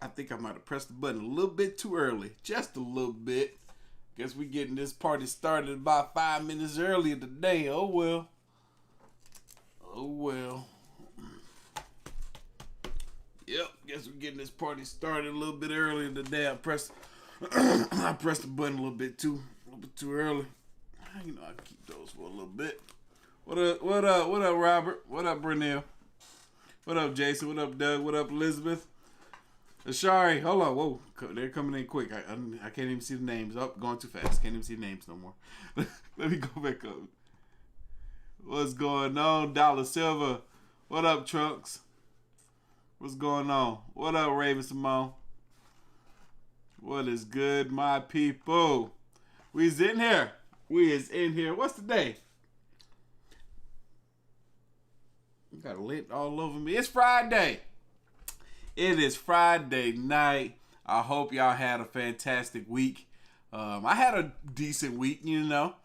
I think I might have pressed the button a little bit too early. Just a little bit. Guess we getting this party started about 5 minutes earlier today. Oh well. Oh well. Yep, guess we're getting this party started a little bit earlier today. I pressed the button a little bit too early. You know, I keep those for a little bit. What up, Robert? What up, Brunel? What up, Jason? What up, Doug? What up, Elizabeth? Ashari, hold on, whoa, they're coming in quick. I can't even see the names. Oh, going too fast. Can't even see the names no more. Let me go back up. What's going on, Dollar Silver? What up, Trunks? What's going on? What up, Raven Simone? What is good, my people? We is in here. What's the day? You got a lint all over me. It's Friday. It is Friday night. I hope y'all had a fantastic week. I had a decent week, you know.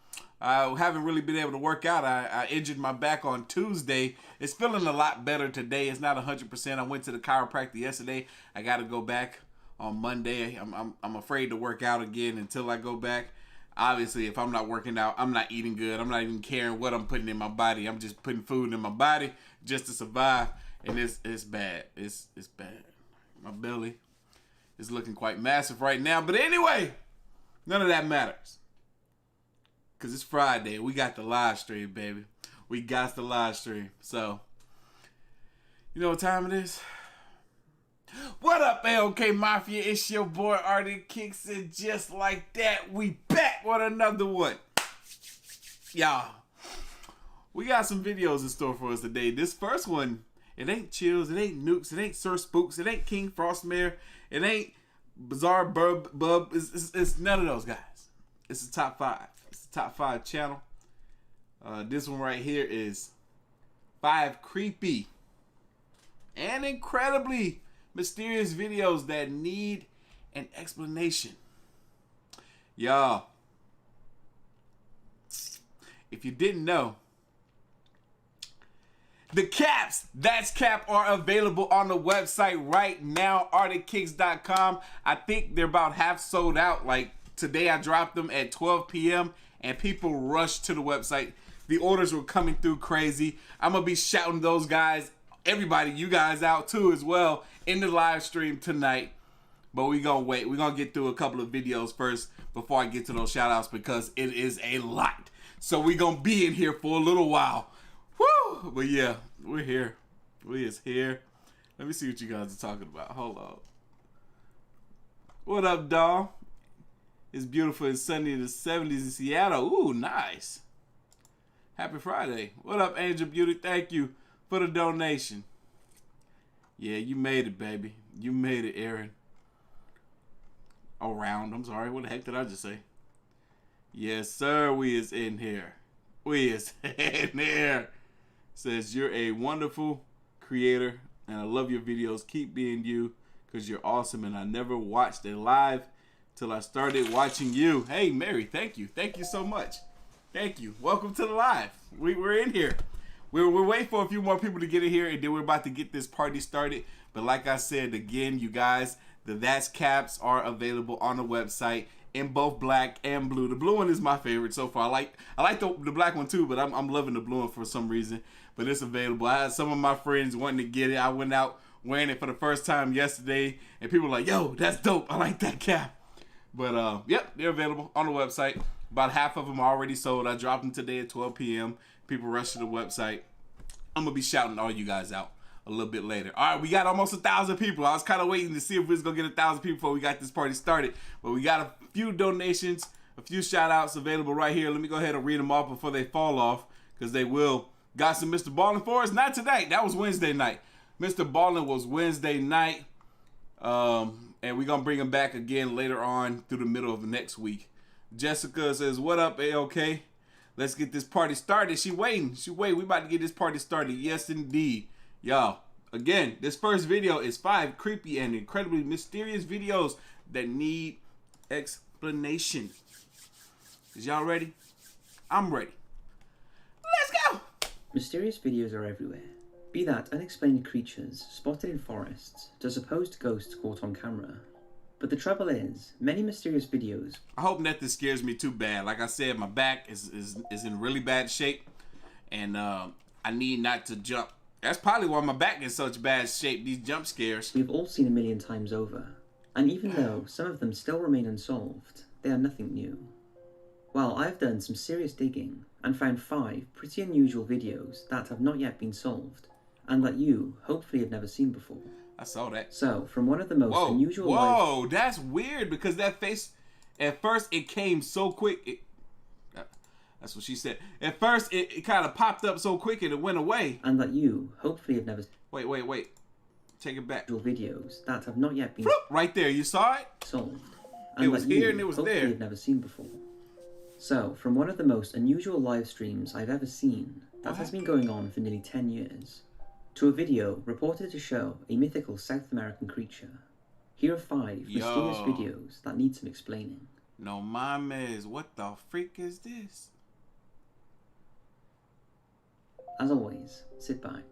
I haven't really been able to work out. I injured my back on Tuesday. It's feeling a lot better today. It's not 100%. I went to the chiropractor yesterday. I got to go back on Monday. I'm afraid to work out again until I go back. Obviously, if I'm not working out, I'm not eating good. I'm not even caring what I'm putting in my body. I'm just putting food in my body just to survive. And it's bad. It's bad. My belly is looking quite massive right now. But anyway, none of that matters. Because it's Friday. We got the live stream, baby. We got the live stream. So, you know what time it is? What up, AOK Mafia? It's your boy Artofkickz, and just like that, we back with another one. Y'all, we got some videos in store for us today. This first one, it ain't Chills, it ain't Nukes, it ain't Sir Spooks, it ain't King Frostmare, it ain't Bizarre Bub. It's none of those guys. It's the top 5. It's the top 5 channel. This one right here is 5 creepy and incredibly mysterious videos that need an explanation. Y'all, if you didn't know, the caps, That's Cap, are available on the website right now, artofkickz.com. I think they're about half sold out. Like today I dropped them at 12 p.m. and people rushed to the website. The orders were coming through crazy. I'm going to be shouting those guys, everybody, you guys out too as well in the live stream tonight. But we're going to wait. We're going to get through a couple of videos first before I get to those shout outs because it is a lot. So we're going to be in here for a little while. Woo! But yeah, we're here. We is here. Let me see what you guys are talking about. Hold on. What up, dawg? It's beautiful and sunny in the 70s in Seattle. Ooh, nice. Happy Friday. What up, Angel Beauty? Thank you for the donation. Yeah, you made it, baby. You made it, Aaron. Around. I'm sorry. What the heck did I just say? Yes, sir. We is in here. We is in here. Says, you're a wonderful creator, and I love your videos. Keep being you, because you're awesome, and I never watched a live till I started watching you. Hey, Mary, thank you. Thank you so much. Thank you. Welcome to the live. We're in here. We're waiting for a few more people to get in here, and then we're about to get this party started. But like I said, again, you guys, the That's Caps are available on the website in both black and blue. The blue one is my favorite so far. I like the black one too, but I'm loving the blue one for some reason. But it's available. I had some of my friends wanting to get it. I went out wearing it for the first time yesterday, and people were like, yo, that's dope. I like that cap. But yep, they're available on the website. About half of them are already sold. I dropped them today at 12 p.m. People rush to the website. I'm going to be shouting all you guys out a little bit later. All right, we got almost 1,000 people. I was kind of waiting to see if we was going to get 1,000 people before we got this party started. But we got a few donations, a few shout outs available right here. Let me go ahead and read them off before they fall off, because they will. Got some Mr. Ballin for us. Not tonight. That was Wednesday night. Mr. Ballin was Wednesday night. And we're going to bring him back again later on through the middle of the next week. Jessica says, what up, AOK? Let's get this party started. She waiting. We about to get this party started. Yes, indeed. Y'all, again, this first video is 5 creepy and incredibly mysterious videos that need explanation. Is y'all ready? I'm ready. Let's go. Mysterious videos are everywhere. Be that unexplained creatures spotted in forests to supposed ghosts caught on camera. But the trouble is, many mysterious videos... I hope nothing scares me too bad. Like I said, my back is in really bad shape. And I need not to jump. That's probably why my back is such bad shape, these jump scares. we've all seen a million times over. And even though some of them still remain unsolved, they are nothing new. Well, I've done some serious digging and found 5 pretty unusual videos that have not yet been solved, and that you hopefully have never seen before. I saw that. So, from one of the most unusual... Whoa, that's weird, because that face, at first it came so quick. That's what she said. At first it kind of popped up so quick and it went away. And that you hopefully have never... Wait. Take it back. Videos that have not yet been... Right there, you saw it? Solved. And it was here and it was hopefully there. You've never seen before. So, from one of the most unusual live streams I've ever seen, that has been going on for nearly 10 years, to a video reported to show a mythical South American creature. Here are 5 mysterious videos that need some explaining. No mames, what the freak is this? As always, sit back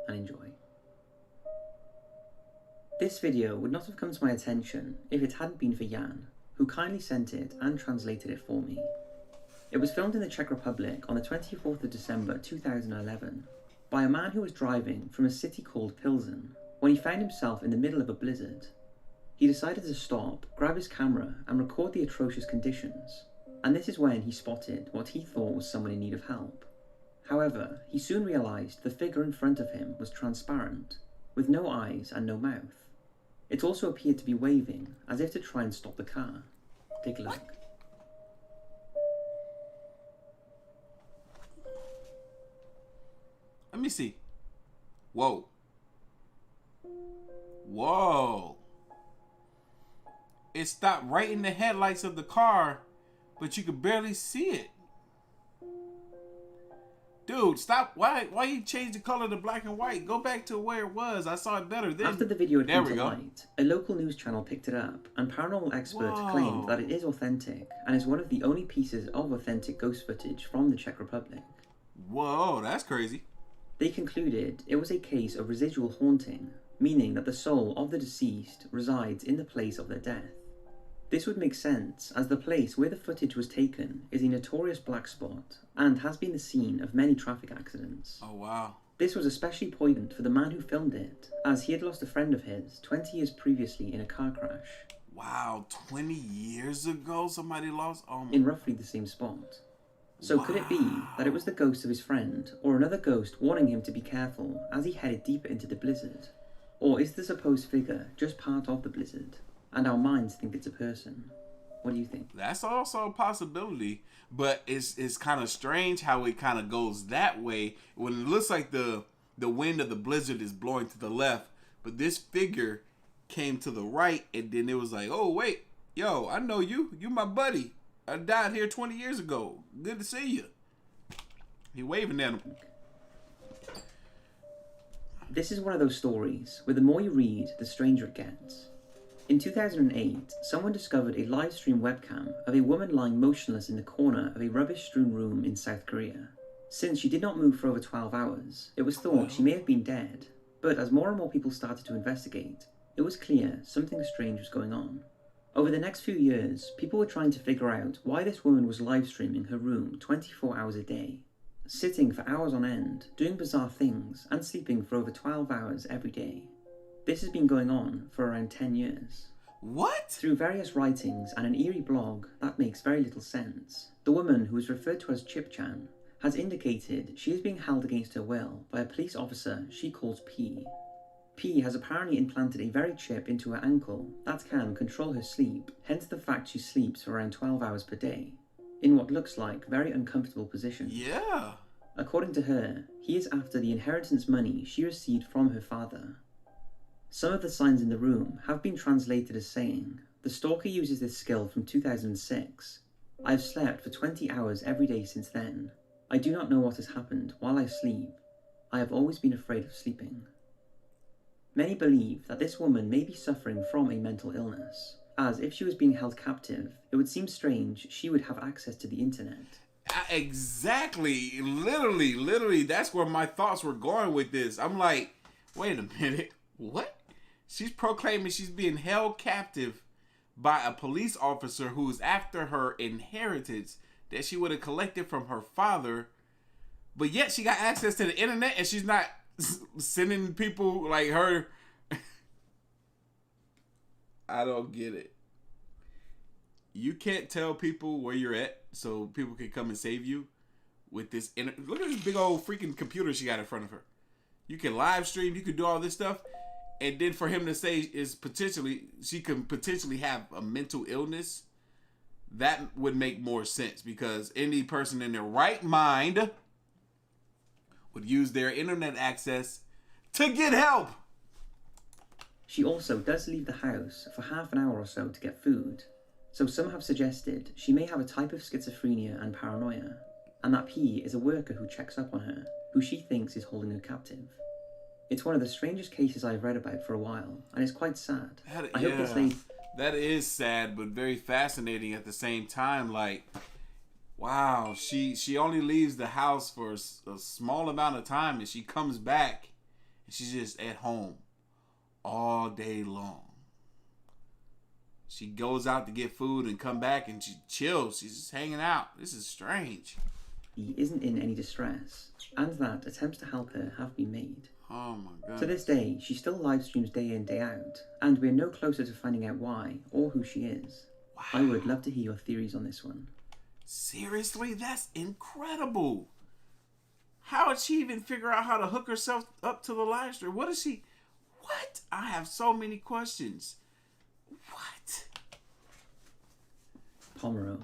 and enjoy. This video would not have come to my attention if it hadn't been for Jan, who kindly sent it and translated it for me. It was filmed in the Czech Republic on the 24th of December 2011 by a man who was driving from a city called Pilsen when he found himself in the middle of a blizzard. He decided to stop, grab his camera and record the atrocious conditions, and this is when he spotted what he thought was someone in need of help. However, he soon realised the figure in front of him was transparent, with no eyes and no mouth. It also appeared to be waving, as if to try and stop the car. Take a look. Let me see. Whoa. Whoa. It stopped right in the headlights of the car, but you could barely see it. Dude, stop. Why you change the color to black and white? Go back to where it was. I saw it better then. After the video had come to light, a local news channel picked it up, and paranormal experts claimed that it is authentic, and is one of the only pieces of authentic ghost footage from the Czech Republic. Whoa, that's crazy. They concluded it was a case of residual haunting, meaning that the soul of the deceased resides in the place of their death. This would make sense, as the place where the footage was taken is a notorious black spot, and has been the scene of many traffic accidents. Oh wow. This was especially poignant for the man who filmed it, as he had lost a friend of his 20 years previously in a car crash. Wow, 20 years ago somebody lost... Oh my... In roughly the same spot. So could it be that it was the ghost of his friend, or another ghost warning him to be careful as he headed deeper into the blizzard? Or is the supposed figure just part of the blizzard, and our minds think it's a person? What do you think? That's also a possibility, but it's kind of strange how it kind of goes that way when it looks like the wind of the blizzard is blowing to the left, but this figure came to the right, and then it was like, oh wait, yo, I know you my buddy. I died here 20 years ago. Good to see you. He waving at him. This is one of those stories where the more you read, the stranger it gets. In 2008, someone discovered a live stream webcam of a woman lying motionless in the corner of a rubbish-strewn room in South Korea. Since she did not move for over 12 hours, it was thought she may have been dead, but as more and more people started to investigate, it was clear something strange was going on. Over the next few years, people were trying to figure out why this woman was live streaming her room 24 hours a day, sitting for hours on end, doing bizarre things, and sleeping for over 12 hours every day. This has been going on for around 10 years. What? Through various writings and an eerie blog that makes very little sense, the woman, who is referred to as Chip-chan, has indicated she is being held against her will by a police officer she calls P. P has apparently implanted a very chip into her ankle that can control her sleep, hence the fact she sleeps for around 12 hours per day, in what looks like very uncomfortable positions. Yeah. According to her, he is after the inheritance money she received from her father. Some of the signs in the room have been translated as saying, the stalker uses this skill from 2006. I have slept for 20 hours every day since then. I do not know what has happened while I sleep. I have always been afraid of sleeping. Many believe that this woman may be suffering from a mental illness, as if she was being held captive, it would seem strange she would have access to the internet. Exactly. Literally, that's where my thoughts were going with this. I'm like, wait a minute. What? She's proclaiming she's being held captive by a police officer who's after her inheritance that she would have collected from her father, but yet she got access to the internet and she's not sending people like her. I don't get it. You can't tell people where you're at so people can come and save you with this. Look at this big old freaking computer she got in front of her. You can live stream, you can do all this stuff. And then for him to say she can potentially have a mental illness, that would make more sense, because any person in their right mind would use their internet access to get help. She also does leave the house for half an hour or so to get food, so some have suggested she may have a type of schizophrenia and paranoia, and that P is a worker who checks up on her, who she thinks is holding her captive. It's one of the strangest cases I've read about for a while, and it's quite sad. I hope this lady... That is sad, but very fascinating at the same time. Like, wow, she only leaves the house for a small amount of time, and she comes back, and she's just at home all day long. She goes out to get food and come back, and she chills. She's just hanging out. This is strange. He isn't in any distress, and that attempts to help her have been made. Oh my god. To this day, she still live streams day in, day out, and we're no closer to finding out why or who she is. Wow. I would love to hear your theories on this one. Seriously? That's incredible. How did she even figure out how to hook herself up to the live stream? What is she... What? I have so many questions. What? Pombero.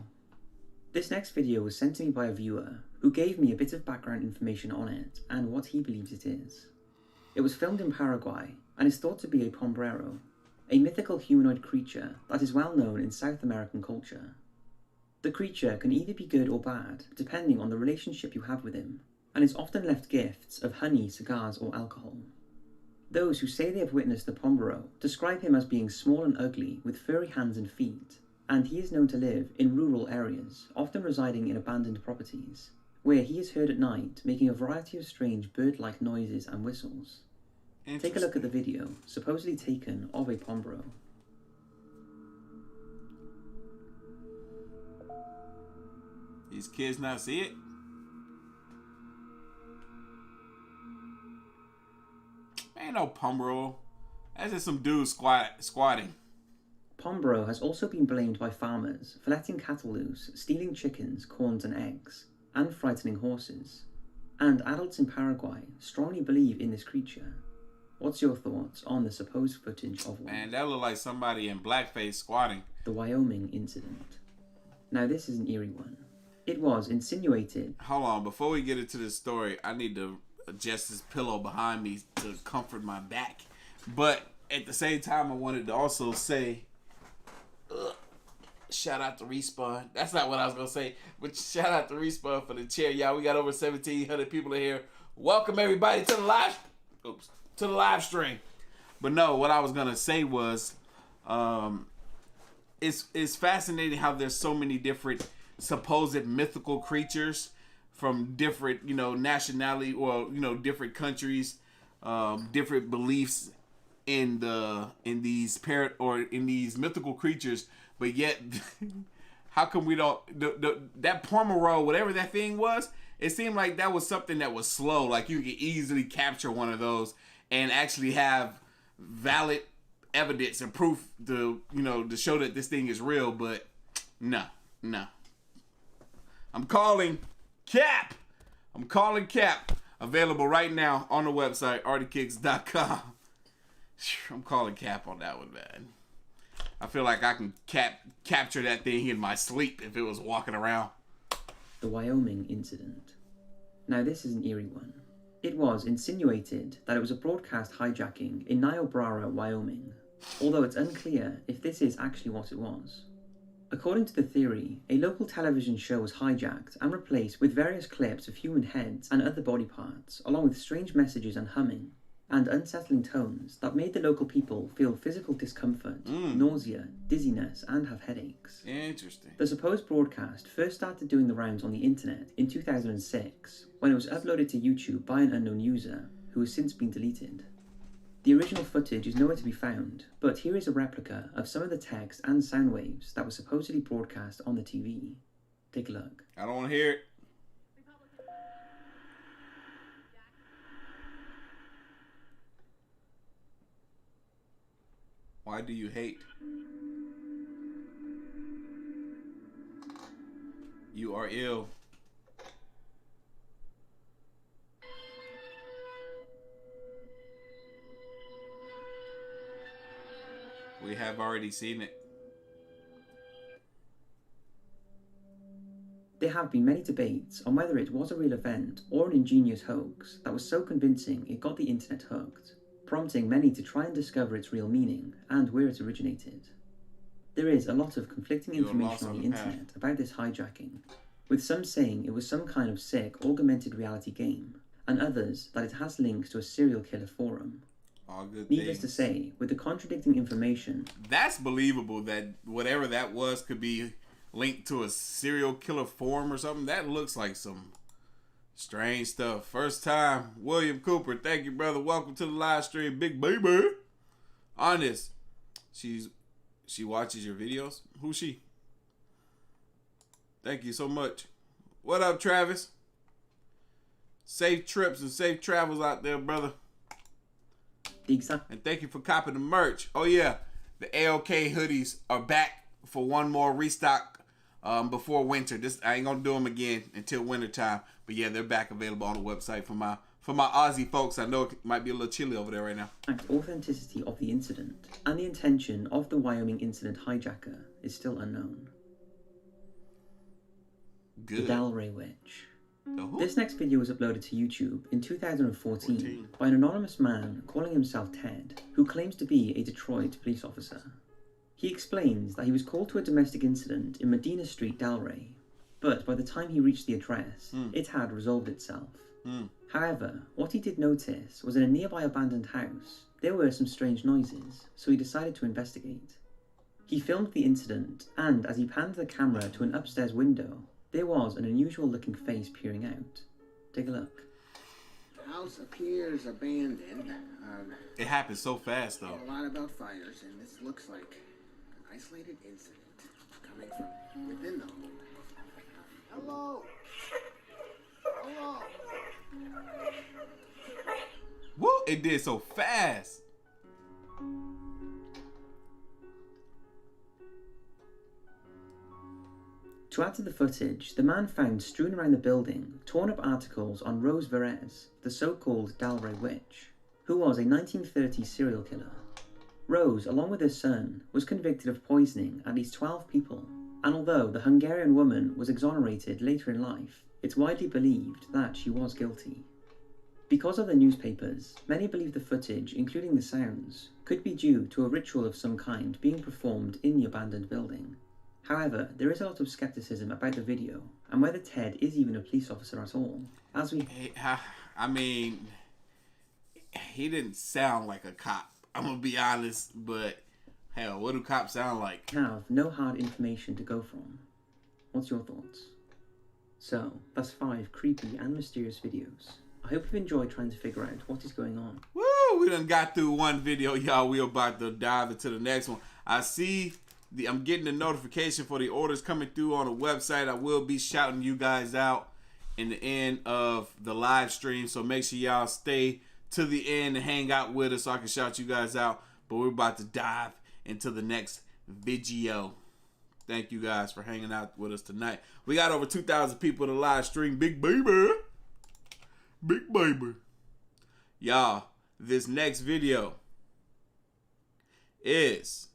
This next video was sent to me by a viewer who gave me a bit of background information on it and what he believes it is. It was filmed in Paraguay and is thought to be a Pombero, a mythical humanoid creature that is well known in South American culture. The creature can either be good or bad, depending on the relationship you have with him, and is often left gifts of honey, cigars, or alcohol. Those who say they have witnessed the Pombero describe him as being small and ugly with furry hands and feet, and he is known to live in rural areas, often residing in abandoned properties, where he is heard at night making a variety of strange bird-like noises and whistles. Take a look at the video, supposedly taken of a Pombero. These kids not see it? Ain't no Pombero. That's just some dude squatting. Pombero has also been blamed by farmers for letting cattle loose, stealing chickens, corns and eggs, and frightening horses. And adults in Paraguay strongly believe in this creature. What's your thoughts on the supposed footage of one? Man, that looked like somebody in blackface squatting. The Wyoming incident. Now this is an eerie one. It was insinuated... Hold on, before we get into this story, I need to adjust this pillow behind me to comfort my back. But at the same time, I wanted to also say... shout out to Respawn. That's not what I was going to say. But shout out to Respawn for the chair. Y'all, we got over 1,700 people in here. Welcome everybody to the live... Oops. To the live stream. But no, what I was gonna say was it's fascinating how there's so many different supposed mythical creatures from different, nationality or different countries, different beliefs in these mythical creatures, but yet how come we don't that Pombero, whatever that thing was, it seemed like that was something that was slow, like you could easily capture one of those and actually have valid evidence and proof to show that this thing is real. But no. I'm calling Cap. Available right now on the website, Artofkickz.com. I'm calling Cap on that one, man. I feel like I can capture that thing in my sleep if it was walking around. The Wyoming incident. Now this is an eerie one. It was insinuated that it was a broadcast hijacking in Niobrara, Wyoming, although it's unclear if this is actually what it was. According to the theory, a local television show was hijacked and replaced with various clips of human heads and other body parts, along with strange messages and humming. and unsettling tones that made the local people feel physical discomfort, nausea, dizziness, and have headaches. Interesting. The supposed broadcast first started doing the rounds on the internet in 2006, when it was uploaded to YouTube by an unknown user, who has since been deleted. The original footage is nowhere to be found, but here is a replica of some of the text and sound waves that were supposedly broadcast on the TV. Take a look. I don't want to hear it. Why do you hate? You are ill. We have already seen it. There have been many debates on whether it was a real event or an ingenious hoax that was so convincing it got the internet hooked, prompting many to try and discover its real meaning and where it originated. There is a lot of conflicting information on the internet about this hijacking, with some saying it was some kind of sick augmented reality game, and others that it has links to a serial killer forum. All good Needless things. to say, with the contradicting information, That's believable that whatever that was could be linked to a serial killer forum or something. That looks like some strange stuff. First time, William Cooper. Thank you, brother. Welcome to the live stream, big baby. Honest, she watches your videos. Who's she? Thank you so much. What up, Travis? Safe trips and safe travels out there, brother. And thank you for copping the merch. Oh yeah, the AOK hoodies are back for one more restock before winter. I ain't gonna do them again until winter time. But yeah, they're back available on the website for my Aussie folks. I know it might be a little chilly over there right now. Authenticity of the incident and the intention of the Wyoming incident hijacker is still unknown. Good. The Delray witch. This next video was uploaded to YouTube in 2014 by an anonymous man calling himself Ted, who claims to be a Detroit police officer. He explains that he was called to a domestic incident in Medina Street, Delray, but by the time he reached the address, it had resolved itself. However, what he did notice was in a nearby abandoned house, there were some strange noises, so he decided to investigate. He filmed the incident, and as he panned the camera to an upstairs window, there was an unusual looking face peering out. Take a look. The house appears abandoned. It happened so fast though. A lot about fires, and this looks like an isolated incident coming from within the home. Hello? Hello? Woo! It did so fast. To add to the footage, the man found strewn around the building torn up articles on Rose Verez, the so-called Delray witch, who was a 1930s serial killer. Rose, along with her son, was convicted of poisoning at least 12 people, and although the Hungarian woman was exonerated later in life, it's widely believed that she was guilty. Because of the newspapers, many believe the footage, including the sounds, could be due to a ritual of some kind being performed in the abandoned building. However, there is a lot of skepticism about the video, and whether Ted is even a police officer at all. I mean, he didn't sound like a cop. I'm gonna be honest, but hell, what do cops sound like? Have no hard information to go from. What's your thoughts? So, that's 5 creepy and mysterious videos. I hope you've enjoyed trying to figure out what is going on. Woo! We done got through one video, y'all. We about to dive into the next one. I'm getting the notification for the orders coming through on the website. I will be shouting you guys out in the end of the live stream. So make sure y'all stay to the end and hang out with us so I can shout you guys out. But we're about to dive into the next video. Thank you guys for hanging out with us tonight. We got over 2,000 people in the live stream. Big baby. Big baby. Y'all, this next video is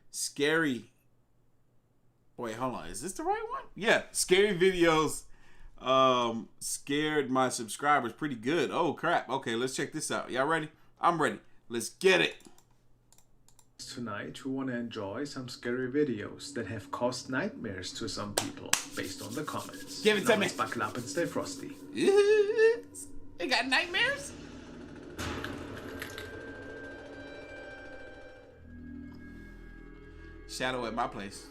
scary. Wait, hold on. Is this the right one? Yeah, scary videos scared my subscribers pretty good. Oh, crap. Okay, let's check this out. Y'all ready? I'm ready. Let's get it. Tonight we want to enjoy some scary videos that have caused nightmares to some people based on the comments. Give it to me. Let's buckle up and stay frosty. They got nightmares? shadow at my place.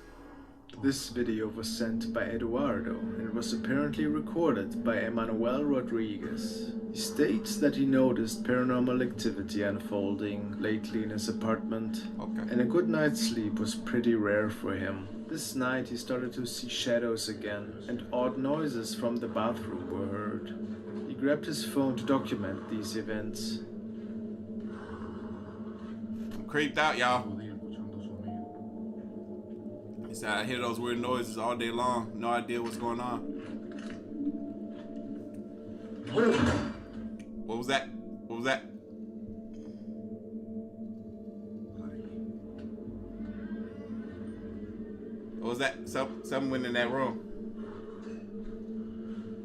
This video was sent by Eduardo and was apparently recorded by Emmanuel Rodriguez. He states that he noticed paranormal activity unfolding lately in his apartment, and a good night's sleep was pretty rare for him. This night he started to see shadows again, and odd noises from the bathroom were heard. He grabbed his phone to document these events. I'm creeped out, y'all. He said I hear those weird noises all day long. No idea what's going on. What was that? What was that? What was that? Something went in that room.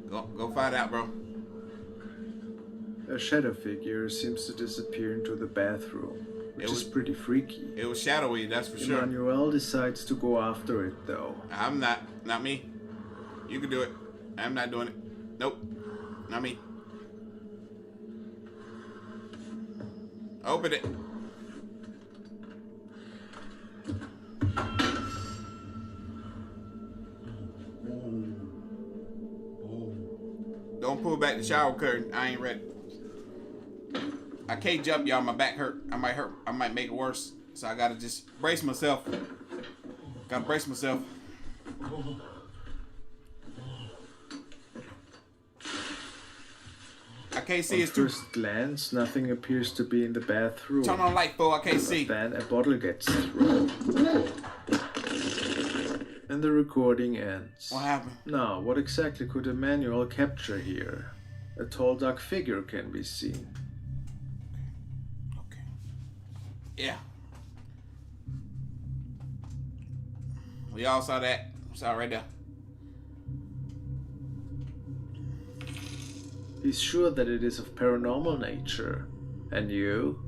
Go find out, bro. A shadow figure seems to disappear into the bathroom, which is pretty freaky. It was shadowy, that's for sure. Emmanuel decides to go after it, though. I'm not me. You can do it. I'm not doing it. Nope, not me. Open it. Don't pull back the shower curtain. I ain't ready. I can't jump, y'all. My back hurt. I might make it worse. So I gotta just brace myself. Gotta brace myself. I can't see. At first glance, nothing appears to be in the bathroom. Turn on light, fool. I can't see. Then a bottle gets thrown. And the recording ends. What happened? Now, what exactly could Emmanuel capture here? A tall, dark figure can be seen. Okay. Yeah. We all saw that. Saw it right there. He's sure that it is of paranormal nature. And you?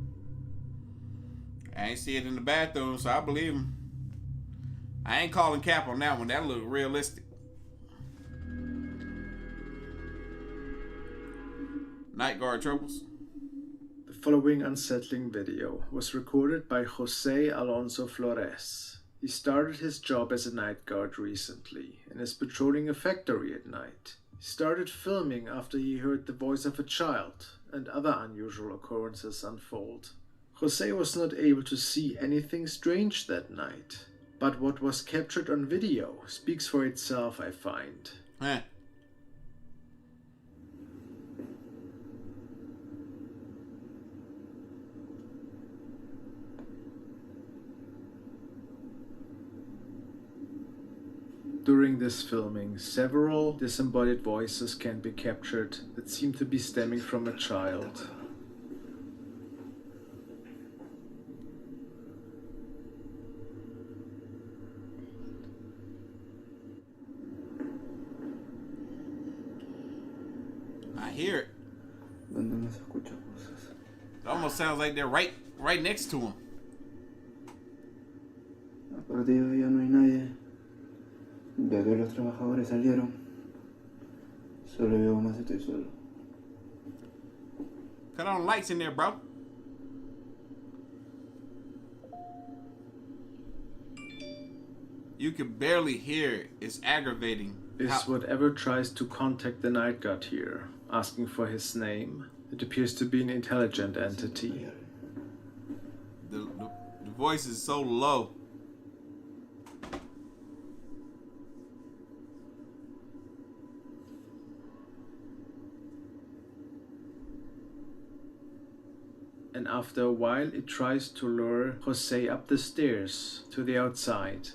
I ain't see it in the bathroom, so I believe him. I ain't calling cap on that one. That look realistic. Night guard troubles. The following unsettling video was recorded by Jose Alonso Flores. He started his job as a night guard recently and is patrolling a factory at night. He started filming after he heard the voice of a child and other unusual occurrences unfold. Jose was not able to see anything strange that night, but what was captured on video speaks for itself, I find. Huh. During this filming, several disembodied voices can be captured that seem to be stemming from a child. I hear it. It almost sounds like they're right next to him. A partir de hoy ya no hay nadie. Ya todos los trabajadores salieron. Solo yo más estoy solo. Cut on lights in there, bro. You can barely hear it. It's aggravating. Is whatever tries to contact the night guard here, asking for his name? It appears to be an intelligent entity. The voice is so low. And after a while it tries to lure Jose up the stairs to the outside.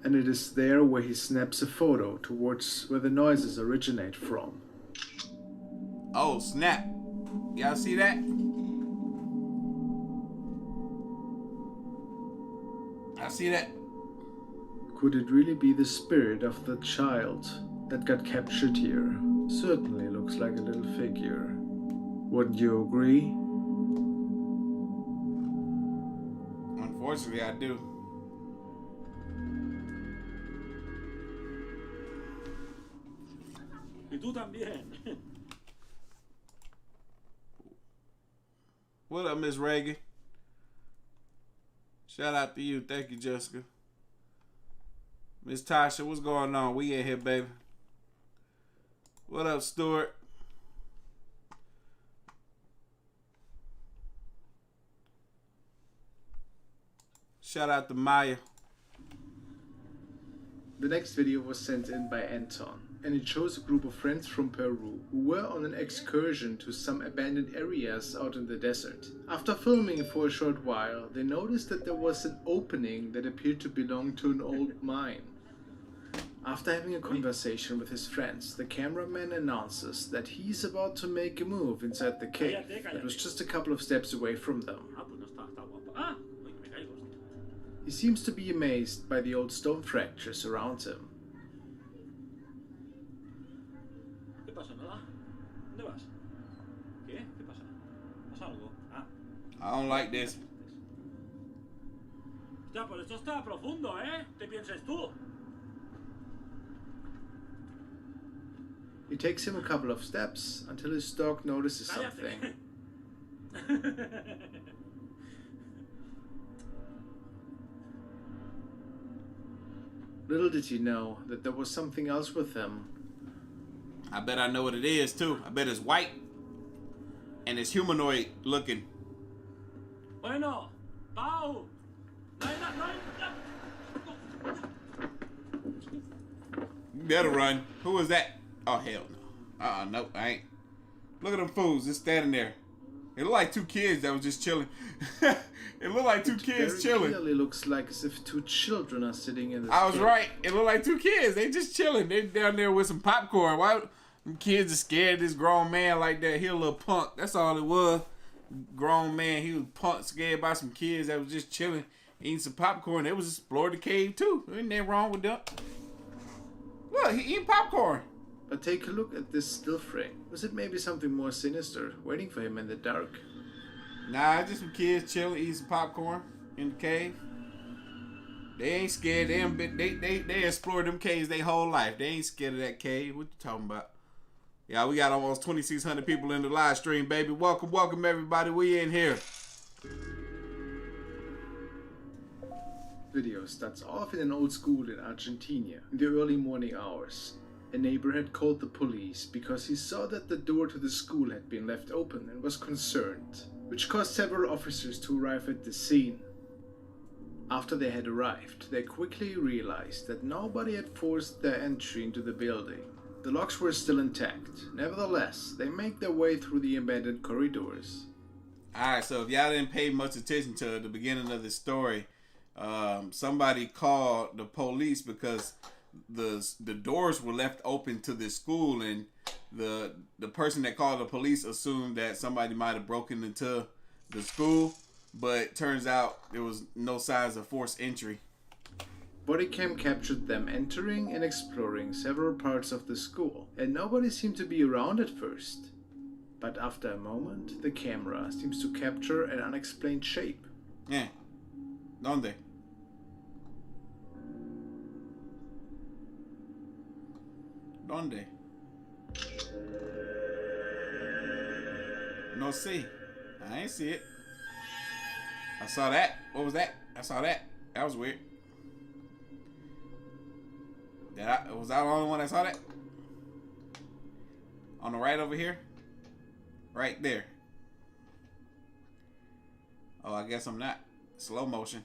And it is there where he snaps a photo towards where the noises originate from. Oh, snap. Y'all see that? I see that. Could it really be the spirit of the child that got captured here? Certainly looks like a little figure. Wouldn't you agree? Unfortunately, I do. Y tú también. What up, Miss Reagan? Shout out to you. Thank you, Jessica. Miss Tasha, what's going on? We in here, baby. What up, Stuart? Shout out to Maya. The next video was sent in by Anton, and it shows a group of friends from Peru who were on an excursion to some abandoned areas out in the desert. After filming for a short while, they noticed that there was an opening that appeared to belong to an old mine. After having a conversation with his friends, the cameraman announces that he's about to make a move inside the cave that was just a couple of steps away from them. He seems to be amazed by the old stone fractures around him. I don't like this. It takes him a couple of steps until his dog notices something. Little did he know that there was something else with him. I bet I know what it is too. I bet it's white and it's humanoid looking. Bueno, Pau. You better run. Who is that? Oh, hell no. No, I ain't. Look at them fools just standing there. It looked like two kids that was just chilling. It looked like two kids chilling. It clearly looks like as if two children are sitting in the I was right. It looked like two kids. They just chilling. They down there with some popcorn. Why them kids are scared of this grown man like that? He a little punk. That's all it was. Grown man. He was punk, scared by some kids that was just chilling, eating some popcorn. They was exploring the cave too. Ain't nothing wrong with them. Look, he eating popcorn. But take a look at this still frame. Was it maybe something more sinister waiting for him in the dark? Nah, just some kids chilling, eating some popcorn in the cave. They ain't scared. They explored them caves their whole life. They ain't scared of that cave. What you talking about? Yeah, we got almost 2,600 people in the live stream, baby. Welcome, welcome, everybody. We in here. Video starts off in an old school in Argentina in the early morning hours. A neighbor had called the police because he saw that the door to the school had been left open and was concerned, which caused several officers to arrive at the scene. After they had arrived, they quickly realized that nobody had forced their entry into the building. The locks were still intact. Nevertheless, they make their way through the abandoned corridors. Alright, so if y'all didn't pay much attention to the beginning of the story, somebody called the police because the doors were left open to this school, and the person that called the police assumed that somebody might have broken into the school, but turns out there was no signs of forced entry. Bodycam captured them entering and exploring several parts of the school, and nobody seemed to be around at first. But after a moment, the camera seems to capture an unexplained shape. Yeah. ¿Dónde? ¿Dónde? No see. I ain't see it. I saw that. What was that? I saw that. That was weird. Was I the only one that saw that? On the right over here? Right there. Oh, I guess I'm not. Slow motion.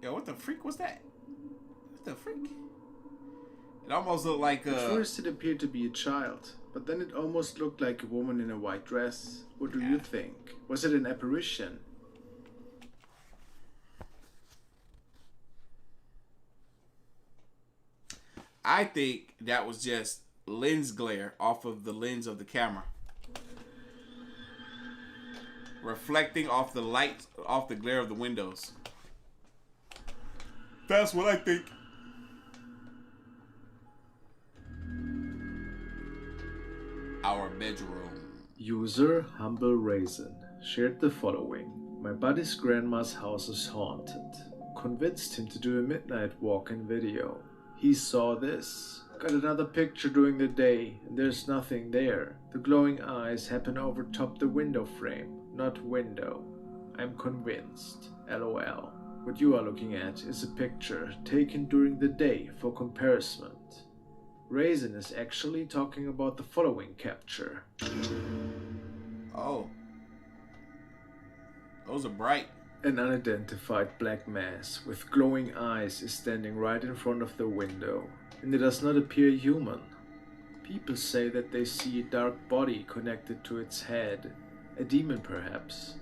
Yo, what the freak was that? What the freak? It almost looked like At first it appeared to be a child, but then it almost looked like a woman in a white dress. What do you think? Was it an apparition? I think that was just lens glare off of the lens of the camera. Reflecting off the light, off the glare of the windows. That's what I think. Our bedroom. User Humble Raisin shared the following. My buddy's grandma's house is haunted. Convinced him to do a midnight walk-in video. He saw this. Got another picture during the day, and there's nothing there. The glowing eyes happen over top the window frame, not window. I'm convinced. LOL. What you are looking at is a picture taken during the day for comparison. Raisin is actually talking about the following capture. Oh. Those are bright. An unidentified black mass with glowing eyes is standing right in front of the window, and it does not appear human. People say that they see a dark body connected to its head, a demon perhaps.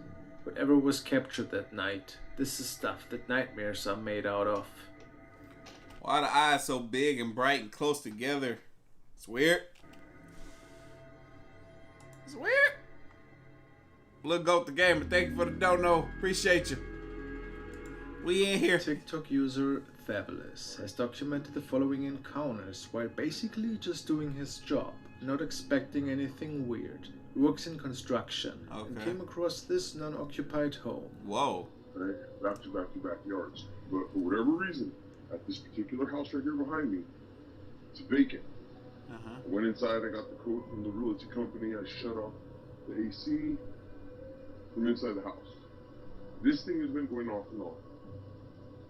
Whatever was captured that night, this is stuff that nightmares are made out of. Why are the eyes so big and bright and close together? It's weird. It's weird. Look, Goat the Gamer, thank you for the dono. Appreciate you. We in here. TikTok user Fabulous has documented the following encounters while basically just doing his job, not expecting anything weird. He works in construction and came across this non-occupied home. Whoa. Right? Back to backyards. But for whatever reason, at this particular house right here behind me, it's vacant. I went inside, I got the code from the realty company, I shut off the AC from inside the house. This thing has been going off and on.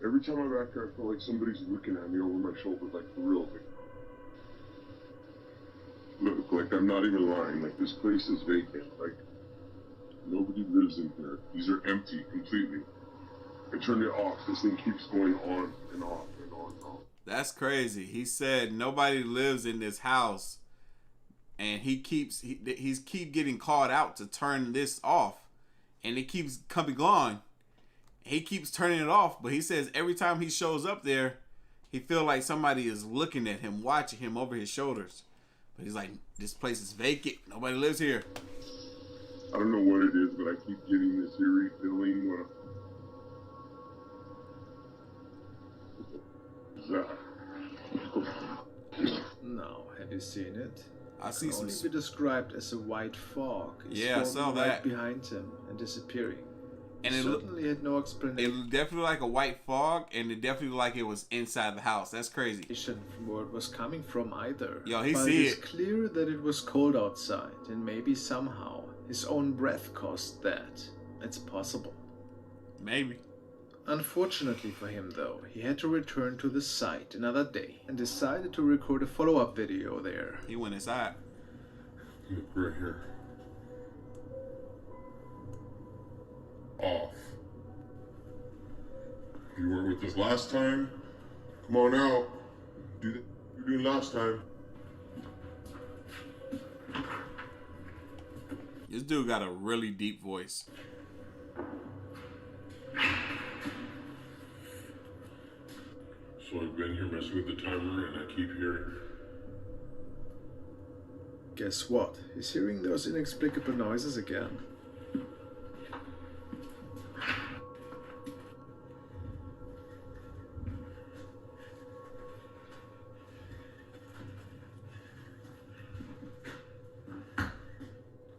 Every time I'm back here, I feel like somebody's looking at me over my shoulder, like the real thing. Look, like I'm not even lying, like this place is vacant, like nobody lives in here. These are empty completely. I turned it off, this thing keeps going on and off and on and on. That's crazy. He said nobody lives in this house, and he's keep getting called out to turn this off, and it keeps coming on. He keeps turning it off, but he says every time he shows up there, he feels like somebody is looking at him, watching him over his shoulders. But he's like, this place is vacant. Nobody lives here. I don't know what it is, but I keep getting this eerie feeling when No, have you seen it? I see It can some. only be described as a white fog. Yeah, I saw that. Right behind him and disappearing. And He it certainly had no explanation It definitely looked like a white fog, and it definitely looked like it was inside the house. That's crazy. from where it was coming from either. Yo, he but see it's it. clear that it was cold outside, and maybe somehow his own breath caused that. It's possible. Maybe. Unfortunately for him though, he had to return to the site another day and decided to record a follow-up video there. He went inside. look right here. Off. You weren't with us last time. Come on out. Do that you did last time. This dude got a really deep voice. So I've been here messing with the timer and I keep hearing. Guess what? He's hearing those inexplicable noises again.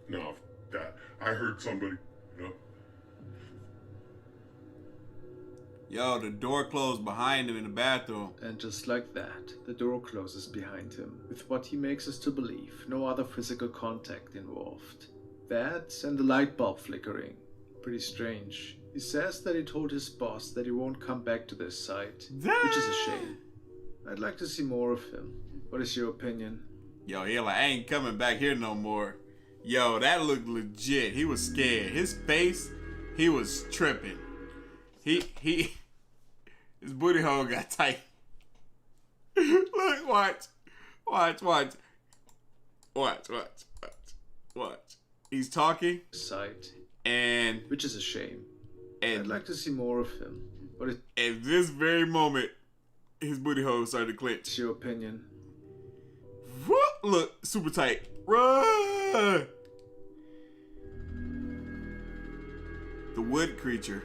No, that. I heard somebody. No. Yo, the door closed behind him in the bathroom. And just like that, the door closes behind him, with what he makes us to believe no other physical contact involved. That and the light bulb flickering. Pretty strange. He says that he told his boss that he won't come back to this site, which is a shame. I'd like to see more of him. What is your opinion? Yo, he like, I ain't coming back here no more. Yo, that looked legit. He was scared. His face, he was tripping. His booty hole got tight. Look, watch. He's talking. Site. And Which is a shame. And I'd like to see more of him. What is at this very moment, his booty hole started to clench. your opinion? Look, super tight. Run! The wood creature.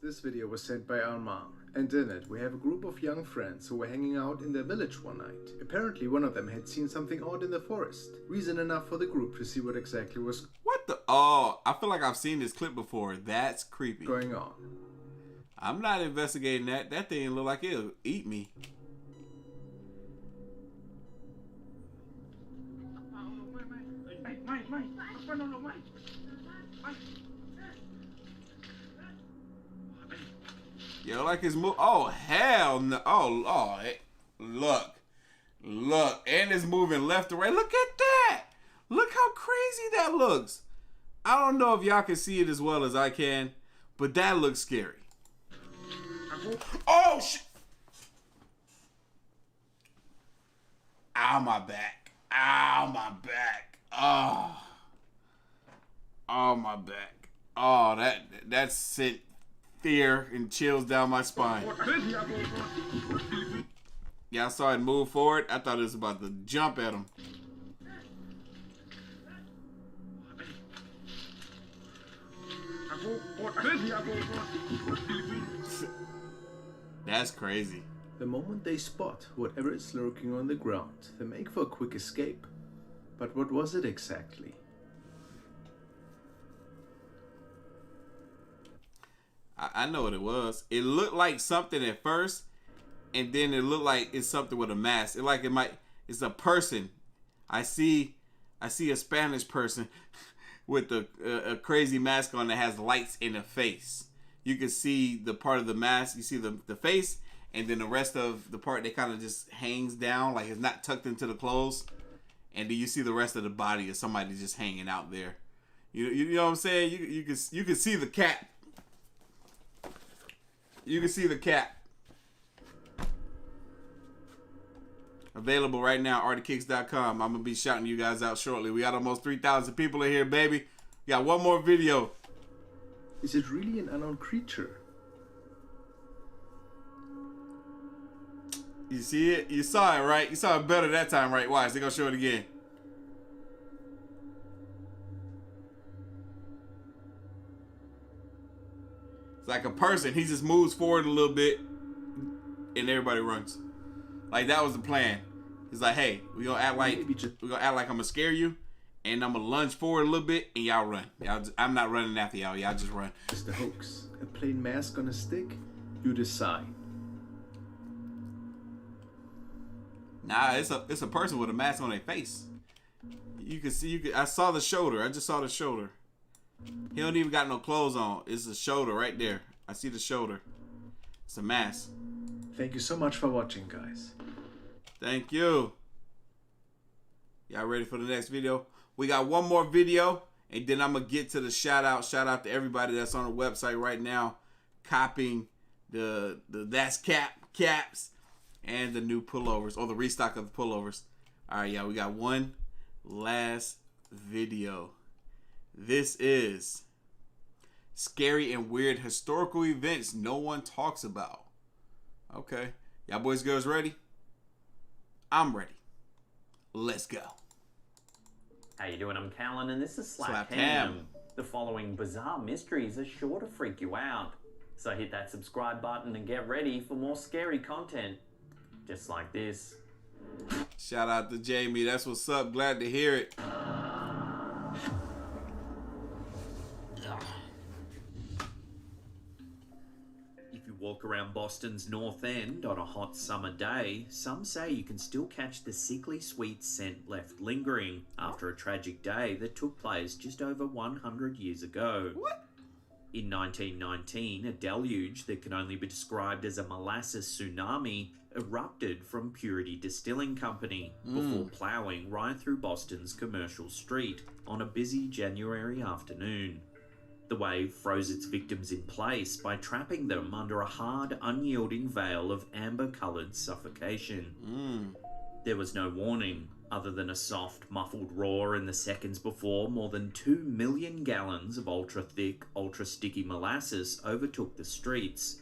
This video was sent by Armand, and in it we have a group of young friends who were hanging out in their village one night. Apparently one of them had seen something odd in the forest. Reason enough for the group to see what exactly was What the? Oh, I feel like I've seen this clip before. That's creepy. going on. I'm not investigating that. That thing look like it'll eat me. Yo, like his move. Oh, hell no. Oh, look. Look. And it's moving left to right. Look at that. Look how crazy that looks. I don't know if y'all can see it as well as I can, but that looks scary. Oh, shit. Ow, my back. Ow, my back. Oh. Oh, my back. Oh, that sent fear and chills down my spine. Yeah, I saw it move forward. I thought it was about to jump at him. That's crazy. The moment they spot whatever is lurking on the ground, they make for a quick escape. But what was it exactly? I know what it was. It looked like something at first, and then it looked like it's something with a mask. It's a person. I see a Spanish person with a crazy mask on that has lights in the face. You can see the part of the mask. You see the face, and then the rest of the part that kind of just hangs down, like it's not tucked into the clothes. And then you see the rest of the body of somebody just hanging out there. You know what I'm saying? You can see the cap. You can see the cap. Available right now, Artofkickz.com. I'm going to be shouting you guys out shortly. We got almost 3,000 people in here, baby. We got one more video. Is it really an unknown creature? You see it? You saw it, right? You saw it better that time, right? Watch, they're going to show it again. It's like a person. He just moves forward a little bit, and everybody runs. Like that was the plan. He's like, "Hey, we're gonna act like I'm gonna scare you, and I'm gonna lunge forward a little bit, and y'all run. I'm not running after y'all. Y'all just run." It's the hoax. A plain mask on a stick. You decide. Nah, it's a person with a mask on their face. You can see. I saw the shoulder. I just saw the shoulder. He don't even got no clothes on. It's the shoulder right there. I see the shoulder. It's a mask. Thank you so much for watching, guys. Thank you. Y'all ready for the next video? We got one more video, and then I'm going to get to the shout out. Shout out to everybody that's on the website right now, copying the That's caps and the new pullovers, or the restock of the pullovers. All right, y'all, we got one last video. This is scary and weird historical events no one talks about. Okay. Y'all boys, girls ready? I'm ready. Let's go. How you doing? I'm Callan, and this is Slap Ham. The following bizarre mysteries are sure to freak you out. So hit that subscribe button and get ready for more scary content. Just like this. Shout out to Jamie. That's what's up. Glad to hear it. If you walk around Boston's North End on a hot summer day, some say you can still catch the sickly sweet scent left lingering after a tragic day that took place just over 100 years ago. What? In 1919, a deluge that can only be described as a molasses tsunami erupted from Purity Distilling Company before ploughing right through Boston's commercial street on a busy January afternoon. The wave froze its victims in place by trapping them under a hard, unyielding veil of amber-coloured suffocation. There was no warning, other than a soft, muffled roar in the seconds before more than 2 million gallons of ultra-thick, ultra-sticky molasses overtook the streets.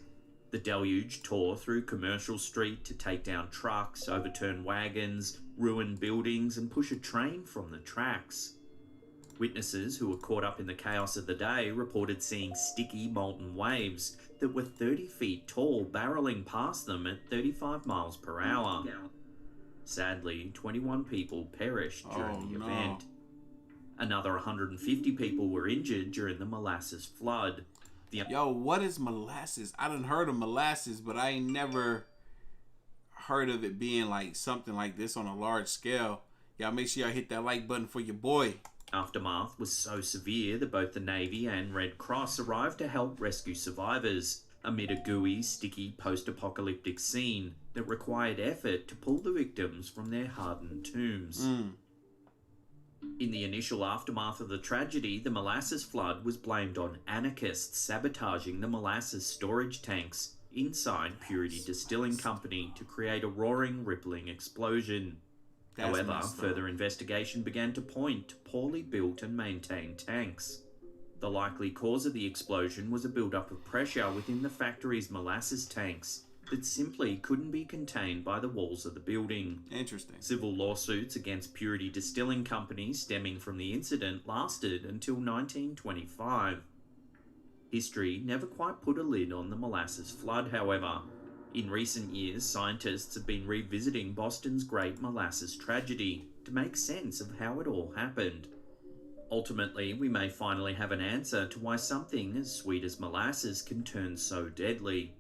The deluge tore through Commercial Street to take down trucks, overturn wagons, ruin buildings, and push a train from the tracks. Witnesses who were caught up in the chaos of the day reported seeing sticky, molten waves that were 30 feet tall barreling past them at 35 miles per hour. Sadly, 21 people perished during the event. Another 150 people were injured during the molasses flood. Yo, what is molasses? I done heard of molasses, but I ain't never heard of it being like something like this on a large scale. Y'all make sure y'all hit that like button for your boy. Aftermath was so severe that both the Navy and Red Cross arrived to help rescue survivors. amid a gooey, sticky, post-apocalyptic scene that required effort to pull the victims from their hardened tombs. In the initial aftermath of the tragedy, the molasses flood was blamed on anarchists sabotaging the molasses storage tanks inside Purity Distilling Company to create a roaring, rippling explosion. However, further investigation began to point to poorly built and maintained tanks. The likely cause of the explosion was a build-up of pressure within the factory's molasses tanks that simply couldn't be contained by the walls of the building. Interesting. Civil lawsuits against Purity Distilling Company stemming from the incident lasted until 1925. History never quite put a lid on the molasses flood, however. In recent years, scientists have been revisiting Boston's Great Molasses Tragedy to make sense of how it all happened. Ultimately, we may finally have an answer to why something as sweet as molasses can turn so deadly.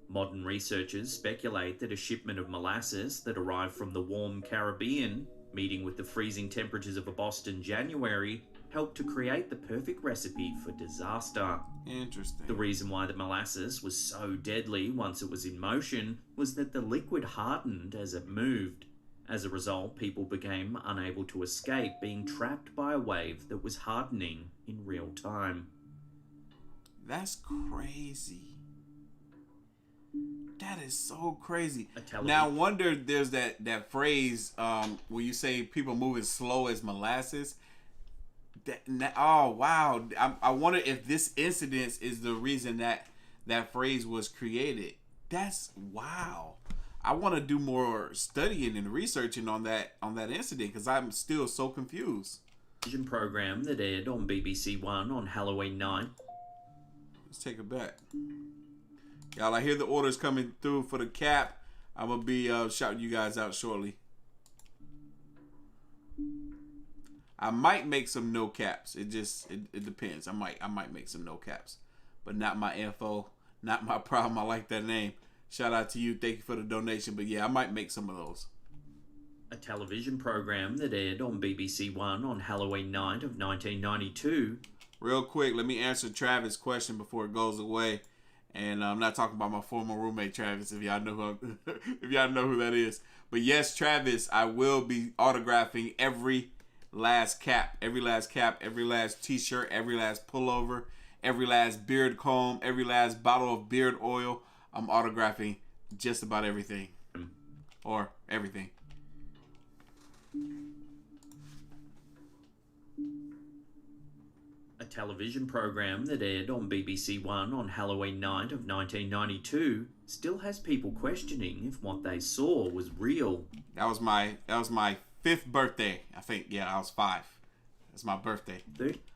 Modern researchers speculate that a shipment of molasses that arrived from the warm Caribbean, meeting with the freezing temperatures of a Boston January, helped to create the perfect recipe for disaster. Interesting. The reason why the molasses was so deadly once it was in motion was that the liquid hardened as it moved. As a result, people became unable to escape being trapped by a wave that was hardening in real time. That's crazy. That is so crazy. Now, I wonder, there's that phrase where you say people moving slow as molasses. Oh, wow. I wonder if this incident is the reason that phrase was created. That's wow. I want to do more studying and researching on that incident because I'm still so confused. Program that aired on BBC One on Halloween night. Let's take it back. Y'all, I hear the orders coming through for the cap. I'm going to be shouting you guys out shortly. I might make some no caps. It depends. I might make some no caps. But not my info. Not my problem. I like that name. Shout out to you. Thank you for the donation. But yeah, I might make some of those. A television program that aired on BBC One on Halloween night of 1992. Real quick, let me answer Travis' question before it goes away. And I'm not talking about my former roommate Travis, if y'all know who that is. But yes, Travis, I will be autographing every last cap, every last t-shirt, every last pullover, every last beard comb, every last bottle of beard oil. I'm autographing just about everything. Or everything. A television program that aired on BBC One on Halloween night of 1992 still has people questioning if what they saw was real. That was my 5th birthday, I think. Yeah, I was 5. That's my birthday.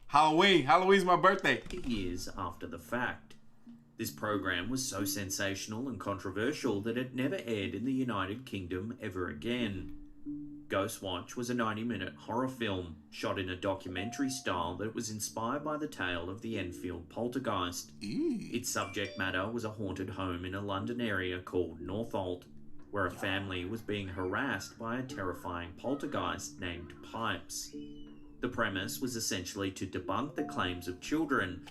Halloween's my birthday. Years after the fact. This program was so sensational and controversial that it never aired in the United Kingdom ever again. Ghostwatch was a 90-minute horror film shot in a documentary style that was inspired by the tale of the Enfield poltergeist. Its subject matter was a haunted home in a London area called Northolt, where a family was being harassed by a terrifying poltergeist named Pipes. The premise was essentially to debunk the claims of children.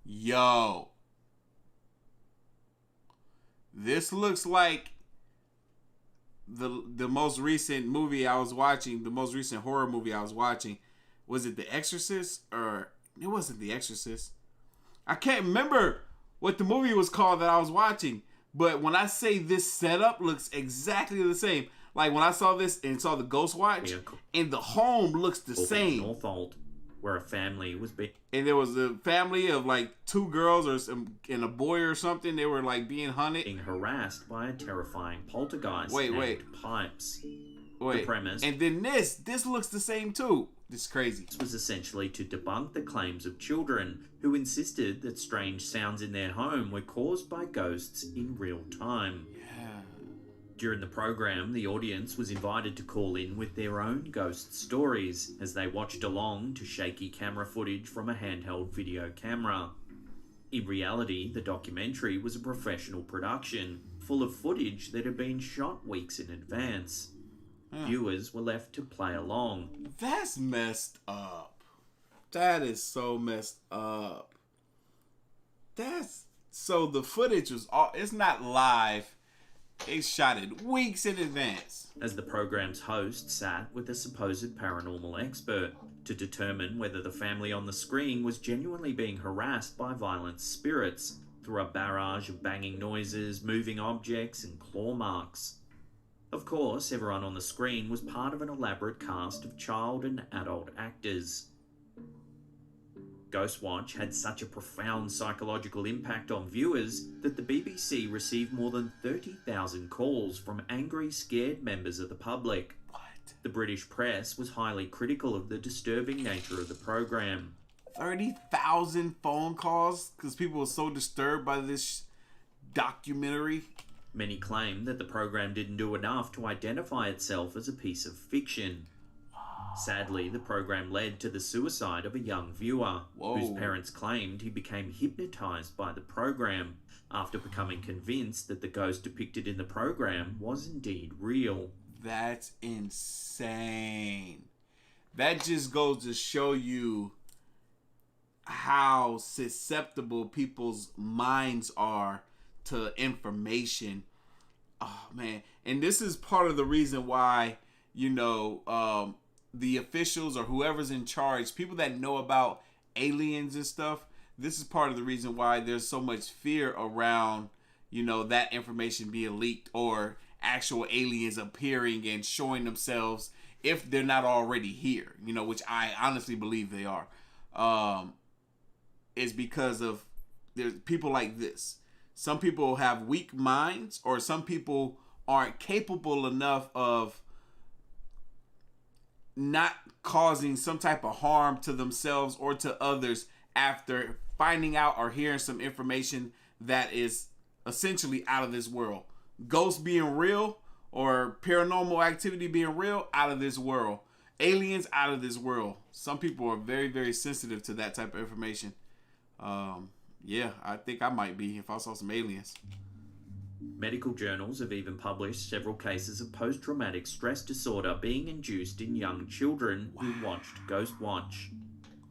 Yo. This looks like the most recent movie I was watching, the most recent horror movie I was watching. Was it The Exorcist? Or it wasn't The Exorcist. I can't remember what the movie was called that I was watching. But when I say this setup looks exactly the same, like when I saw this and saw the Ghostwatch, and the home looks the same. Northolt, where a family was being... And there was a family of like 2 girls and a boy or something. They were like being hunted. Being harassed by a terrifying poltergeist named Pipes. The premise... And then this looks the same too. This is crazy. This was essentially to debunk the claims of children who insisted that strange sounds in their home were caused by ghosts in real time. During the program, the audience was invited to call in with their own ghost stories as they watched along to shaky camera footage from a handheld video camera. In reality, the documentary was a professional production, full of footage that had been shot weeks in advance. Viewers were left to play along. That's messed up. That is so messed up. That's So the footage was all, it's not live. They shot it weeks in advance. As the program's host sat with a supposed paranormal expert to determine whether the family on the screen was genuinely being harassed by violent spirits through a barrage of banging noises, moving objects, and claw marks. Of course, everyone on the screen was part of an elaborate cast of child and adult actors. Ghostwatch had such a profound psychological impact on viewers that the BBC received more than 30,000 calls from angry, scared members of the public. What? The British press was highly critical of the disturbing nature of the program. 30,000 phone calls because people were so disturbed by this documentary. Many claimed that the program didn't do enough to identify itself as a piece of fiction. Sadly, the program led to the suicide of a young viewer, whose parents claimed he became hypnotized by the program after becoming convinced that the ghost depicted in the program was indeed real. That's insane. That just goes to show you how susceptible people's minds are to information. Oh, man. And this is part of the reason why, the officials or whoever's in charge, people that know about aliens and stuff, this is part of the reason why there's so much fear around, that information being leaked or actual aliens appearing and showing themselves if they're not already here, which I honestly believe they are. Is because of there's people like this. Some people have weak minds, or some people aren't capable enough of not causing some type of harm to themselves or to others after finding out or hearing some information that is essentially out of this world. Ghosts being real or paranormal activity being real, out of this world. Aliens, out of this world. Some people are very, very sensitive to that type of information. Yeah, I think I might be if I saw some aliens. Medical journals have even published several cases of post-traumatic stress disorder being induced in young children who watched Ghostwatch.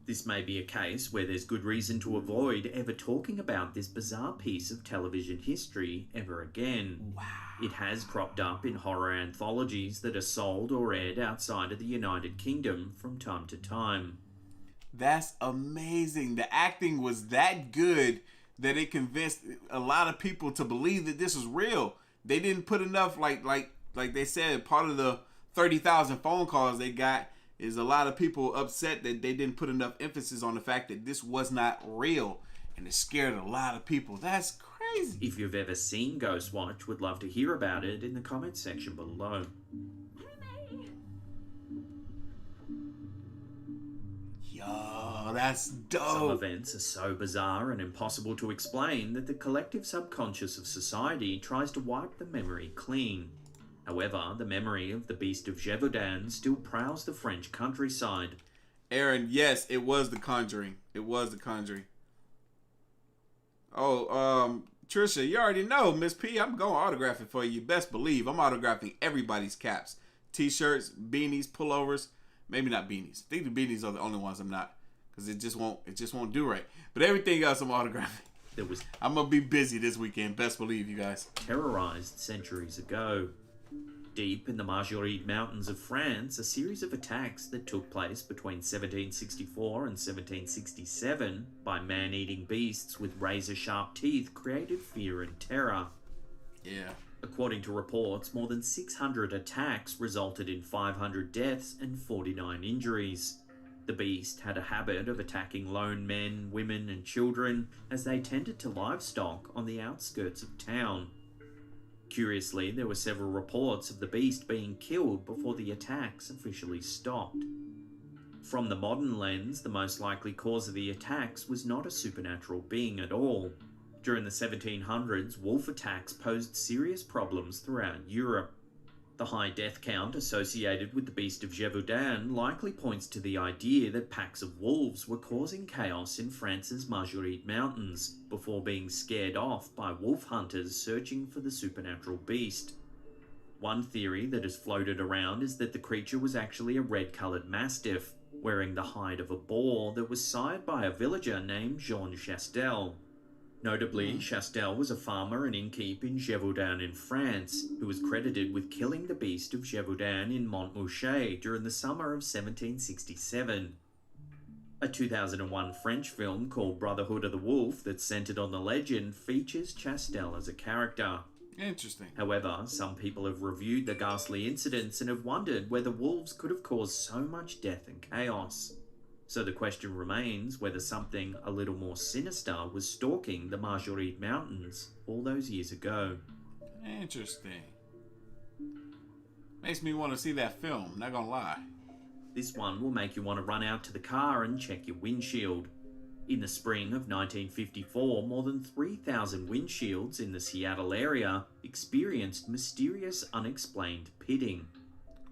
This may be a case where there's good reason to avoid ever talking about this bizarre piece of television history ever again. Wow. It has cropped up in horror anthologies that are sold or aired outside of the United Kingdom from time to time. That's amazing. The acting was that good that it convinced a lot of people to believe that this was real. They didn't put enough, like they said, part of the 30,000 phone calls they got is a lot of people upset that they didn't put enough emphasis on the fact that this was not real, and it scared a lot of people. That's crazy. If you've ever seen Ghostwatch, would love to hear about it in the comments section below. Yo, that's dope. Some events are so bizarre and impossible to explain that the collective subconscious of society tries to wipe the memory clean. However, the memory of the beast of Gévaudan still prowls the French countryside. Aaron, yes, it was The Conjuring. It was The Conjuring. Oh, Trisha, you already know, Miss P, I'm going to autograph it for you. Best believe I'm autographing everybody's caps. T-shirts, beanies, pullovers. Maybe not beanies. I think the beanies are the only ones I'm not, because it just won't do right. But everything else I'm autographing. I'm going to be busy this weekend. Best believe, you guys. Terrorized centuries ago. Deep in the Marguerite Mountains of France, a series of attacks that took place between 1764 and 1767 by man-eating beasts with razor-sharp teeth created fear and terror. Yeah. According to reports, more than 600 attacks resulted in 500 deaths and 49 injuries. The beast had a habit of attacking lone men, women, and children as they tended to livestock on the outskirts of town. Curiously, there were several reports of the beast being killed before the attacks officially stopped. From the modern lens, the most likely cause of the attacks was not a supernatural being at all. During the 1700s, wolf attacks posed serious problems throughout Europe. The high death count associated with the beast of Gévaudan likely points to the idea that packs of wolves were causing chaos in France's Marguerite Mountains before being scared off by wolf hunters searching for the supernatural beast. One theory that has floated around is that the creature was actually a red-coloured mastiff, wearing the hide of a boar that was sired by a villager named Jean Chastel. Notably, Chastel was a farmer and innkeep in Gévaudan in France, who was credited with killing the beast of Gévaudan in Montmouchet during the summer of 1767. A 2001 French film called Brotherhood of the Wolf that's centered on the legend features Chastel as a character. Interesting. However, some people have reviewed the ghastly incidents and have wondered whether wolves could have caused so much death and chaos. So the question remains whether something a little more sinister was stalking the Marguerite Mountains all those years ago. Interesting. Makes me want to see that film, not gonna lie. This one will make you want to run out to the car and check your windshield. In the spring of 1954, more than 3,000 windshields in the Seattle area experienced mysterious unexplained pitting.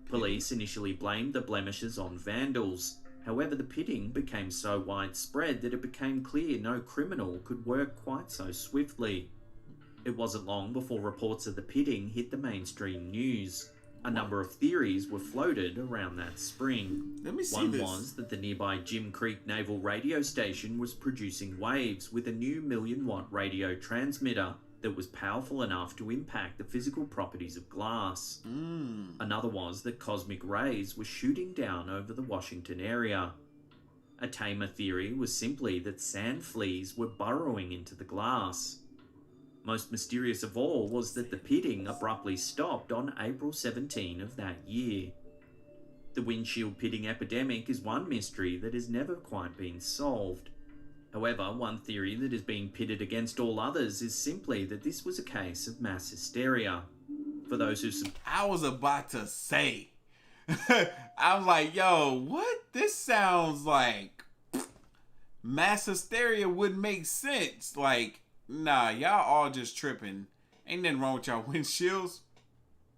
Police initially blamed the blemishes on vandals. However, the pitting became so widespread that it became clear no criminal could work quite so swiftly. It wasn't long before reports of the pitting hit the mainstream news. A number of theories were floated around that spring. Let me see One this. was that the nearby Jim Creek Naval Radio Station was producing waves with a new 1,000,000-watt radio transmitter that was powerful enough to impact the physical properties of glass. Another was that cosmic rays were shooting down over the Washington area. A tamer theory was simply that sand fleas were burrowing into the glass. Most mysterious of all was that the pitting abruptly stopped on April 17 of that year. The windshield pitting epidemic is one mystery that has never quite been solved. However, one theory that is being pitted against all others is simply that this was a case of mass hysteria. For those who... I was about to say. I'm like, yo, what? This sounds like mass hysteria would make sense. Like, nah, y'all all just tripping. Ain't nothing wrong with y'all windshields.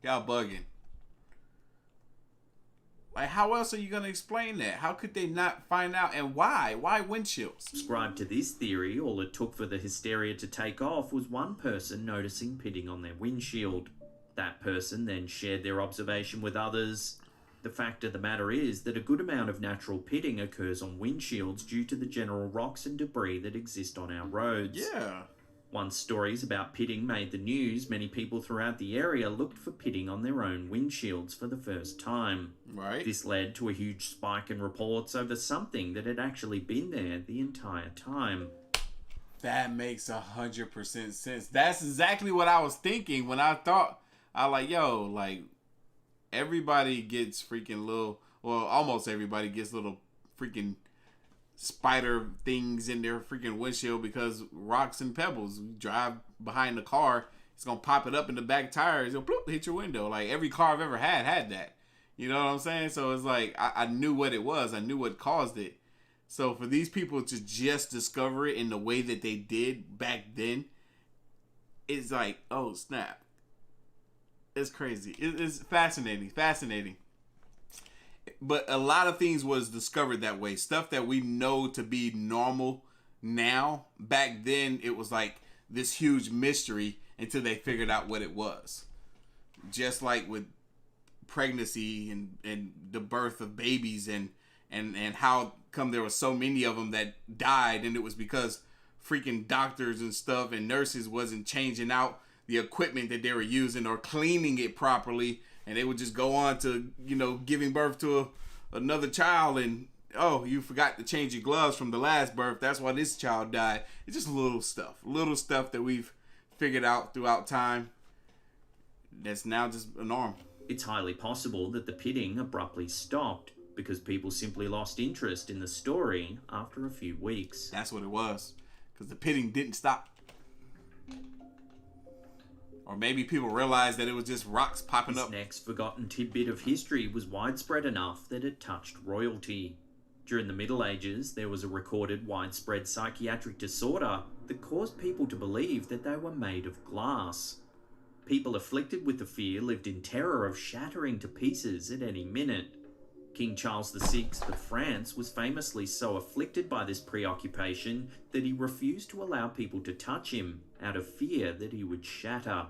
Y'all bugging. Like, how else are you going to explain that? How could they not find out? And why? Why windshields? Subscribe to this theory, all it took for the hysteria to take off was one person noticing pitting on their windshield. That person then shared their observation with others. The fact of the matter is that a good amount of natural pitting occurs on windshields due to the general rocks and debris that exist on our roads. Yeah. Once stories about pitting made the news, many people throughout the area looked for pitting on their own windshields for the first time. Right. This led to a huge spike in reports over something that had actually been there the entire time. That makes 100% sense. That's exactly what I was thinking when I thought, I like, yo, like, everybody gets freaking little, well, almost everybody gets little freaking spider things in their freaking windshield because rocks and pebbles. You drive behind the car, it's gonna pop it up in the back tires, it'll bloop, hit your window. Like every car I've ever had that. You know what I'm saying? So it's like I knew what it was, I knew what caused it. So for these people to just discover it in the way that they did back then, it's like, oh snap. It's crazy. It's fascinating. But a lot of things was discovered that way. Stuff that we know to be normal now, back then it was like this huge mystery until they figured out what it was. Just like with pregnancy and the birth of babies and how come there were so many of them that died, and it was because freaking doctors and stuff and nurses wasn't changing out the equipment that they were using or cleaning it properly. And they would just go on to, giving birth to another child. And, oh, you forgot to change your gloves from the last birth. That's why this child died. It's just little stuff that we've figured out throughout time that's now just a norm. It's highly possible that the pitting abruptly stopped because people simply lost interest in the story after a few weeks. That's what it was. Because the pitting didn't stop. Or maybe people realized that it was just rocks popping up. This next forgotten tidbit of history was widespread enough that it touched royalty. During the Middle Ages, there was a recorded widespread psychiatric disorder that caused people to believe that they were made of glass. People afflicted with the fear lived in terror of shattering to pieces at any minute. King Charles VI of France was famously so afflicted by this preoccupation that he refused to allow people to touch him out of fear that he would shatter.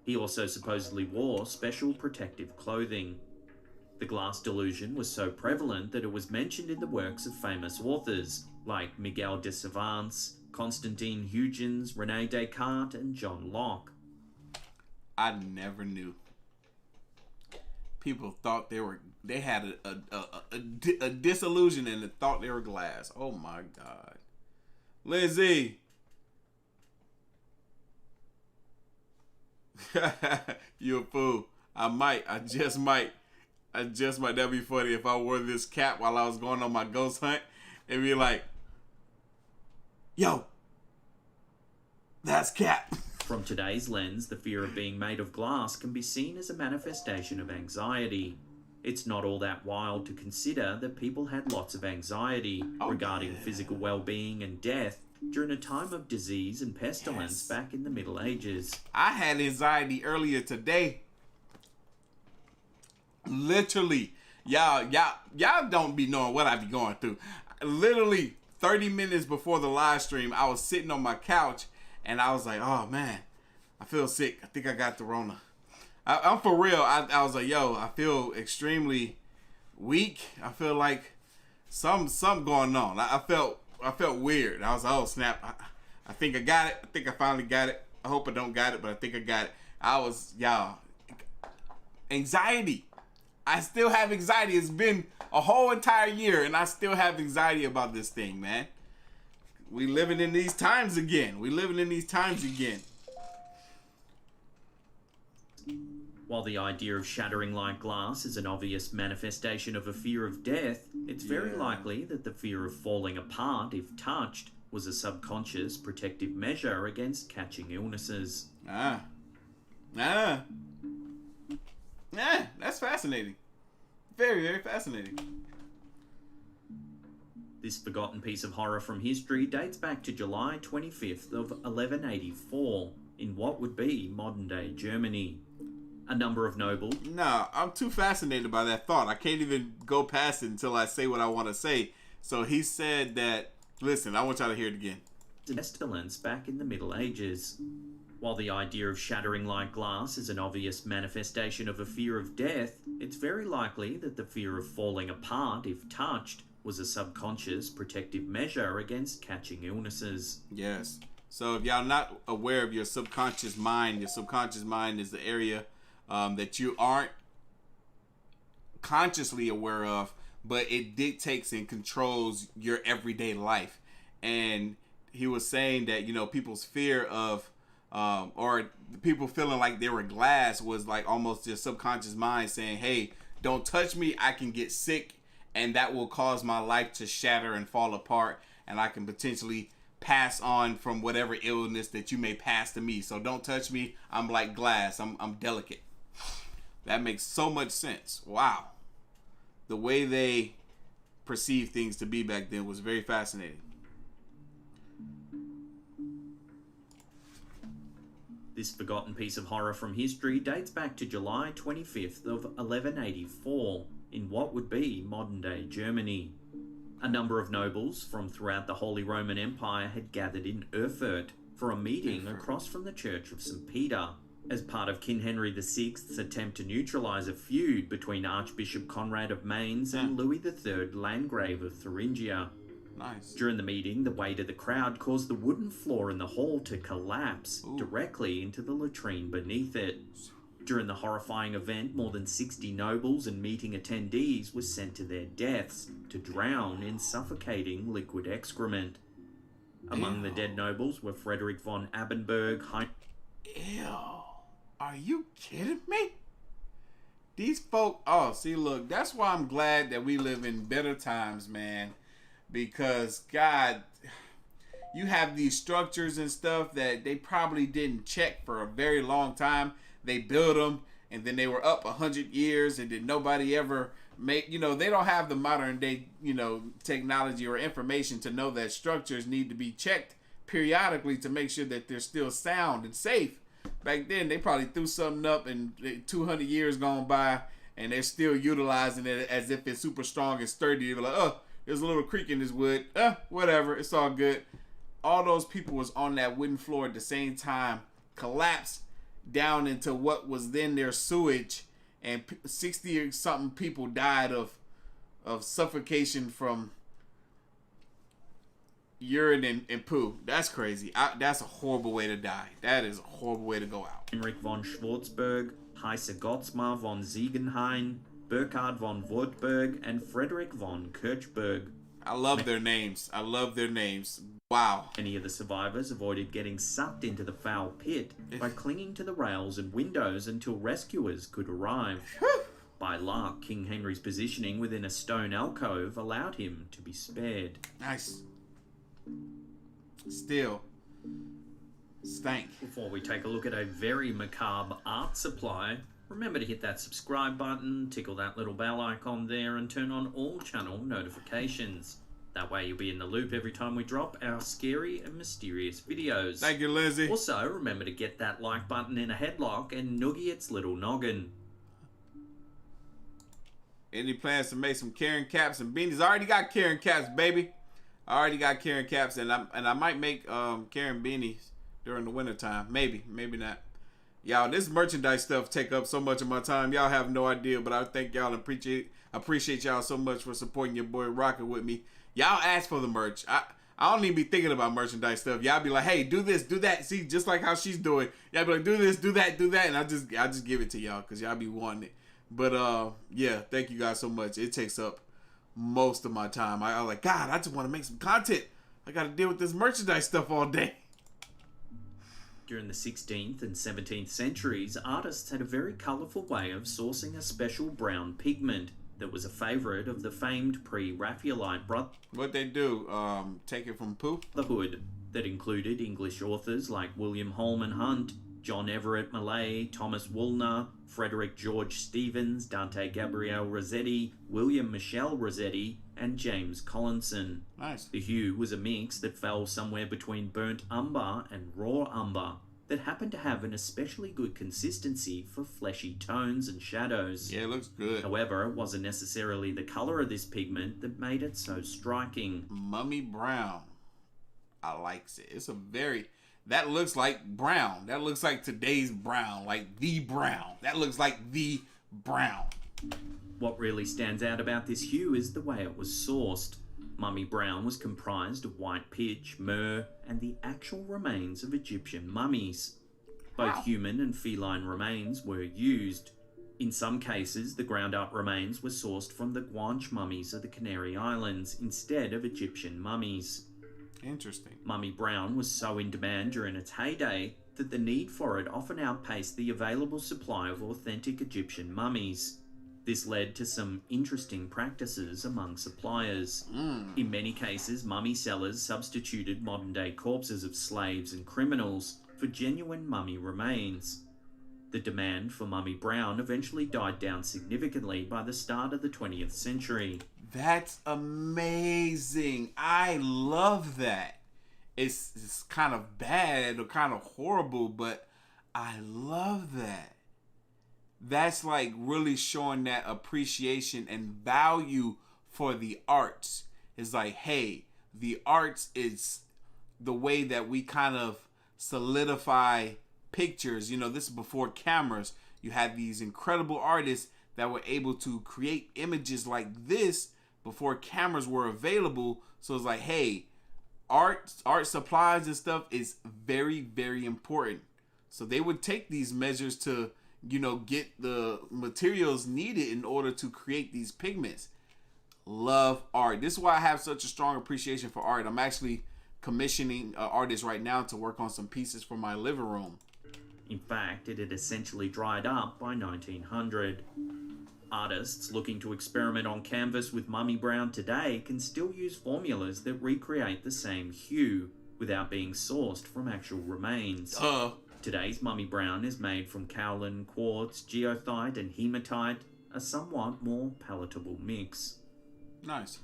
He also supposedly wore special protective clothing. The glass delusion was so prevalent that it was mentioned in the works of famous authors like Miguel de Cervantes, Constantine Huygens, René Descartes, and John Locke. I never knew. People thought they had a disillusion and thought they were glass. Oh my God. Lizzie. You a fool. I just might. That'd be funny if I wore this cap while I was going on my ghost hunt and be like, yo, that's Cap. From today's lens, the fear of being made of glass can be seen as a manifestation of anxiety. It's not all that wild to consider that people had lots of anxiety regarding physical well-being and death during a time of disease and pestilence back in the Middle Ages. I had anxiety earlier today. Literally, y'all don't be knowing what I be going through. Literally 30 minutes before the live stream, I was sitting on my couch and I was like, oh man, I feel sick. I think I got the Rona. I'm for real. I was like, yo, I feel extremely weak. I feel like something going on. I felt weird. I was like, oh snap. I think I got it. I think I finally got it. I hope I don't got it, but I think I got it. Anxiety. I still have anxiety. It's been a whole entire year and I still have anxiety about this thing, man. We living in these times again. While the idea of shattering like glass is an obvious manifestation of a fear of death, it's very likely that the fear of falling apart, if touched, was a subconscious protective measure against catching illnesses. That's fascinating. Very, very fascinating. This forgotten piece of horror from history dates back to July 25th of 1184 in what would be modern-day Germany. A number of nobles... No, I'm too fascinated by that thought. I can't even go past it until I say what I want to say. So he said that... Listen, I want y'all to hear it again. Pestilence back in the Middle Ages. While the idea of shattering like glass is an obvious manifestation of a fear of death, it's very likely that the fear of falling apart, if touched, was a subconscious protective measure against catching illnesses. Yes. So if y'all not aware of your subconscious mind is the area that you aren't consciously aware of, but it dictates and controls your everyday life. And he was saying that, people's fear of or people feeling like they were glass was like almost their subconscious mind saying, hey, don't touch me, I can get sick and that will cause my life to shatter and fall apart and I can potentially pass on from whatever illness that you may pass to me. So don't touch me, I'm like glass, I'm delicate. That makes so much sense. Wow. The way they perceived things to be back then was very fascinating. This forgotten piece of horror from history dates back to July 25th of 1184 in what would be modern-day Germany. A number of nobles from throughout the Holy Roman Empire had gathered in Erfurt for a meeting across from the Church of St. Peter as part of King Henry VI's attempt to neutralise a feud between Archbishop Conrad of Mainz and Louis III, Landgrave of Thuringia. Nice. During the meeting, the weight of the crowd caused the wooden floor in the hall to collapse directly into the latrine beneath it. During the horrifying event, more than 60 nobles and meeting attendees were sent to their deaths to drown in suffocating liquid excrement. Among the dead nobles were Frederick von Abenberg, Ew. Are you kidding me? These folk... look, that's why I'm glad that we live in better times, man. Because, God, you have these structures and stuff that they probably didn't check for a very long time. They built them, and then they were up 100 years, and then nobody ever made... they don't have the modern day, technology or information to know that structures need to be checked periodically to make sure that they're still sound and safe. Back then, they probably threw something up, and 200 years gone by, and they're still utilizing it as if it's super strong and sturdy. They're like, there's a little creak in this wood. Whatever. It's all good. All those people was on that wooden floor at the same time, collapsed down into what was then their sewage, and 60 or something people died of suffocation from, urine and poo. That's crazy. That's a horrible way to die. That is a horrible way to go out. Heinrich von Schwarzberg, Heise Gottsmar von Ziegenhain, Burkhard von Württemberg, and Frederick von Kirchberg. I love their names. I love their names. Wow. Many of the survivors avoided getting sucked into the foul pit by clinging to the rails and windows until rescuers could arrive. By luck, King Henry's positioning within a stone alcove allowed him to be spared. Nice. Still. Stank. Before we take a look at a very macabre art supply, remember to hit that subscribe button, tickle that little bell icon there, and turn on all channel notifications. That way you'll be in the loop every time we drop our scary and mysterious videos. Thank you, Lizzie. Also, remember to get that like button in a headlock and noogie its little noggin. Any plans to make some Karen caps and beanies? I already got Karen caps, baby. I already got Karen caps, and I might make Karen beanies during the winter time. Maybe not. Y'all, this merchandise stuff take up so much of my time. Y'all have no idea, but I thank y'all and appreciate y'all so much for supporting your boy rocking with me. Y'all ask for the merch. I don't even be thinking about merchandise stuff. Y'all be like, hey, do this, do that. See, just like how she's doing. Y'all be like, do this, do that, and I just give it to y'all because y'all be wanting it. But yeah, thank you guys so much. It takes up most of my time. I'm like, God, I just want to make some content. I got to deal with this merchandise stuff all day. During the 16th and 17th centuries, artists had a very colourful way of sourcing a special brown pigment that was a favourite of the famed pre-Raphaelite What they do, take it from poo? Brotherhood that included English authors like William Holman Hunt, John Everett Millay, Thomas Woolner, Frederick George Stevens, Dante Gabriel Rossetti, William Michel Rossetti, and James Collinson. Nice. The hue was a mix that fell somewhere between burnt umber and raw umber that happened to have an especially good consistency for fleshy tones and shadows. Yeah, it looks good. However, it wasn't necessarily the colour of this pigment that made it so striking. Mummy brown. I likes it. It's a very... That looks like brown. That looks like today's brown. Like the brown. That looks like the brown. What really stands out about this hue is the way it was sourced. Mummy brown was comprised of white pitch, myrrh, and the actual remains of Egyptian mummies. Both human and feline remains were used. In some cases, the ground-up remains were sourced from the Guanche mummies of the Canary Islands instead of Egyptian mummies. Interesting. Mummy brown was so in demand during its heyday that the need for it often outpaced the available supply of authentic Egyptian mummies. This led to some interesting practices among suppliers. In many cases, mummy sellers substituted modern-day corpses of slaves and criminals for genuine mummy remains. The demand for mummy brown eventually died down significantly by the start of the 20th century. That's amazing. I love that. It's kind of bad or kind of horrible, but I love that. That's like really showing that appreciation and value for the arts. It's like, hey, the arts is the way that we kind of solidify pictures. You know, this is before cameras. You had these incredible artists that were able to create images like this before cameras were available. So it's like, hey, art supplies and stuff is very, very important. So they would take these measures to, you know, get the materials needed in order to create these pigments. Love art. This is why I have such a strong appreciation for art. I'm actually commissioning artists right now to work on some pieces for my living room. In fact, it had essentially dried up by 1900. Artists looking to experiment on canvas with mummy brown today can still use formulas that recreate the same hue without being sourced from actual remains. Today's mummy brown is made from kaolin, quartz, geothite, and hematite, a somewhat more palatable mix. Nice.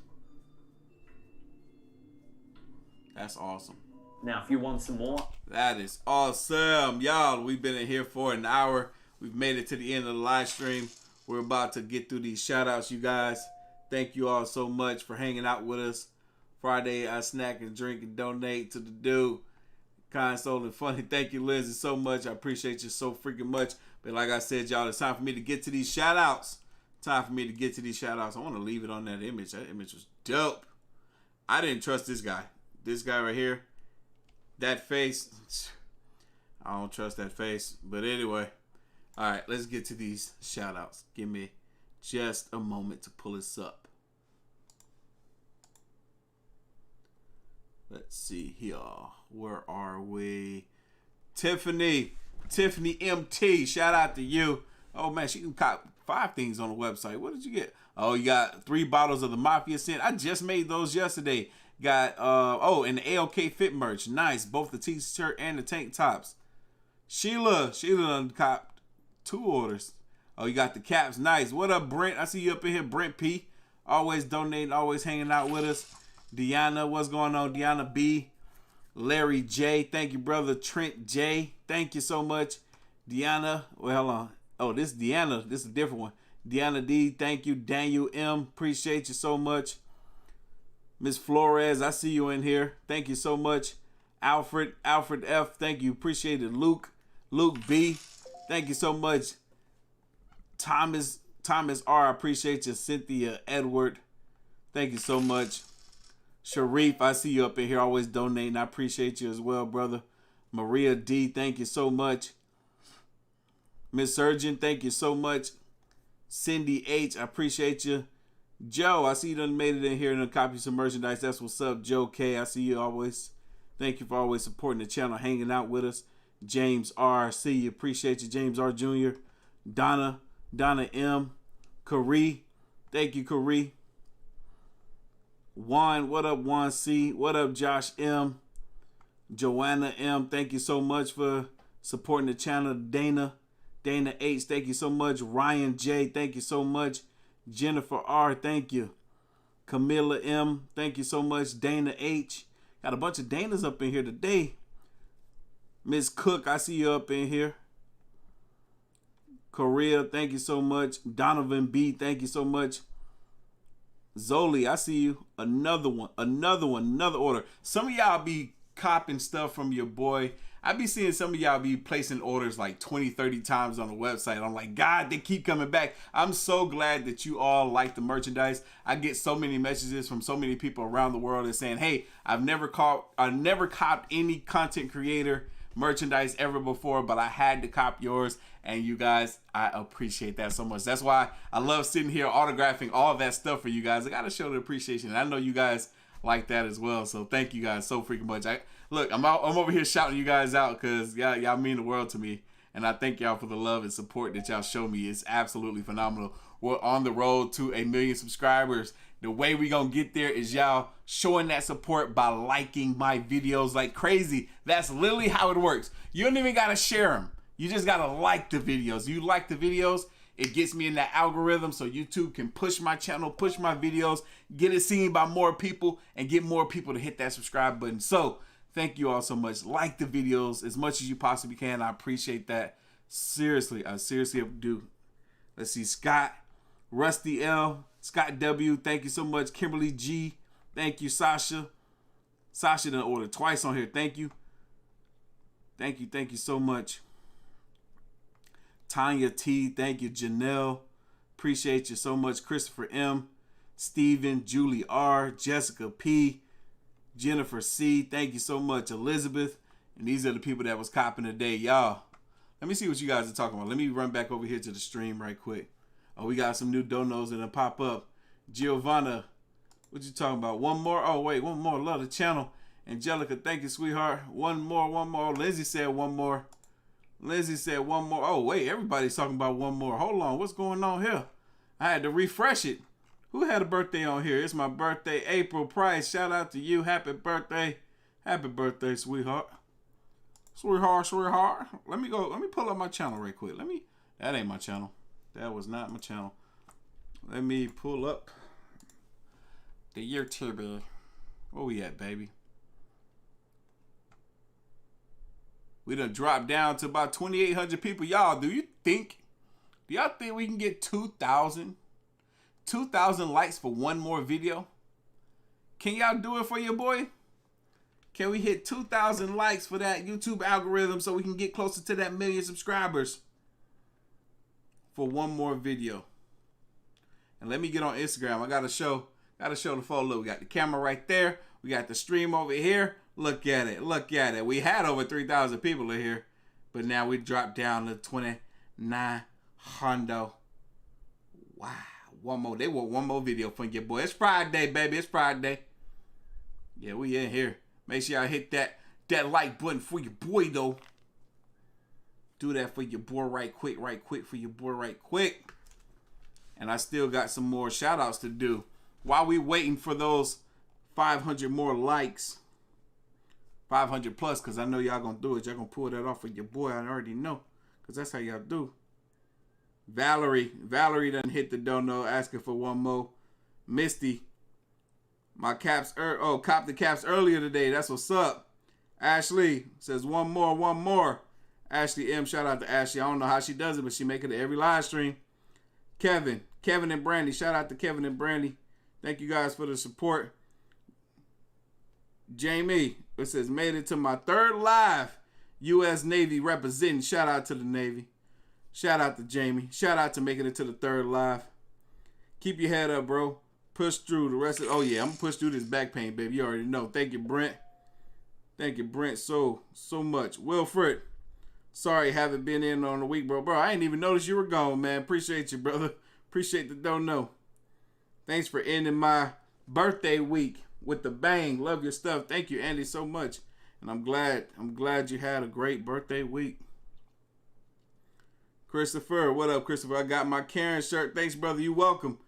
That's awesome. Now, if you want some more... That is awesome. Y'all, we've been in here for an hour. We've made it to the end of the live stream. We're about to get through these shout-outs, you guys. Thank you all so much for hanging out with us. Friday, I snack and drink and donate to the dude. Kind, soul, and funny. Thank you, Lizzie, so much. I appreciate you so freaking much. But like I said, y'all, it's time for me to get to these shout-outs. I want to leave it on that image. That image was dope. I didn't trust this guy. this guy right here, that face, I don't trust that face. But anyway, all right, let's get to these shout outs. Give me just a moment to pull this up. Let's see here. Where are we? Tiffany MT, shout out to you. Oh man, she can cop 5 things on the website. What did you get? Oh, you got 3 bottles of the Mafia scent. I just made those yesterday. Got and the AOK Fit merch. Nice. Both the t-shirt and the tank tops. Sheila done copped 2 orders. Oh, you got the caps. Nice. What up, Brent? I see you up in here, Brent P. Always donating, always hanging out with us. Deanna, what's going on? Deanna B. Larry J. Thank you, brother. Trent J. Thank you so much. Deanna. Well, hold on. Oh, this is Deanna. This is a different one. Deanna D. Thank you. Daniel M. Appreciate you so much. Miss Flores, I see you in here. Thank you so much. Alfred F. Thank you. Appreciate it. Luke B. Thank you so much. Thomas R. I appreciate you. Cynthia Edward. Thank you so much. Sharif, I see you up in here always donating. I appreciate you as well, brother. Maria D, thank you so much. Miss Surgeon, thank you so much. Cindy H, I appreciate you. Joe, I see you done made it in here and done copied some merchandise. That's what's up. Joe K, I see you always. Thank you for always supporting the channel, hanging out with us. James R, I see you. Appreciate you. James R Jr. Donna M. Kari, thank you, Kari. Juan, what up, Juan C? What up, Josh M? Joanna M, thank you so much for supporting the channel. Dana H, thank you so much. Ryan J, thank you so much. Jennifer R, thank you. Camilla M, thank you so much. Dana H, got a bunch of Danas up in here today. Miss Cook, I see you up in here. Korea, thank you so much. Donovan B, thank you so much. Zoli, I see you. Another order. Some of y'all be copping stuff from your boy. I be seeing some of y'all be placing orders like 20, 30 times on the website. I'm like, God, they keep coming back. I'm so glad that you all like the merchandise. I get so many messages from so many people around the world that saying, hey, I've never copped any content creator merchandise ever before, but I had to cop yours. And you guys, I appreciate that so much. That's why I love sitting here autographing all that stuff for you guys. I gotta show the appreciation. And I know you guys like that as well. So thank you guys so freaking much. I'm over here shouting you guys out because y'all mean the world to me. And I thank y'all for the love and support that y'all show me. It's absolutely phenomenal. We're on the road to 1 million subscribers. The way we gonna get there is y'all showing that support by liking my videos like crazy. That's literally how it works. You don't even gotta share them. You just gotta like the videos. You like the videos, it gets me in that algorithm so YouTube can push my channel, push my videos, get it seen by more people, and get more people to hit that subscribe button. So thank you all so much. Like the videos as much as you possibly can. I appreciate that. Seriously, I seriously do. Let's see, Scott, Rusty L, Scott W, thank you so much. Kimberly G, thank you. Sasha done ordered twice on here. Thank you. Thank you so much. Tanya T, thank you. Janelle, appreciate you so much. Christopher M, Steven, Julie R, Jessica P, Jennifer C, thank you so much. Elizabeth, and these are the people that was copping today. Y'all, let me see what you guys are talking about. Let me run back over here to the stream right quick. Oh, we got some new donos that pop up. Giovanna, what you talking about? One more? Oh, wait, one more. Love the channel. Angelica, thank you, sweetheart. One more. Lizzie said one more. Oh, wait, everybody's talking about one more. Hold on, what's going on here? I had to refresh it. Who had a birthday on here? It's my birthday, April Price. Shout out to you. Happy birthday. Happy birthday, sweetheart. Sweetheart. Let me pull up my channel right quick. That ain't my channel. That was not my channel. Let me pull up the YouTube. Where we at, baby? We done dropped down to about 2,800 people. Y'all, do y'all think we can get 2,000 likes for one more video? Can y'all do it for your boy? Can we hit 2,000 likes for that YouTube algorithm so we can get closer to that 1 million subscribers for one more video? And let me get on Instagram. I gotta show the photo. Look, we got the camera right there. We got the stream over here. Look at it. Look at it. We had over 3,000 people in here, but now we dropped down to 2,900. Wow. One more. They want one more video from your boy. It's Friday, baby. It's Friday. Yeah, we in here. Make sure y'all hit that like button for your boy, though. Do that for your boy right quick for your boy right quick. And I still got some more shout outs to do. While we waiting for those 500 more likes. 500 plus, because I know y'all gonna do it. Y'all gonna pull that off for your boy. I already know. Because that's how y'all do. Valerie done hit the dono asking for one more. Misty. My caps, copped the caps earlier today. That's what's up. Ashley says one more. Ashley M, shout out to Ashley. I don't know how she does it, but she make it to every live stream. Kevin and Brandy. Shout out to Kevin and Brandy. Thank you guys for the support. Jamie, it says made it to my 3rd live. U.S. Navy representing. Shout out to the Navy. Shout out to Jamie. Shout out to making it to the 3rd live. Keep your head up, bro. Push through the rest of. Oh yeah, I'm gonna push through this back pain, baby. You already know. Thank you, Brent. Thank you, Brent, so much. Wilfred, sorry haven't been in on the week, bro. Bro, I didn't even notice you were gone, man. Appreciate you, brother. Appreciate the don't know. Thanks for ending my birthday week with the bang. Love your stuff. Thank you, Andy, so much. And I'm glad you had a great birthday week. Christopher, what up, Christopher? I got my Karen shirt. Thanks, brother. You welcome.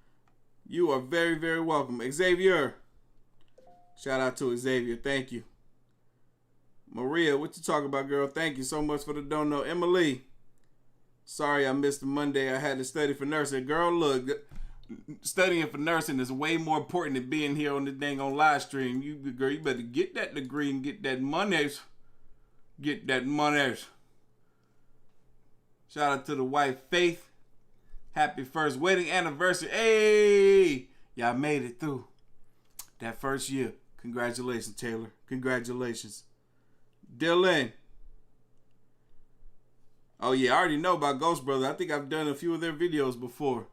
You are very, very welcome. Xavier. Shout out to Xavier. Thank you. Maria, what you talking about, girl? Thank you so much for the dono. Emily. Sorry I missed the Monday. I had to study for nursing. Girl, look. Studying for nursing is way more important than being here on the dang on live stream. You better get that degree and get that money. Get that money. Shout out to the wife, Faith. Happy 1st wedding anniversary. Hey! Y'all made it through that 1st year. Congratulations, Taylor. Congratulations. Dylan. Oh, yeah, I already know about Ghost Brother. I think I've done a few of their videos before.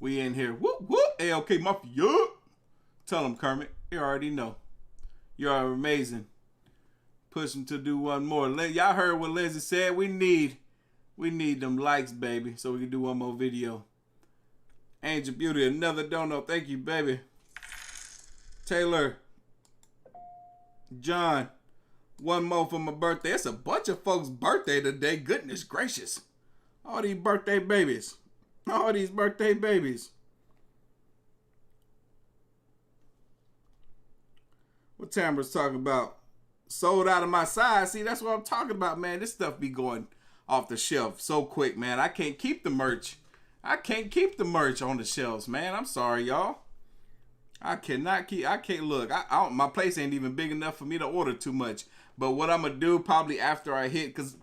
We in here. Whoop, whoop. ALK Mafia. Tell them, Kermit. You already know. You are amazing. Push them to do one more. Y'all heard what Lindsay said. We need them likes, baby, so we can do one more video. Angel Beauty, another dono. Thank you, baby. Taylor. John. One more for my birthday. It's a bunch of folks' birthday today. Goodness gracious. All these birthday babies. All these birthday babies. What Tamara's talking about? Sold out of my size. See, that's what I'm talking about, man. This stuff be going off the shelf so quick, man. I can't keep the merch. I can't keep the merch on the shelves, man. I'm sorry, y'all. I can't look. My place ain't even big enough for me to order too much. But what I'm going to do probably after I hit, because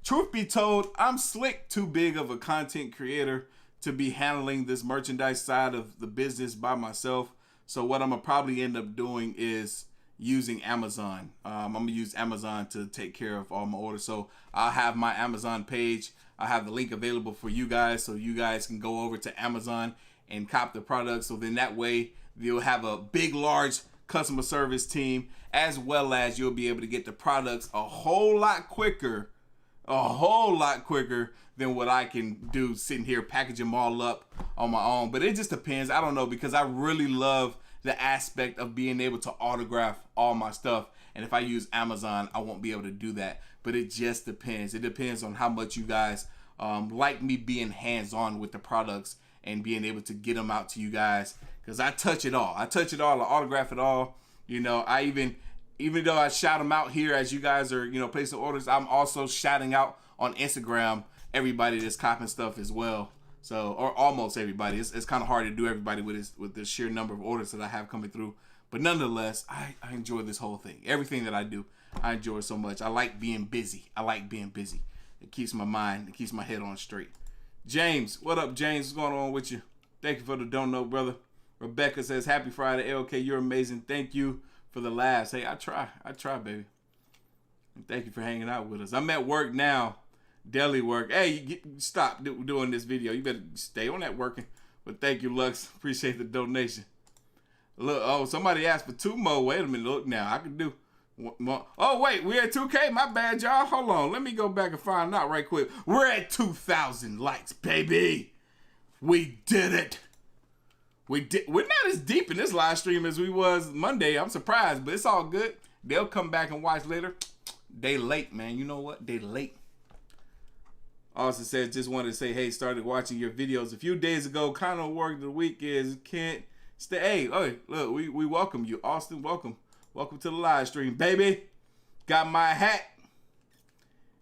truth be told, I'm slick too big of a content creator to be handling this merchandise side of the business by myself. So what I'm going to probably end up doing is using Amazon. I'm going to use Amazon to take care of all my orders. So I'll have my Amazon page. I'll have the link available for you guys so you guys can go over to Amazon and cop the product. So then that way you'll have a big, large customer service team, as well as you'll be able to get the products a whole lot quicker than what I can do sitting here packaging them all up on my own. But it just depends. I don't know, because I really love the aspect of being able to autograph all my stuff. And if I use Amazon, I won't be able to do that. But it just depends. It depends on how much you guys like me being hands-on with the products and being able to get them out to you guys. Because I touch it all. I autograph it all. You know, I even though I shout them out here as you guys are, you know, placing orders, I'm also shouting out on Instagram everybody that's copping stuff as well. So, or almost everybody. It's kind of hard to do everybody with the sheer number of orders that I have coming through. But nonetheless, I enjoy this whole thing. Everything that I do, I enjoy so much. I like being busy. It keeps my mind, it keeps my head on straight. James, what up, James? What's going on with you? Thank you for the don't know, brother. Rebecca says, happy Friday, LK. You're amazing. Thank you for the laughs. Hey, I try, baby. And thank you for hanging out with us. I'm at work now. Deli work. Hey, stop doing this video. You better stay on that working. But thank you, Lux. Appreciate the donation. Look, oh, somebody asked for 2 more. Wait a minute. Look now. I can do 1 more. Oh, wait. We're at 2K. My bad, y'all. Hold on. Let me go back and find out right quick. We're at 2,000 likes, baby. We did it. We're not as deep in this live stream as we was Monday. I'm surprised, but it's all good. They'll come back and watch later. They late, man. You know what? They late. Also says, just wanted to say, hey, started watching your videos a few days ago. Kind of work the week is can't stay. Hey, look, we welcome you, Austin. Welcome to the live stream, baby. Got my hat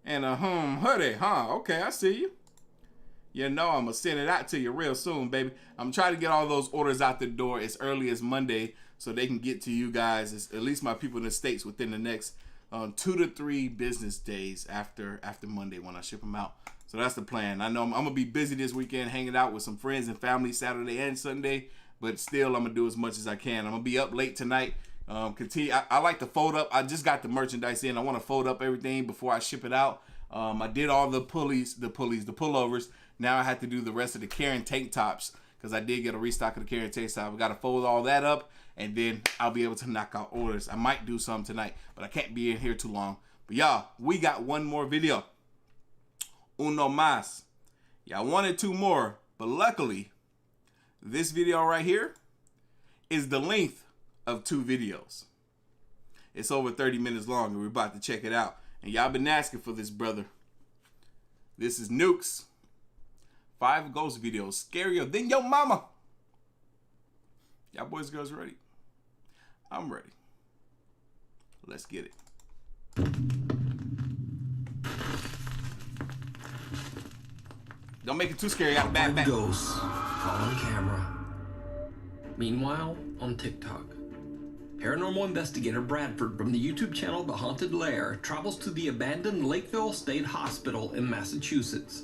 and a hoodie, huh? Okay, I see you. You know I'm gonna send it out to you real soon, baby. I'm trying to get all those orders out the door as early as Monday so they can get to you guys, at least my people in the States, within the next 2 to 3 business days after Monday when I ship them out. So that's the plan. I know I'm gonna be busy this weekend hanging out with some friends and family Saturday and Sunday, but still I'm gonna do as much as I can. I'm gonna be up late tonight. Continue. I like to fold up. I just got the merchandise in. I want to fold up everything before I ship it out. I did all the pullovers. Now I have to do the rest of the Karen tank tops because I did get a restock of the Karen tank top. I got to fold all that up and then I'll be able to knock out orders. I might do some tonight, but I can't be in here too long. But y'all, we got 1 more video. Uno más. Y'all wanted 2 more, but luckily, this video right here is the length of 2 videos. It's over 30 minutes long and we're about to check it out. And y'all been asking for this, brother. This is Nukes. 5 ghost videos, scarier than your mama. Y'all boys, girls ready? I'm ready. Let's get it. Don't make it too scary. I got a bad back. Ghosts on camera. Meanwhile, on TikTok, paranormal investigator Bradford from the YouTube channel The Haunted Lair travels to the abandoned Lakeville State Hospital in Massachusetts.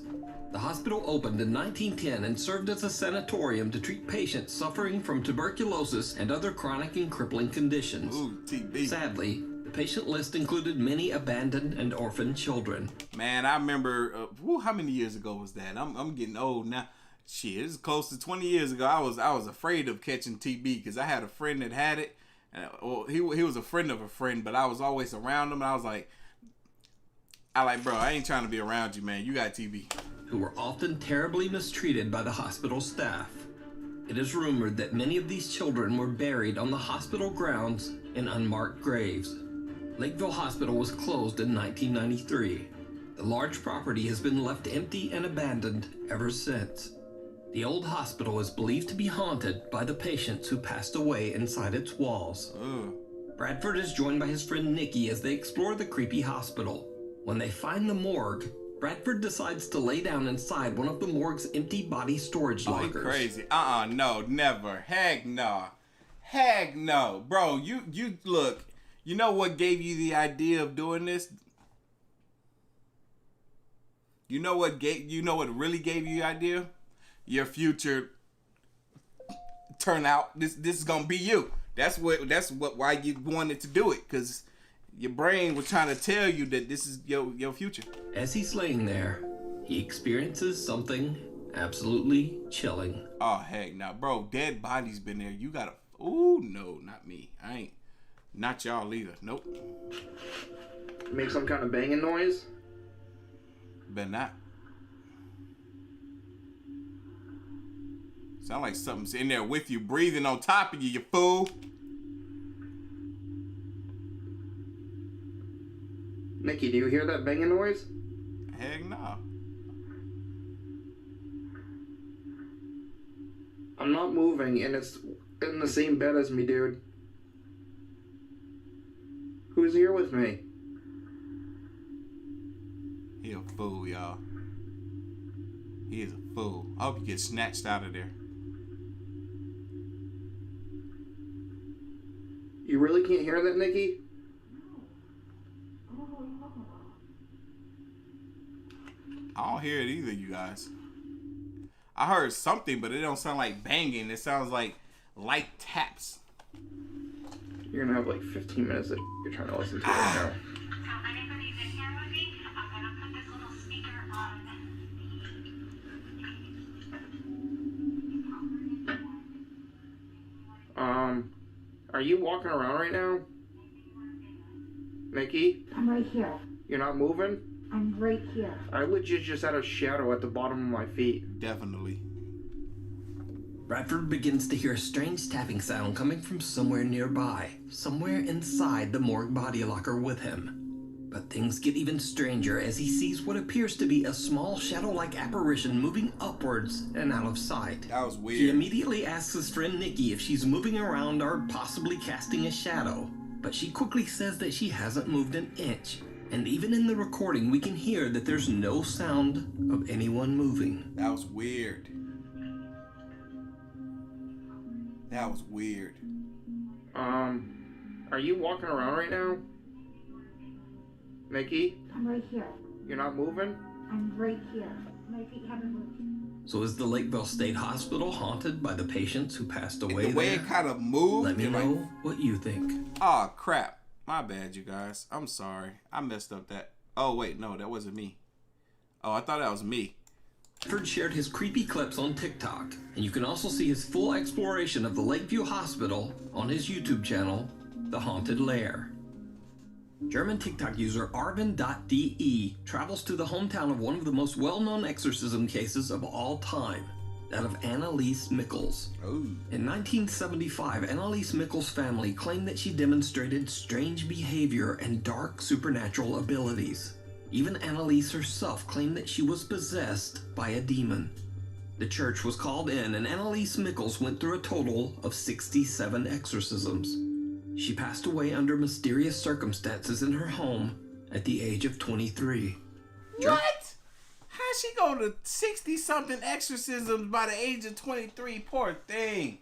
The hospital opened in 1910 and served as a sanatorium to treat patients suffering from tuberculosis and other chronic and crippling conditions. Ooh, TB. Sadly, the patient list included many abandoned and orphaned children. Man, I remember, how many years ago was that? I'm getting old now. Shit, it's close to 20 years ago. I was afraid of catching TB because I had a friend that had it. Well, he was a friend of a friend, but I was always around him. And I was like, bro, I ain't trying to be around you, man. You got TB. Who were often terribly mistreated by the hospital staff. It is rumored that many of these children were buried on the hospital grounds in unmarked graves. Lakeville Hospital was closed in 1993. The large property has been left empty and abandoned ever since. The old hospital is believed to be haunted by the patients who passed away inside its walls. Bradford is joined by his friend Nikki as they explore the creepy hospital. When they find the morgue, Bradford decides to lay down inside one of the morgue's empty body storage lockers. Oh, crazy. No, never. Heck no. Heck no. Bro, you look, you know what gave you the idea of doing this? You know what really gave you the idea? Your future turnout. This is gonna be you. That's why you wanted to do it, because your brain was trying to tell you that this is your future. As he's laying there, he experiences something absolutely chilling. Oh, heck no, bro. Dead bodies been there. You gotta. Ooh, no, not me. I ain't. Not y'all either. Nope. Make some kind of banging noise? Bet not. Sound like something's in there with you, breathing on top of you, you fool. Mickey, do you hear that banging noise? Heck no. I'm not moving, and it's in the same bed as me, dude. Who's here with me? He a fool, y'all. He is a fool. I hope you get snatched out of there. You really can't hear that, Nikki? I don't hear it either, you guys. I heard something, but it don't sound like banging. It sounds like light taps. You're gonna have like 15 minutes that you're trying to listen to right now. you walking around right now? Mickey? I'm right here. You're not moving? I'm right here. I legit just had a shadow at the bottom of my feet. Definitely. Bradford begins to hear a strange tapping sound coming from somewhere nearby, somewhere inside the morgue body locker with him. But things get even stranger as he sees what appears to be a small shadow-like apparition moving upwards and out of sight. That was weird. He immediately asks his friend Nikki if she's moving around or possibly casting a shadow, but she quickly says that she hasn't moved an inch. And even in the recording, we can hear that there's no sound of anyone moving. That was weird. That was weird. Are you walking around right now? Mickey? I'm right here. You're not moving? I'm right here. My feet haven't moved. So is the Lakeville State Hospital haunted by the patients who passed away The way there? it kind of moved. Let me know what you think. Oh, crap. My bad, you guys. I'm sorry. I messed up that. Oh, wait. No, that wasn't me. Oh, I thought that was me. Bradford shared his creepy clips on TikTok, and you can also see his full exploration of the Lakeview Hospital on his YouTube channel, The Haunted Lair. German TikTok user Arvin.de travels to the hometown of one of the most well-known exorcism cases of all time, that of Anneliese Michels. Ooh. In 1975, Anneliese Michels' family claimed that she demonstrated strange behavior and dark supernatural abilities. Even Anneliese herself claimed that she was possessed by a demon. The church was called in, and Anneliese Michels went through a total of 67 exorcisms. She passed away under mysterious circumstances in her home at the age of 23. What? How's she go to 60-something exorcisms by the age of 23? Poor thing.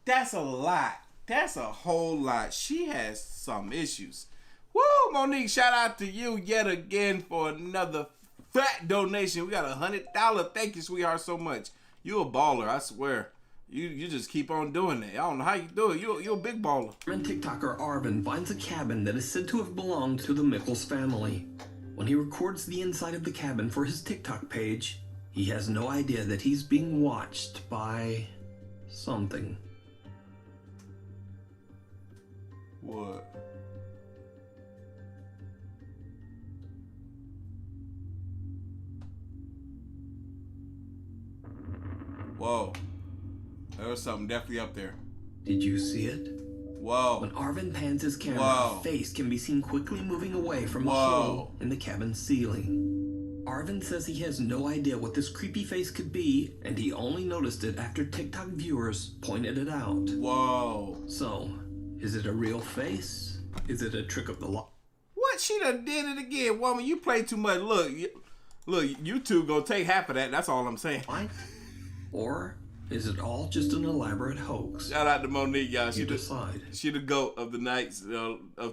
That's a lot. That's a whole lot. She has some issues. Woo, Monique, shout out to you yet again for another fat donation. We got $100. Thank you, sweetheart, so much. You a baller, I swear. You just keep on doing it. I don't know how you do it. You're a big baller. German TikToker Arvin finds a cabin that is said to have belonged to the Michels family. When he records the inside of the cabin for his TikTok page, he has no idea that he's being watched by something. What? Whoa. There was something definitely up there. Did you see it? Whoa. When Arvin pans his camera, Whoa. a face can be seen quickly moving away from a Whoa. hole in the cabin ceiling. Arvin says he has no idea what this creepy face could be, and he only noticed it after TikTok viewers pointed it out. Whoa. So, is it a real face? Is it a trick of the law? What? She done did it again. Woman, you play too much. Look, YouTube gonna take half of that. That's all I'm saying. What? Or is it all just an elaborate hoax? Shout out to Monique, y'all. You decide. She the GOAT of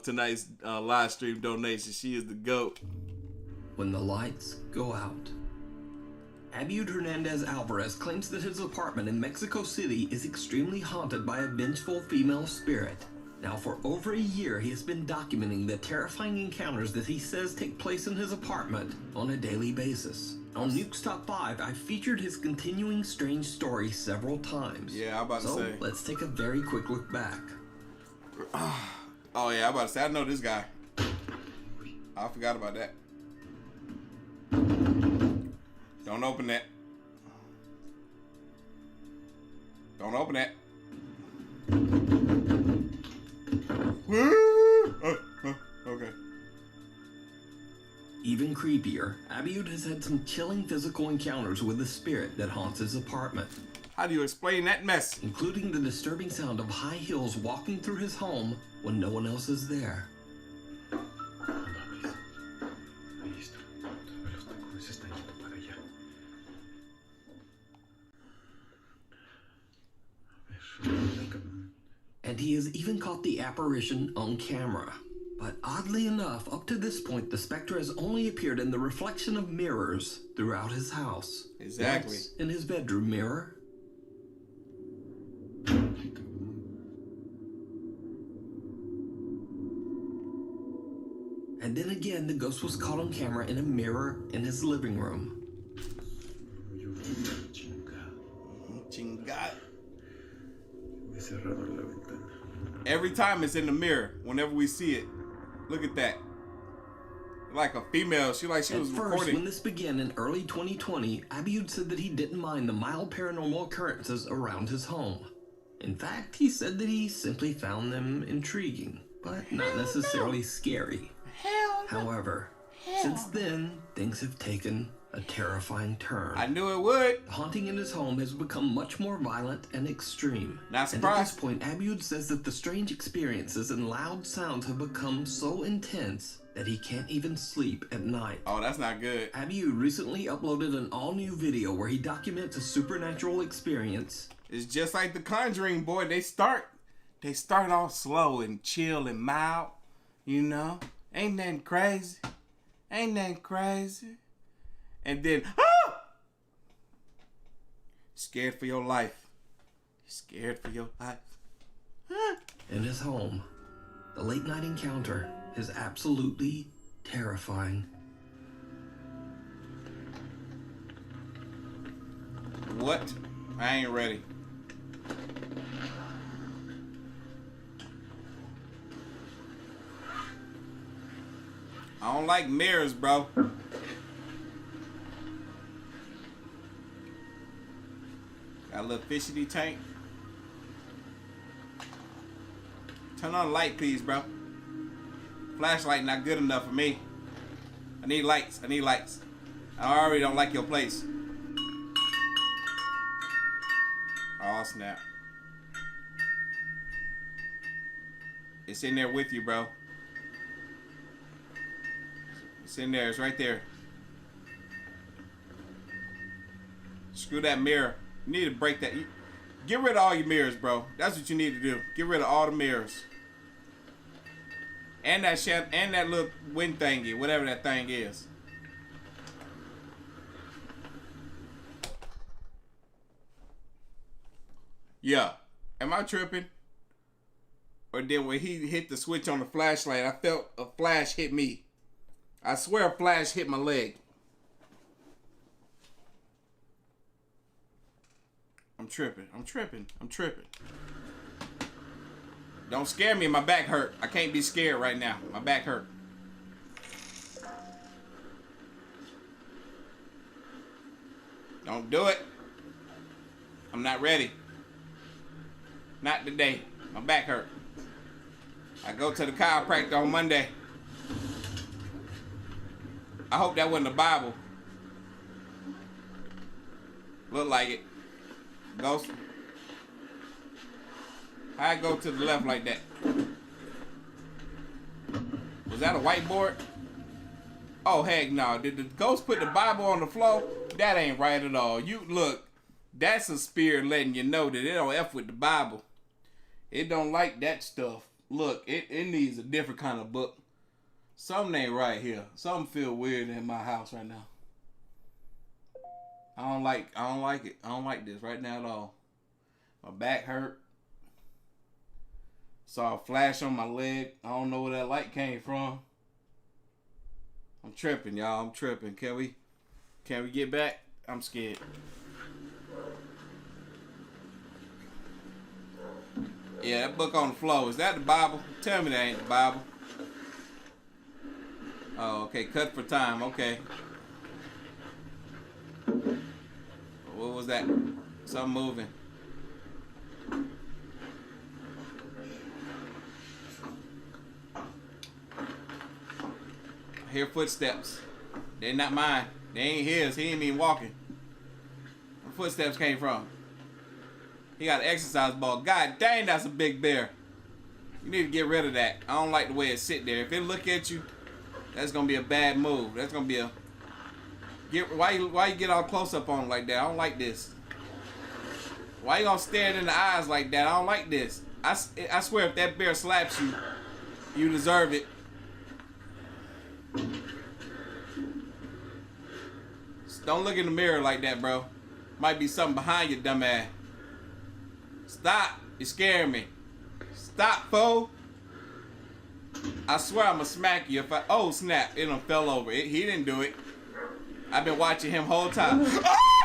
tonight's live stream donation. She is the GOAT. When the lights go out. Abiud Hernandez Alvarez claims that his apartment in Mexico City is extremely haunted by a vengeful female spirit. Now, for over a year, he has been documenting the terrifying encounters that he says take place in his apartment on a daily basis. On Nuke's Top 5, I've featured his continuing strange story several times. Yeah, I'm about to say. Let's take a very quick look back. Oh, yeah, I'm about to say. I know this guy. I forgot about that. Don't open that. Don't open that. Okay. Even creepier, Abiud has had some chilling physical encounters with the spirit that haunts his apartment. How do you explain that mess? Including the disturbing sound of high heels walking through his home when no one else is there. And he has even caught the apparition on camera. But oddly enough, up to this point, the specter has only appeared in the reflection of mirrors throughout his house. Exactly. Once in his bedroom mirror. And then again, the ghost was caught on camera in a mirror in his living room. Every time it's in the mirror, whenever we see it. Look at that. Like a female, she was At first, recording. when this began in early 2020, Abiud said that he didn't mind the mild paranormal occurrences around his home. In fact, he said that he simply found them intriguing, but not necessarily scary. However, since then, things have taken a terrifying turn. I knew it would. The haunting in his home has become much more violent and extreme. Not And surprised. at this point, Abiud says that the strange experiences and loud sounds have become so intense that he can't even sleep at night. Oh, that's not good. Abiud recently uploaded an all-new video where he documents a supernatural experience. It's just like The Conjuring, boy. They start off slow and chill and mild, you know? Ain't nothing crazy. Ain't nothing crazy. And then, scared for your life. Scared for your life. In his home, the late-night encounter is absolutely terrifying. What? I ain't ready. I don't like mirrors, bro. Got a little fishity tank. Turn on the light, please, bro. Flashlight not good enough for me. I need lights. I need lights. I already don't like your place. Oh, snap. It's in there with you, bro. It's in there. It's right there. Screw that mirror. You need to break that. Get rid of all your mirrors, bro. That's what you need to do. Get rid of all the mirrors. And that and that little wind thingy, whatever that thing is. Yeah. Am I tripping? Or then when he hit the switch on the flashlight, I felt a flash hit me. I swear a flash hit my leg. I'm tripping. I'm tripping. I'm tripping. Don't scare me. My back hurt. I can't be scared right now. My back hurt. Don't do it. I'm not ready. Not today. My back hurt. I go to the chiropractor on Monday. I hope that wasn't the Bible. Look like it. Ghost. I go to the left like that. Was that a whiteboard? Oh, heck no. Did the ghost put the Bible on the floor? That ain't right at all. You look, that's a spirit letting you know that it don't F with the Bible. It don't like that stuff. Look, it needs a different kind of book. Something ain't right here. Something feel weird in my house right now. I don't like it. I don't like this right now at all. My back hurt. Saw a flash on my leg. I don't know where that light came from. I'm tripping, y'all. I'm tripping. Can we get back? I'm scared. Yeah, that book on the floor. Is that the Bible? Tell me that ain't the Bible. Oh, okay. Cut for time. Okay. What was that? Something moving. I hear footsteps. They're not mine. They ain't his. He ain't even walking. Where footsteps came from? He got an exercise ball. God dang, that's a big bear. You need to get rid of that. I don't like the way it sit there. If it look at you, that's gonna be a bad move. That's gonna be a why you get all close up on him like that? I don't like this. Why you gonna stare it in the eyes like that? I don't like this. I swear if that bear slaps you, you deserve it. Just don't look in the mirror like that, bro. Might be something behind you, dumbass. Stop. You're scaring me. Stop, fool. I swear I'm gonna smack you if I... Oh, snap. It done fell over. He didn't do it. I've been watching him whole time. Ah!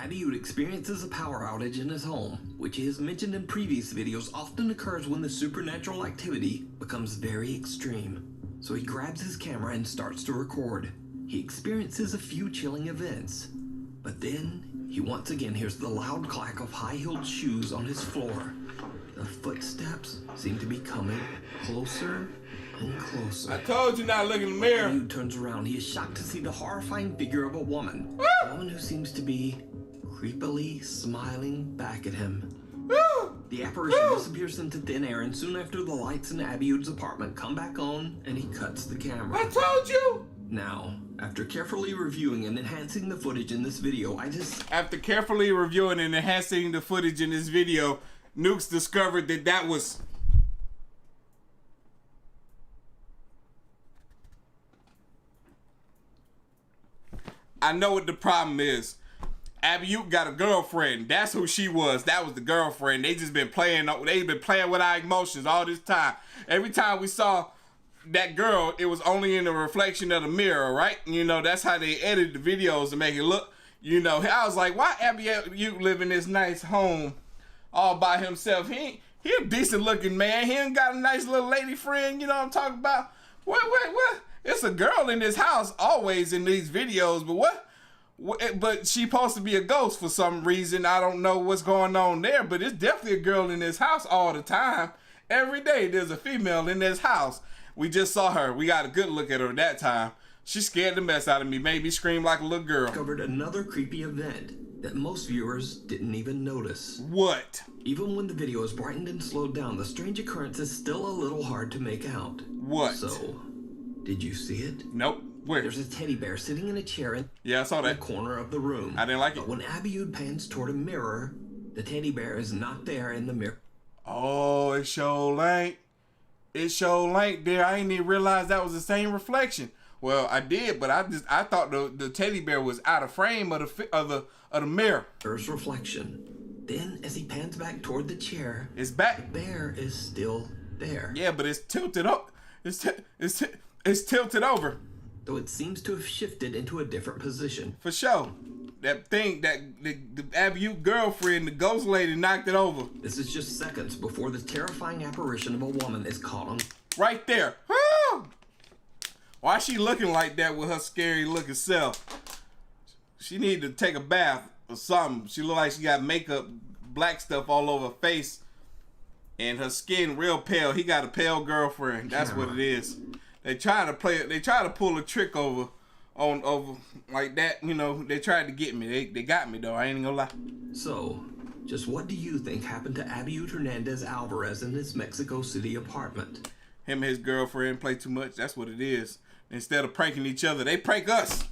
Abiud experiences a power outage in his home, which he has mentioned in previous videos often occurs when the supernatural activity becomes very extreme. So he grabs his camera and starts to record. He experiences a few chilling events, but then he once again hears the loud clack of high-heeled shoes on his floor. The footsteps seem to be coming closer and closer. I told you not to look in the mirror. Abiud turns around. He is shocked to see the horrifying figure of a woman. A woman who seems to be creepily smiling back at him. The apparition disappears into thin air, and soon after, the lights in Abiud's apartment come back on, and he cuts the camera. I told you! Now, after carefully reviewing and enhancing the footage in this video, After carefully reviewing and enhancing the footage in this video, Nukes discovered that was... I know what the problem is. Abiud got a girlfriend. That's who she was. That was the girlfriend. They've been playing with our emotions all this time. Every time we saw that girl, it was only in the reflection of the mirror, right? You know, that's how they edited the videos to make it look, you know. I was like, why Abiud live in this nice home all by himself? He a decent looking man. He ain't got a nice little lady friend, you know what I'm talking about? What? It's a girl in this house always in these videos, but what? But she supposed to be a ghost for some reason. I don't know what's going on there, but it's definitely a girl in this house all the time. Every day there's a female in this house. We just saw her. We got a good look at her that time. She scared the mess out of me, made me scream like a little girl. Discovered another creepy event that most viewers didn't even notice. What? Even when the video is brightened and slowed down, the strange occurrence is still a little hard to make out. What? So, did you see it? Nope. Where? There's a teddy bear sitting in a chair in I saw that. the corner of the room. I didn't like it. But when Abiud pans toward a mirror, the teddy bear is not there in the mirror. Oh, it sure ain't. It sure ain't there. I didn't even realize that was the same reflection. Well, I did, but I thought the teddy bear was out of frame of the mirror. There's reflection. Then, as he pans back toward the chair, it's back. The bear is still there. Yeah, but it's tilted up. It's tilted over. Though it seems to have shifted into a different position. For sure. That thing, the Abiud girlfriend, the ghost lady, knocked it over. This is just seconds before the terrifying apparition of a woman is caught on. Right there. Why is she looking like that with her scary looking self? She need to take a bath or something. She look like she got makeup, black stuff all over her face. And her skin real pale. He got a pale girlfriend. That's what it is. They try to pull a trick over like that, you know. They tried to get me. They got me though. I ain't gonna lie. So, just what do you think happened to Abiud Hernandez Alvarez in his Mexico City apartment? Him and his girlfriend play too much. That's what it is. Instead of pranking each other, they prank us.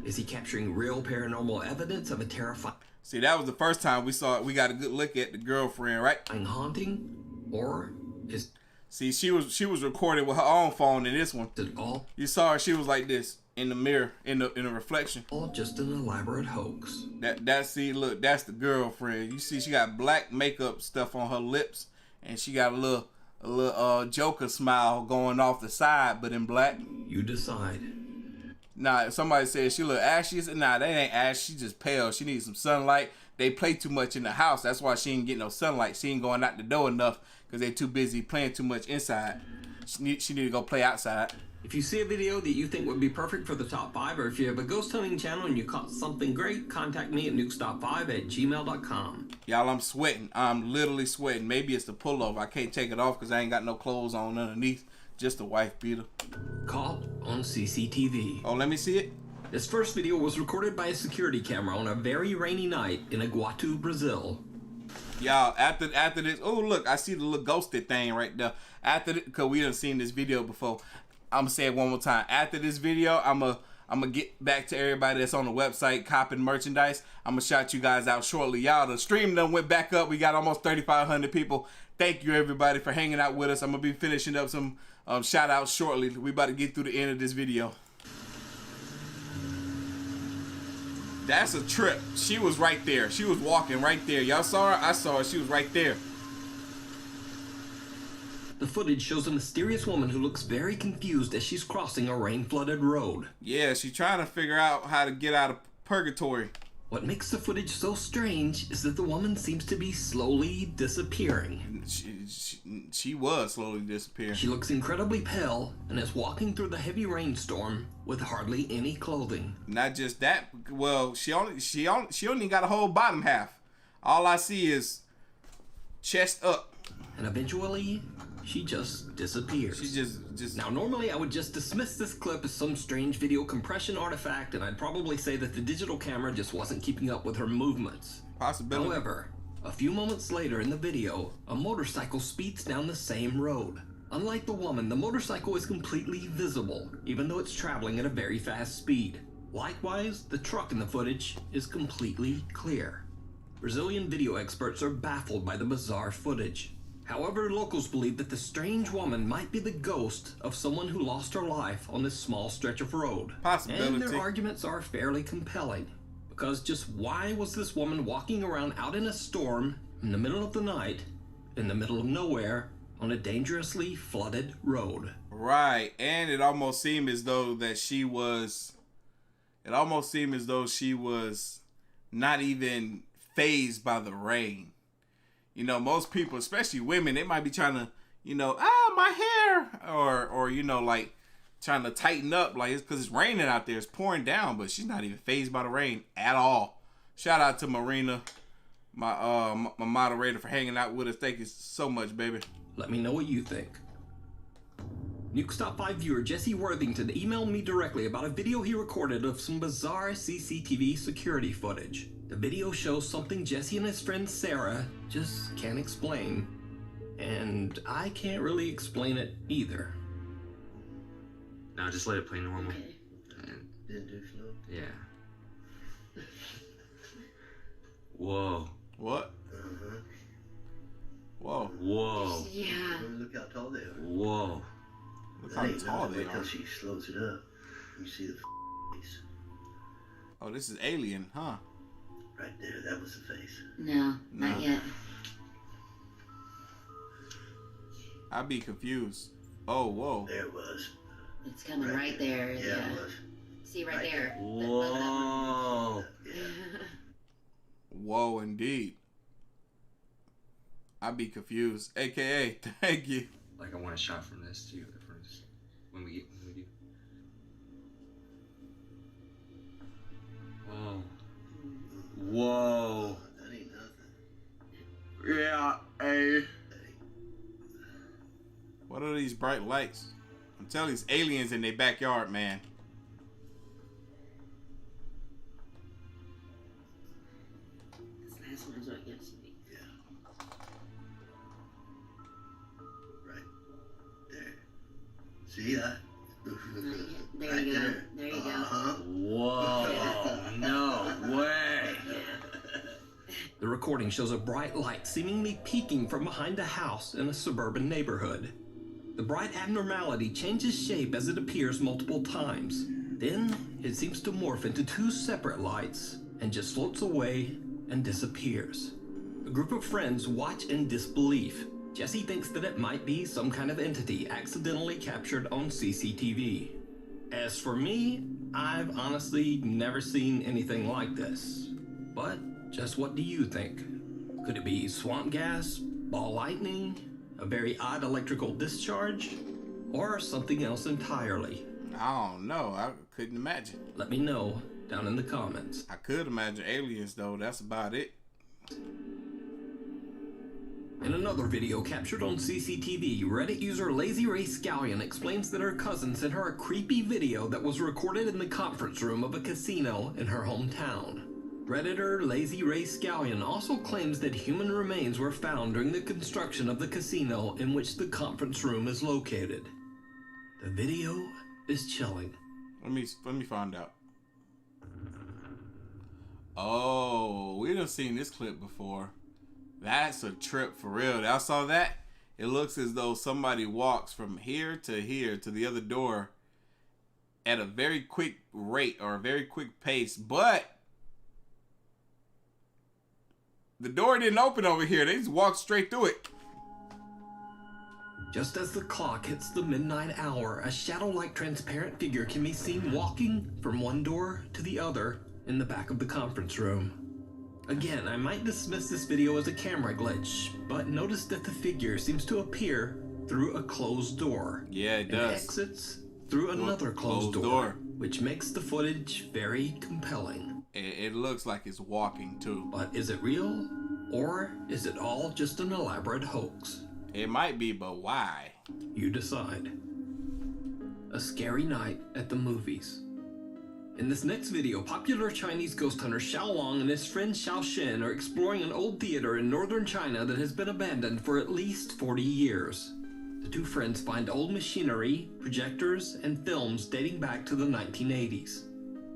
Is he capturing real paranormal evidence of a terrifying... See, that was the first time we got a good look at the girlfriend, right? ...haunting? Or is... See, she was recorded with her own phone in this one. It all? You saw her, she was like this in the mirror, in the reflection. All just an elaborate hoax. See, look, that's the girlfriend. You see, she got black makeup stuff on her lips, and she got a little Joker smile going off the side, but in black. You decide. Nah, somebody said she look ashy. Nah, that ain't ashy. She just pale. She needs some sunlight. They play too much in the house. That's why she ain't getting no sunlight. She ain't going out the door enough because they too busy playing too much inside. She need to go play outside. If you see a video that you think would be perfect for the top 5, or if you have a ghost hunting channel and you caught something great, contact me at nukestop5@gmail.com. Y'all, I'm sweating. I'm literally sweating. Maybe it's the pullover. I can't take it off because I ain't got no clothes on underneath. Just a wife beater. Caught on CCTV. Oh, let me see it. This first video was recorded by a security camera on a very rainy night in Iguatu, Brazil. Y'all, after this, oh look, I see the little ghosted thing right there. After this, because we done seen this video before. I'm gonna say it one more time. After this video, I'm gonna get back to everybody that's on the website copping merchandise. I'm gonna shout you guys out shortly. Y'all, the stream done went back up. We got almost 3,500 people. Thank you everybody for hanging out with us. I'm gonna be finishing up some shout outs shortly. We about to get through the end of this video. That's a trip. She was right there. She was walking right there. Y'all saw her? I saw her. She was right there. The footage shows a mysterious woman who looks very confused as she's crossing a rain-flooded road. Yeah, she's trying to figure out how to get out of purgatory. What makes the footage so strange is that the woman seems to be slowly disappearing. She was slowly disappearing. She looks incredibly pale and is walking through the heavy rainstorm with hardly any clothing. Not just that, well, she only got a whole bottom half. All I see is chest up. And eventually, she just disappears. She just... Now, normally I would just dismiss this clip as some strange video compression artifact, and I'd probably say that the digital camera just wasn't keeping up with her movements. Possibility. However, a few moments later in the video, a motorcycle speeds down the same road. Unlike the woman, the motorcycle is completely visible, even though it's traveling at a very fast speed. Likewise, the truck in the footage is completely clear. Brazilian video experts are baffled by the bizarre footage. However, locals believe that the strange woman might be the ghost of someone who lost her life on this small stretch of road. Possibility. And their arguments are fairly compelling. Because just why was this woman walking around out in a storm, in the middle of the night, in the middle of nowhere, on a dangerously flooded road? Right, and it almost seemed as though that she was... It almost seemed as though she was not even fazed by the rain. You know, most people, especially women, they might be trying to, you know, my hair, or you know, like trying to tighten up, like it's because it's raining out there, it's pouring down, but she's not even fazed by the rain at all. Shout out to Marina, my moderator, for hanging out with us. Thank you so much, baby. Let me know what you think. Nuke's Top 5 viewer Jesse Worthington emailed me directly about a video he recorded of some bizarre CCTV security footage. The video shows something Jesse and his friend Sarah just can't explain. And I can't really explain it either. No, just let it play normal. Okay. Didn't do slow? Yeah. Whoa. What? Uh-huh. Whoa. Whoa. Yeah. Look how tall they are. Whoa. Look how tall they Wait are. till she slows it up. You see the face. Oh, this is Alien, huh? Right there, that was the face. No, not yet. I'd be confused. Oh, whoa. There it was. It's coming right there. Yeah, it was. See right there. Whoa. Whoa, indeed. I'd be confused. AKA, thank you. Like I want a shot from this too. When we do. Whoa. Whoa. That ain't nothing. Yeah, hey. What are these bright lights? I'm telling these aliens in their backyard, man. This last one's what gets me. Yeah. Right there. See that? There you go. There you go. Whoa. No way. The recording shows a bright light seemingly peeking from behind a house in a suburban neighborhood. The bright abnormality changes shape as it appears multiple times. Then it seems to morph into two separate lights and just floats away and disappears. A group of friends watch in disbelief. Jesse thinks that it might be some kind of entity accidentally captured on CCTV. As for me, I've honestly never seen anything like this. But just what do you think? Could it be swamp gas, ball lightning, a very odd electrical discharge? or something else entirely? I don't know. I couldn't imagine. Let me know down in the comments. I could imagine aliens, though. That's about it. In another video captured on CCTV, Reddit user Lazy Ray Scallion explains that her cousin sent her a creepy video that was recorded in the conference room of a casino in her hometown. Redditor Lazy Ray Scallion also claims that human remains were found during the construction of the casino in which the conference room is located. The video is chilling. Let me find out. Oh, we done seen this clip before. That's a trip for real. I saw that. It looks as though somebody walks from here to the other door at a very quick rate or a very quick pace, but the door didn't open over here. They just walked straight through it. Just as the clock hits the midnight hour, a shadow-like transparent figure can be seen walking from one door to the other in the back of the conference room. Again, I might dismiss this video as a camera glitch, but notice that the figure seems to appear through a closed door. Yeah, it does. And exits through another closed door, which makes the footage very compelling. It looks like it's walking too. But is it real? Or is it all just an elaborate hoax? It might be, but why? You decide. A scary night at the movies. In this next video, popular Chinese ghost hunter Xiao Long and his friend Xiao Shen are exploring an old theater in northern China that has been abandoned for at least 40 years. The two friends find old machinery, projectors, and films dating back to the 1980s.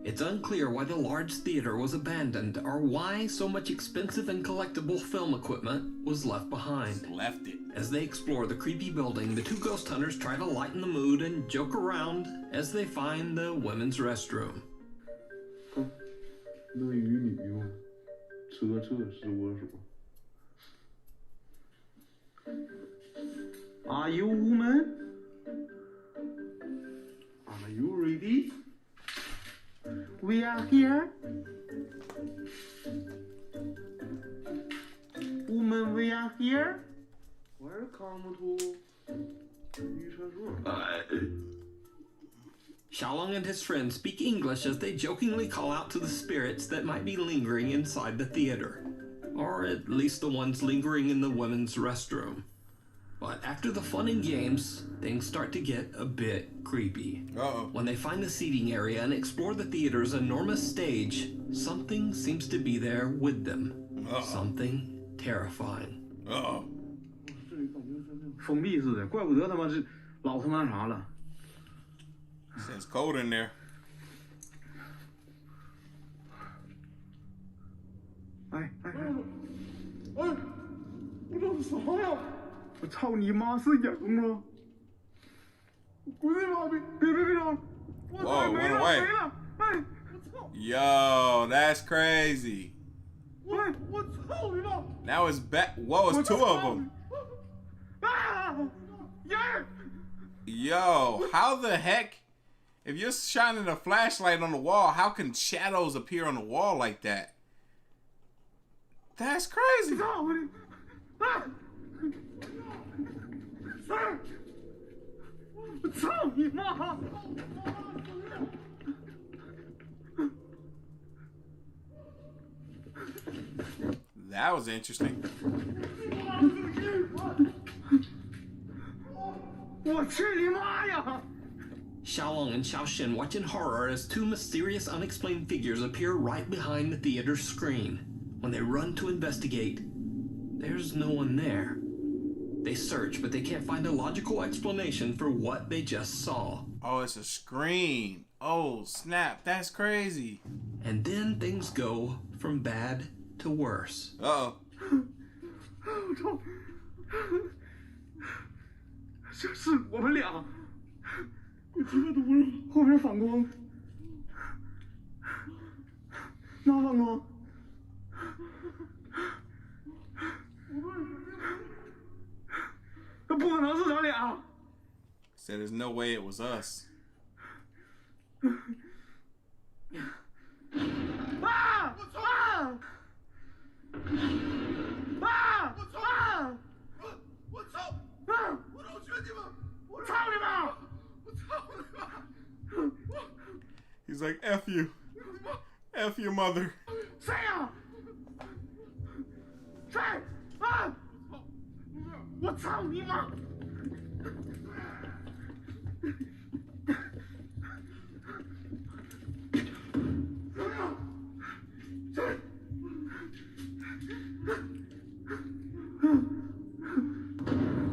It's unclear why the large theater was abandoned or why so much expensive and collectible film equipment was left behind. Left it. As they explore the creepy building, the two ghost hunters try to lighten the mood and joke around as they find the women's restroom. 那个与你用车是我说。Are you woman? Are you ready? We are here. Woman, we are here. Welcome to 御厕所。Xiaolong and his friends speak English as they jokingly call out to the spirits that might be lingering inside the theater, or at least the ones lingering in the women's restroom. But after the fun and games, things start to get a bit creepy. When they find the seating area and explore the theater's enormous stage, something seems to be there with them. Something terrifying. 封闭似的，怪不得他妈是老他妈啥了。 It's cold in there. 哎！我这是啥呀？我操你妈是羊吗？滚他妈！别着！我操没了！哎！我操 Yo, that's crazy. 我操你妈 Now it's back. Whoa, it's two of them. 啊！呀！ Yo, how the heck? If you're shining a flashlight on the wall, how can shadows appear on the wall like that? That's crazy. That was interesting. Xiaolong and Xiao Shen watch in horror as two mysterious unexplained figures appear right behind the theater's screen. When they run to investigate, there's no one there. They search, but they can't find a logical explanation for what they just saw. Oh, it's a screen. Oh, snap. That's crazy. And then things go from bad to worse. Uh-oh. 这是我们俩。我觉得后边反光，哪反光？那不可能是咱俩。Said there's no way it was us. 啊！我操！啊！我操！我操！啊！我老兄弟们，我操你妈！ He's like, F you. F your mother.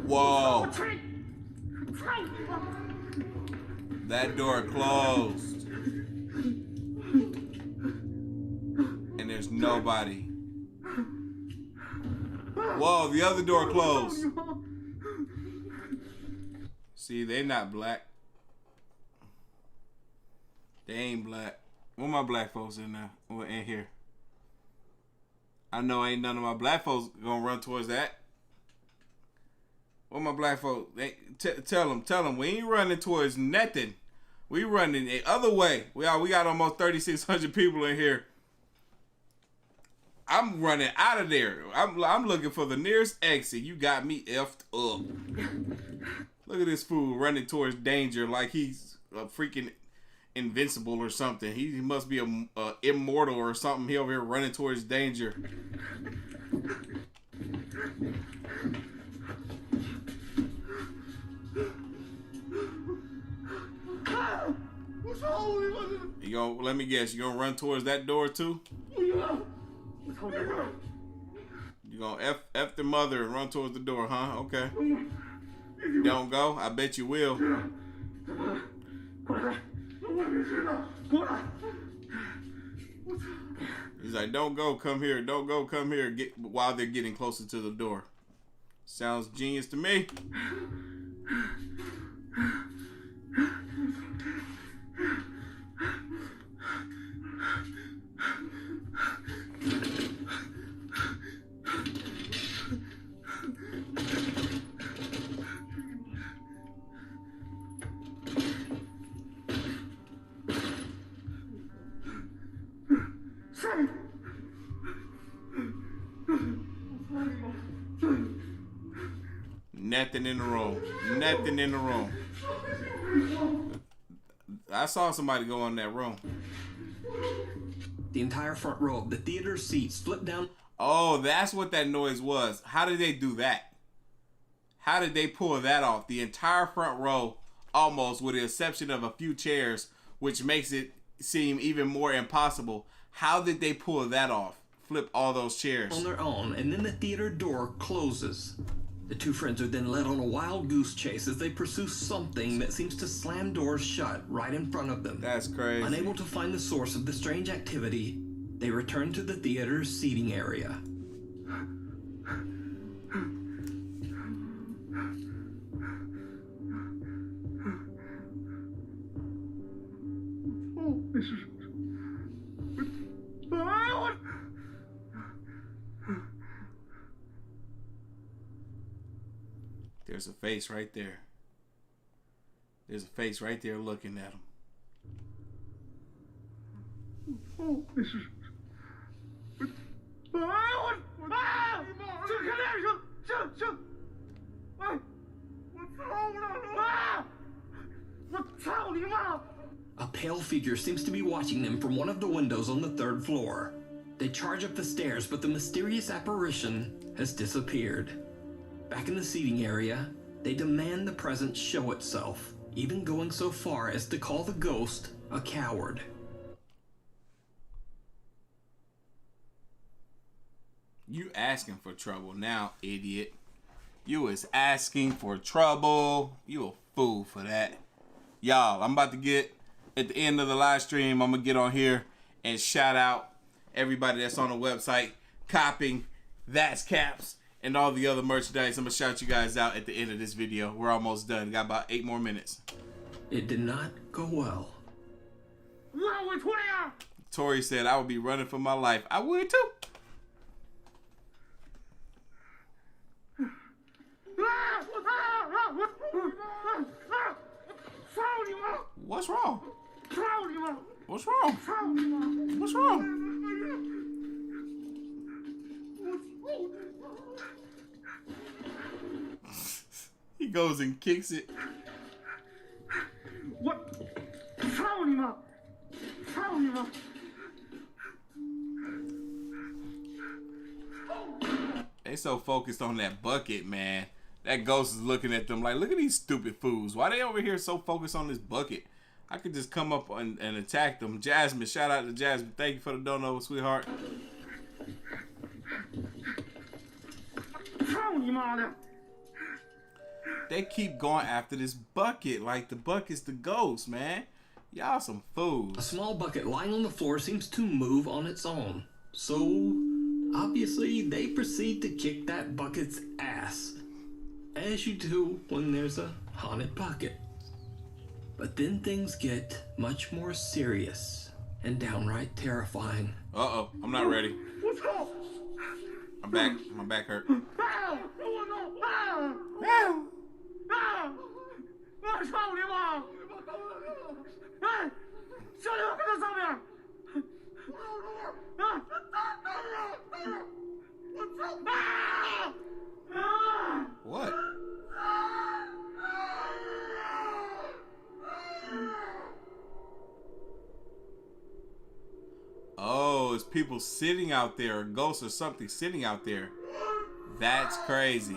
Whoa. That door closed. And there's nobody. Whoa, the other door closed. See, they're not black. They ain't black. Where my black folks in there? Or in here? I know ain't none of my black folks gonna run towards that. What my black folks? Tell them we ain't running towards nothing. We running the other way. We got almost 3,600 people in here. I'm running out of there. I'm looking for the nearest exit. You got me effed up. Look at this fool running towards danger like he's a freaking invincible or something. He must be a immortal or something. He over here running towards danger. You gonna, let me guess, you gonna run towards that door too? You gonna F the mother and run towards the door, huh? Okay. Don't go? I bet you will. He's like, don't go, come here. Don't go, come here. While they're getting closer to the door. Sounds genius to me. Nothing in the room. Nothing in the room. I saw somebody go in that room. The entire front row of the theater seats flipped down. Oh, that's what that noise was. How did they do that? How did they pull that off? The entire front row, almost, with the exception of a few chairs, which makes it seem even more impossible. How did they pull that off? Flip all those chairs. On their own, and then the theater door closes. The two friends are then led on a wild goose chase as they pursue something that seems to slam doors shut right in front of them. That's crazy. Unable to find the source of the strange activity, they return to the theater's seating area. There's a face right there. There's a face right there looking at him. A pale figure seems to be watching them from one of the windows on the third floor. They charge up the stairs, but the mysterious apparition has disappeared. Back in the seating area, they demand the presence show itself, even going so far as to call the ghost a coward. You asking for trouble now, idiot. You is asking for trouble. You a fool for that. Y'all, I'm about to get at the end of the live stream. I'm going to get on here and shout out everybody that's on the website copying That's Caps and all the other merchandise. I'm going to shout you guys out at the end of this video. We're almost done. Got about 8 more minutes. It did not go well. Tori said I would be running for my life. I would too. What's wrong? What's wrong? What's wrong? He goes and kicks it. What? They so focused on that bucket, man. That ghost is looking at them like, look at these stupid fools. Why they over here so focused on this bucket? I could just come up and attack them. Jasmine, shout out to Jasmine. Thank you for the dono, sweetheart. They keep going after this bucket like the bucket's the ghost, man. Y'all some fools. A small bucket lying on the floor seems to move on its own. So, obviously, they proceed to kick that bucket's ass. As you do when there's a haunted bucket. But then things get much more serious and downright terrifying. Uh-oh, I'm not ready. I'm back. My back hurt. What? Oh, it's people sitting out there, or ghosts or something sitting out there. That's crazy.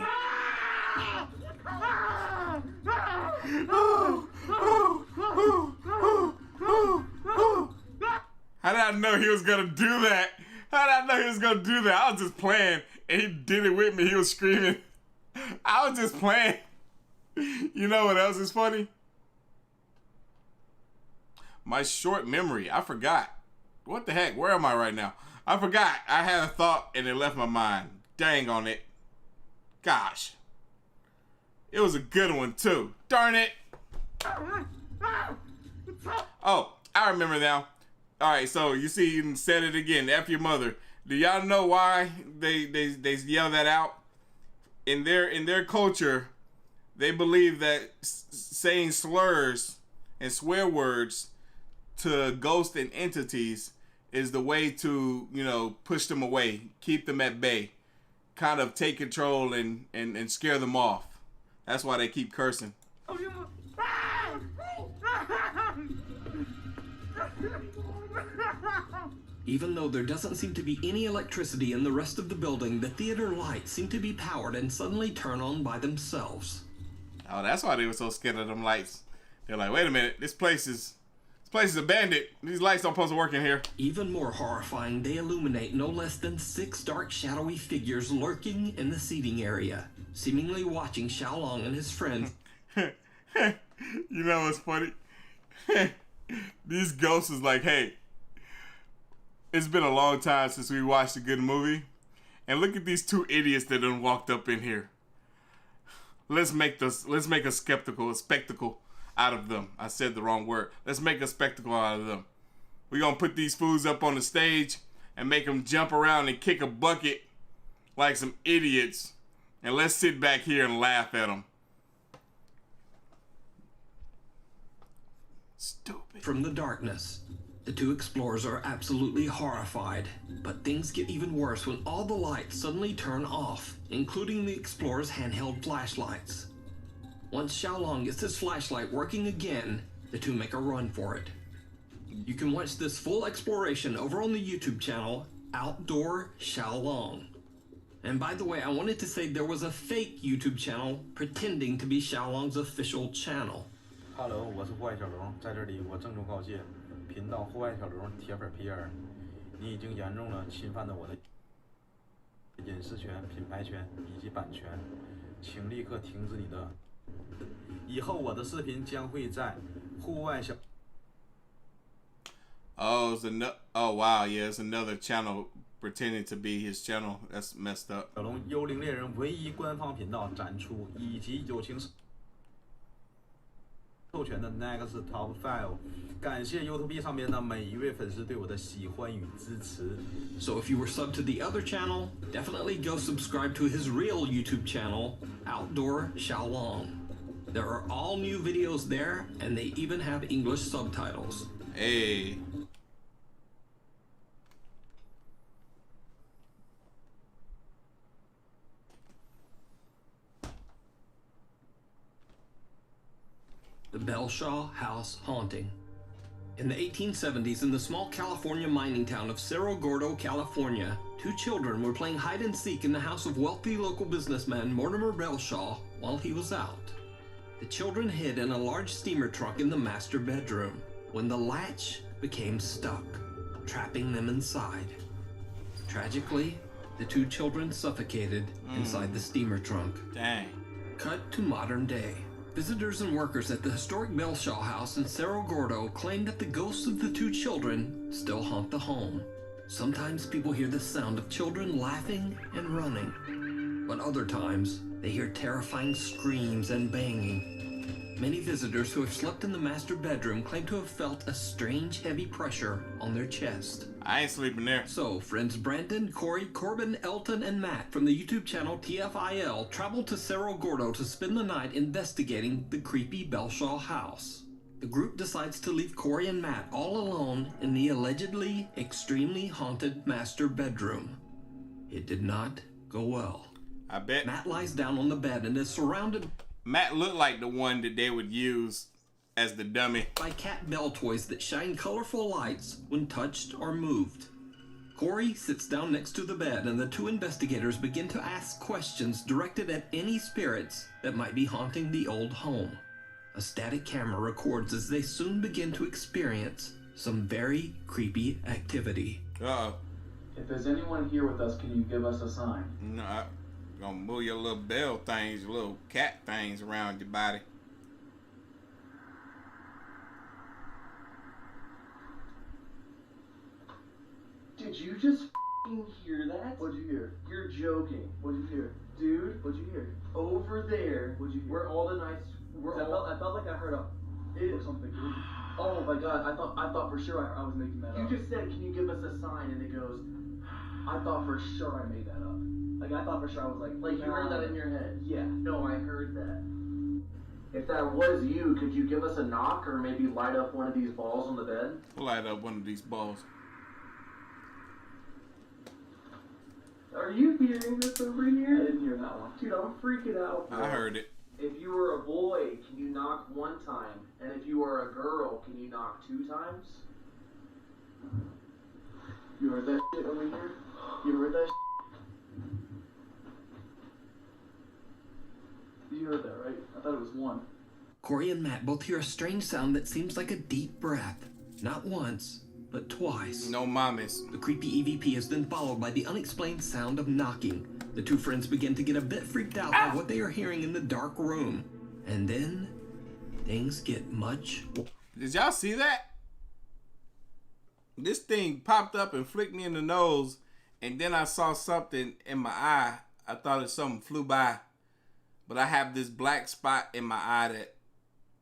How did I know he was gonna do that? How did I know he was gonna do that? I was just playing and he did it with me. He was screaming. I was just playing. You know what else is funny? My short memory. I forgot. What the heck? Where am I right now? I forgot. I had a thought and it left my mind. Dang on it. Gosh. It was a good one too. Darn it. Oh, I remember now. Alright, so you see you said it again. F your mother. Do y'all know why they yell that out? In their culture, they believe that saying slurs and swear words to ghosts and entities is the way to, you know, push them away, keep them at bay, kind of take control and scare them off. That's why they keep cursing. Even though there doesn't seem to be any electricity in the rest of the building, the theater lights seem to be powered and suddenly turn on by themselves. Oh, that's why they were so scared of them lights. They're like, wait a minute, this place is abandoned. These lights don't supposed to work in here. Even more horrifying, they illuminate no less than 6 dark shadowy figures lurking in the seating area, seemingly watching Xiaolong and his friends. You know what's funny? These ghosts is like, hey, it's been a long time since we watched a good movie. And look at these 2 idiots that done walked up in here. Let's make a spectacle out of them. I said the wrong word. Let's make a spectacle out of them. We're gonna put these fools up on the stage and make them jump around and kick a bucket like some idiots. And let's sit back here and laugh at them. Stupid. From the darkness, the 2 explorers are absolutely horrified. But things get even worse when all the lights suddenly turn off, including the explorers' handheld flashlights. Once Xiaolong gets his flashlight working again, the 2 make a run for it. You can watch this full exploration over on the YouTube channel, Outdoor Xiaolong. And by the way, I wanted to say there was a fake YouTube channel pretending to be Xiaolong's official channel. Hello, 我是户外小龙，在这里我郑重告诫，频道户外小龙铁粉皮儿，你已经严重了侵犯了我的隐私权、品牌权以及版权，请立刻停止你的。以后我的视频将会在户外小。Oh, wow, yeah, it's another channel pretending to be his channel. That's messed up. 小龙幽灵猎人唯一官方频道展出以及友情授权的 Next Top File， 感谢 YouTube 上面的每一位粉丝对我的喜欢与支持。So if you were subbed to the other channel, definitely go subscribe to his real YouTube channel, Outdoor Xiaolong. There are all new videos there, and they even have English subtitles. Hey. The Belshaw House Haunting. In the 1870s, in the small California mining town of Cerro Gordo, California, 2 children were playing hide and seek in the house of wealthy local businessman Mortimer Belshaw while he was out. The children hid in a large steamer trunk in the master bedroom when the latch became stuck, trapping them inside. Tragically, the 2 children suffocated inside the steamer trunk. Dang. Cut to modern day. Visitors and workers at the historic Belshaw house in Cerro Gordo claim that the ghosts of the 2 children still haunt the home. Sometimes people hear the sound of children laughing and running, but other times they hear terrifying screams and banging. Many visitors who have slept in the master bedroom claim to have felt a strange heavy pressure on their chest. I ain't sleeping there. So, friends Brandon, Corey, Corbin, Elton, and Matt from the YouTube channel TFIL traveled to Cerro Gordo to spend the night investigating the creepy Belshaw house. The group decides to leave Corey and Matt all alone in the allegedly extremely haunted master bedroom. It did not go well. I bet. Matt lies down on the bed and is surrounded. Matt looked like the one that they would use as the dummy. By cat bell toys that shine colorful lights when touched or moved. Corey sits down next to the bed and the 2 investigators begin to ask questions directed at any spirits that might be haunting the old home. A static camera records as they soon begin to experience some very creepy activity. Uh-oh. If there's anyone here with us, can you give us a sign? No, I'm gonna move your little bell things, your little cat things around your body. Did you just f***ing hear that? What'd you hear? You're joking. What'd you hear? Dude, what'd you hear? Over there. What'd you hear? Where all the nights... I felt like I heard a... Or something. Oh my god, I thought for sure I was making that up. You just said, can you give us a sign? And it goes, I thought for sure I made that up. Like, I thought for sure I was like you heard that in your head? Yeah. No, I heard that. If that was you, could you give us a knock or maybe light up one of these balls on the bed? Light up one of these balls. Are you hearing this over here? I didn't hear that one. Dude, I'm freaking out, bro. I heard it. If you were a boy, can you knock 1 time? And if you are a girl, can you knock 2 times? You heard that shit over here? You heard that shit? You heard that, right? I thought it was 1. Corey and Matt both hear a strange sound that seems like a deep breath. Not once, but twice. No mames. The creepy EVP is then followed by the unexplained sound of knocking. The 2 friends begin to get a bit freaked out by what they are hearing in the dark room. And then, things get much... Did y'all see that? This thing popped up and flicked me in the nose, and then I saw something in my eye. I thought it something flew by. But I have this black spot in my eye that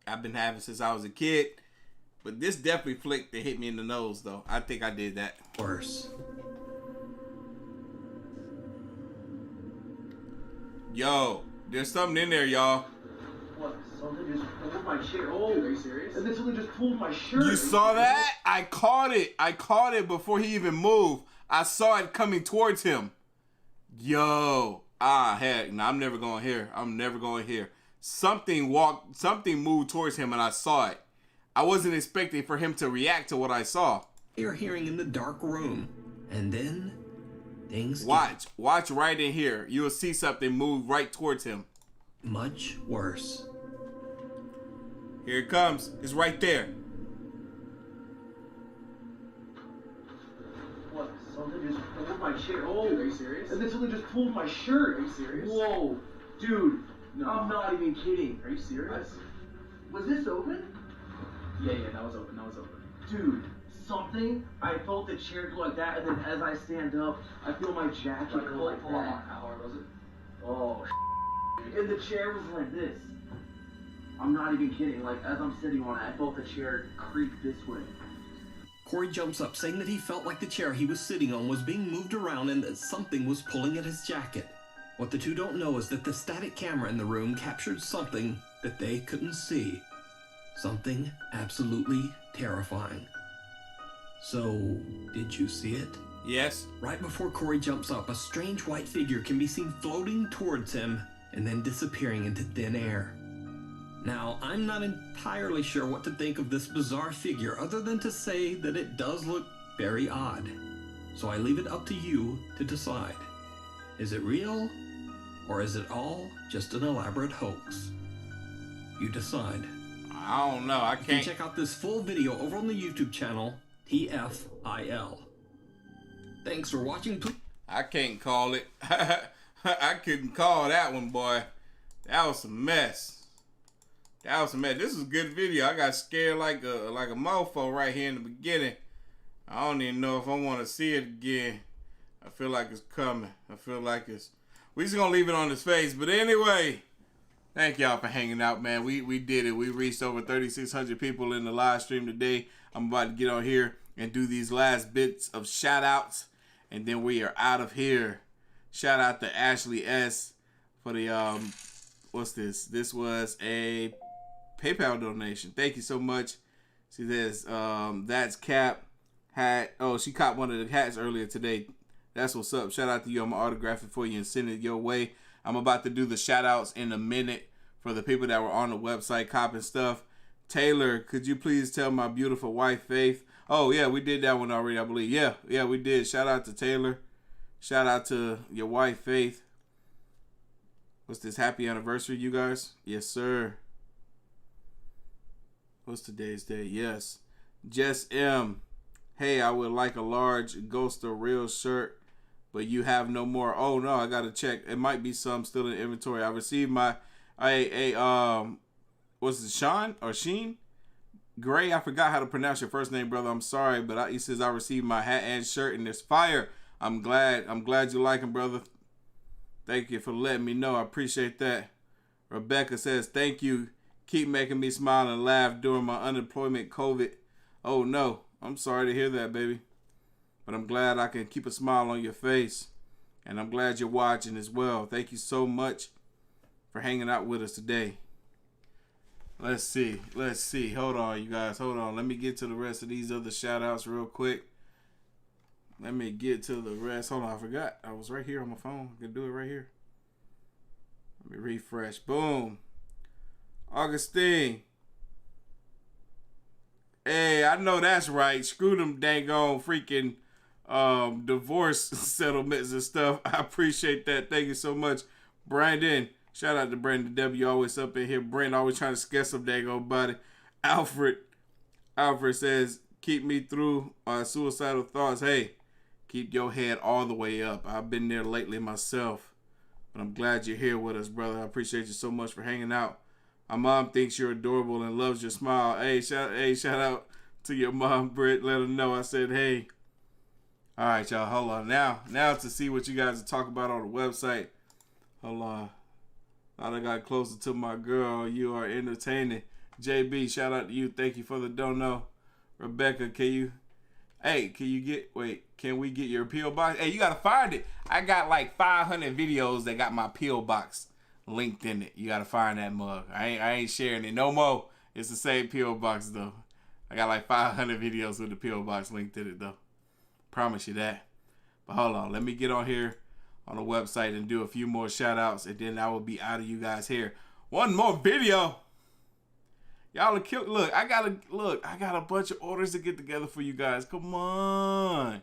I've been having since I was a kid. But this definitely flicked and hit me in the nose, though. I think I did that. Worse. Yo, there's something in there, y'all. What? Something just pulled my shirt. Oh, are you serious? And then something just pulled my shirt. You saw that? I caught it. I caught it before he even moved. I saw it coming towards him. Yo. Heck, no, I'm never going here. I'm never going here. Something moved towards him and I saw it. I wasn't expecting for him to react to what I saw. You're hearing in the dark room. And then things Watch right in here. You will see something move right towards him. Much worse. Here it comes. It's right there. What? Something just pulled my shirt. Oh, are you serious? And then something just pulled my shirt. Are you serious? Whoa, dude. No. I'm not even kidding. Are you serious? Was this open? Yeah, that was open. Dude, something. I felt the chair go like that, and then as I stand up, I feel my jacket go like that. How hard was it? Oh, and the chair was like this. I'm not even kidding. Like, as I'm sitting on it, I felt the chair creak this way. Corey jumps up, saying that he felt like the chair he was sitting on was being moved around and that something was pulling at his jacket. What the 2 don't know is that the static camera in the room captured something that they couldn't see. Something absolutely terrifying. So, did you see it? Yes. Right before Corey jumps up, a strange white figure can be seen floating towards him and then disappearing into thin air. Now, I'm not entirely sure what to think of this bizarre figure other than to say that it does look very odd. So I leave it up to you to decide. Is it real, or is it all just an elaborate hoax? You decide. I don't know. I can't. You can check out this full video over on the YouTube channel, TFIL. Thanks for watching. I can't call it. I couldn't call that one, boy. That was a mess. That was a mess. This is a good video. I got scared like a mofo right here in the beginning. I don't even know if I want to see it again. I feel like it's coming. I feel like it's... We just gonna leave it on his face. But anyway, thank y'all for hanging out, man. We did it. We reached over 3,600 people in the live stream today. I'm about to get on here and do these last bits of shout outs, and then we are out of here. Shout out to Ashley S for the what's this? This was a PayPal donation. Thank you so much. See this, that's Cap hat. Oh, she caught one of the hats earlier today. That's what's up. Shout out to you. I'm gonna autograph it for you and send it your way. I'm about to do the shout outs in a minute for the people that were on the website copping stuff. Taylor, could you please tell my beautiful wife Faith? Oh yeah, we did that one already, I believe. Yeah, we did. Shout out to Taylor. Shout out to your wife Faith. What's this? Happy anniversary, you guys? Yes, sir. What's today's day? Yes. Jess M. Hey, I would like a large Ghost or Real shirt, but you have no more. Oh no, I gotta check. It might be some still in inventory. I received my what's it, Sean or Sheen? Gray, I forgot how to pronounce your first name, brother. I'm sorry, but he says I received my hat and shirt and it's fire. I'm glad you like him, brother. Thank you for letting me know. I appreciate that. Rebecca says, thank you. Keep making me smile and laugh during my unemployment COVID. Oh no, I'm sorry to hear that, baby. But I'm glad I can keep a smile on your face. And I'm glad you're watching as well. Thank you so much for hanging out with us today. Let's see. Hold on, you guys. Hold on. Let me get to the rest of these other shout outs real quick. Let me get to the rest. Hold on, I forgot. I was right here on my phone. I can do it right here. Let me refresh. Boom. Augustine. Hey, I know that's right. Screw them dang on freaking divorce settlements and stuff. I appreciate that. Thank you so much. Brandon. Shout out to Brandon W. Always up in here. Brandon always trying to scare some dang old body. Alfred says, keep me through suicidal thoughts. Hey, keep your head all the way up. I've been there lately myself. But I'm glad you're here with us, brother. I appreciate you so much for hanging out. My mom thinks you're adorable and loves your smile. Hey, shout out to your mom, Britt. Let her know I said, hey. All right, y'all. Hold on. Now to see what you guys are talking about on the website. Hold on. Thought I got closer to my girl. You are entertaining. JB, shout out to you. Thank you for the dono. Rebecca, can we get your P.O. box? Hey, you gotta find it. I got like 500 videos that got my P.O. box linked in it. You gotta find that mug. I ain't sharing it no more. It's the same P.O. box though. I got like 500 videos with the P.O. box linked in it though. Promise you that. But hold on, let me get on here on the website and do a few more shout outs, and then I will be out of you guys here. One more video. Y'all are kill. Look, I got a bunch of orders to get together for you guys. Come on. I'm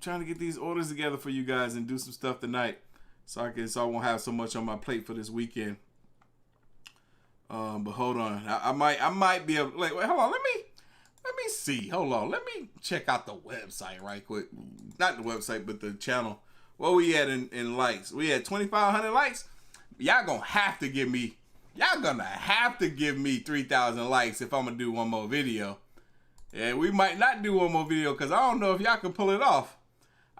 trying to get these orders together for you guys and do some stuff tonight. So I won't have so much on my plate for this weekend. But hold on. I might be able, wait, hold on, let me see. Hold on. Let me check out the website right quick. Not the website, but the channel. What we at in likes? We had 2,500 likes. Y'all gonna have to give me 3,000 likes if I'm gonna do one more video. And we might not do one more video because I don't know if y'all can pull it off.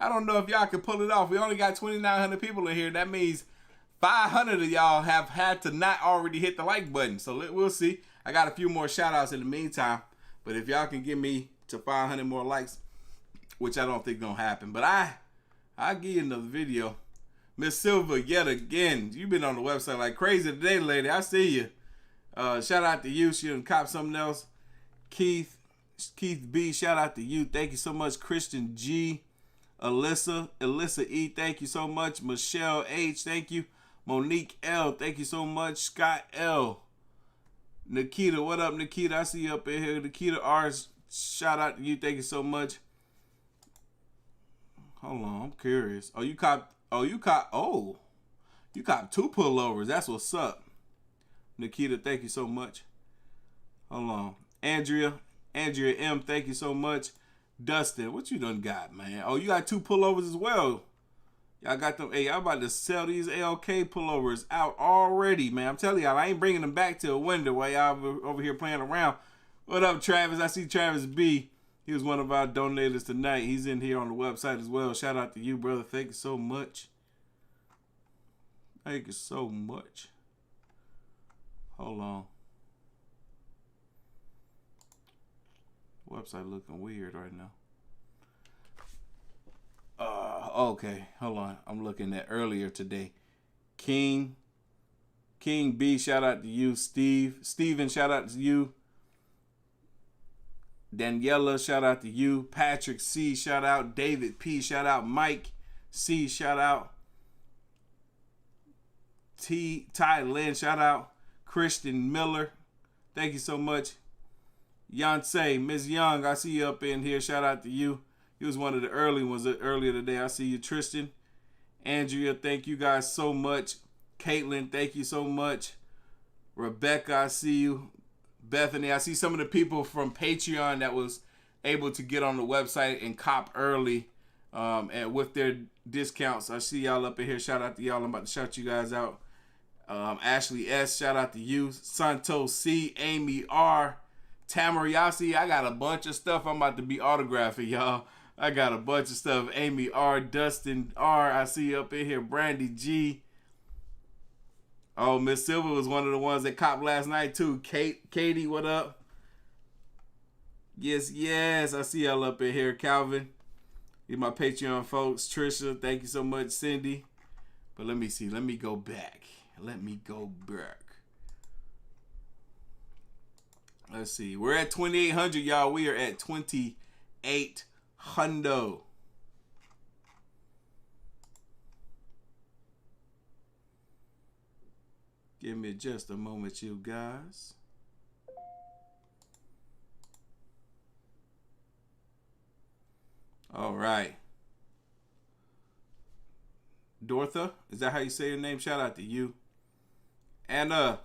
We only got 2,900 people in here. That means 500 of y'all have had to not already hit the like button. So we'll see. I got a few more shout outs in the meantime. But if y'all can get me to 500 more likes, which I don't think gonna happen, but I'll give you another video. Miss Silva, yet again, you've been on the website like crazy today, lady. I see you. Shout out to you. She done cop something else. Keith B, shout out to you. Thank you so much. Christian G. Alyssa E, thank you so much. Michelle H, thank you. Monique L, thank you so much. Scott L. Nikita, what up, Nikita? I see you up in here. Nikita R's, shout out to you. Thank you so much. Hold on, I'm curious. You cop 2 pullovers. That's what's up. Nikita, thank you so much. Hold on. Andrea M, thank you so much. Dustin, what you done got, man? You got 2 pullovers as well. Y'all got them. Hey, I'm about to sell these ALK pullovers out already, man. I'm telling y'all, I ain't bringing them back to a window while y'all over here playing around. What up, Travis? I see Travis B. He was one of our donators tonight. He's in here on the website as well. Shout out to you, brother. Thank you so much. Thank you so much. Hold on. Website looking weird right now. Okay, hold on. I'm looking at earlier today. King B, shout out to you. Steven, shout out to you. Daniela, shout out to you. Patrick C, shout out. David P, shout out. Mike C, shout out. Ty Lynn, shout out. Christian Miller, thank you so much. Yonsei, Miss Young, I see you up in here. Shout out to you. He was one of the early ones earlier today. I see you, Tristan. Andrea, thank you guys so much. Caitlin, thank you so much. Rebecca, I see you. Bethany, I see some of the people from Patreon that was able to get on the website and cop early and with their discounts. I see y'all up in here. Shout out to y'all. I'm about to shout you guys out. Ashley S, shout out to you. Santos C, Amy R, Tamara, y'all see I got a bunch of stuff I'm about to be autographing, y'all. I got a bunch of stuff. Amy R, Dustin R, I see you up in here. Brandy G. Oh, Miss Silver was one of the ones that copped last night too. Katie, what up? Yes, I see y'all up in here. Calvin, these my Patreon folks. Trisha, thank you so much. Cindy. But let me see. Let me go back. Let's see. We're at 2,800, y'all. We are at 2,800. Give me just a moment, you guys. All right. Dortha, is that how you say your name? Shout out to you. Anna.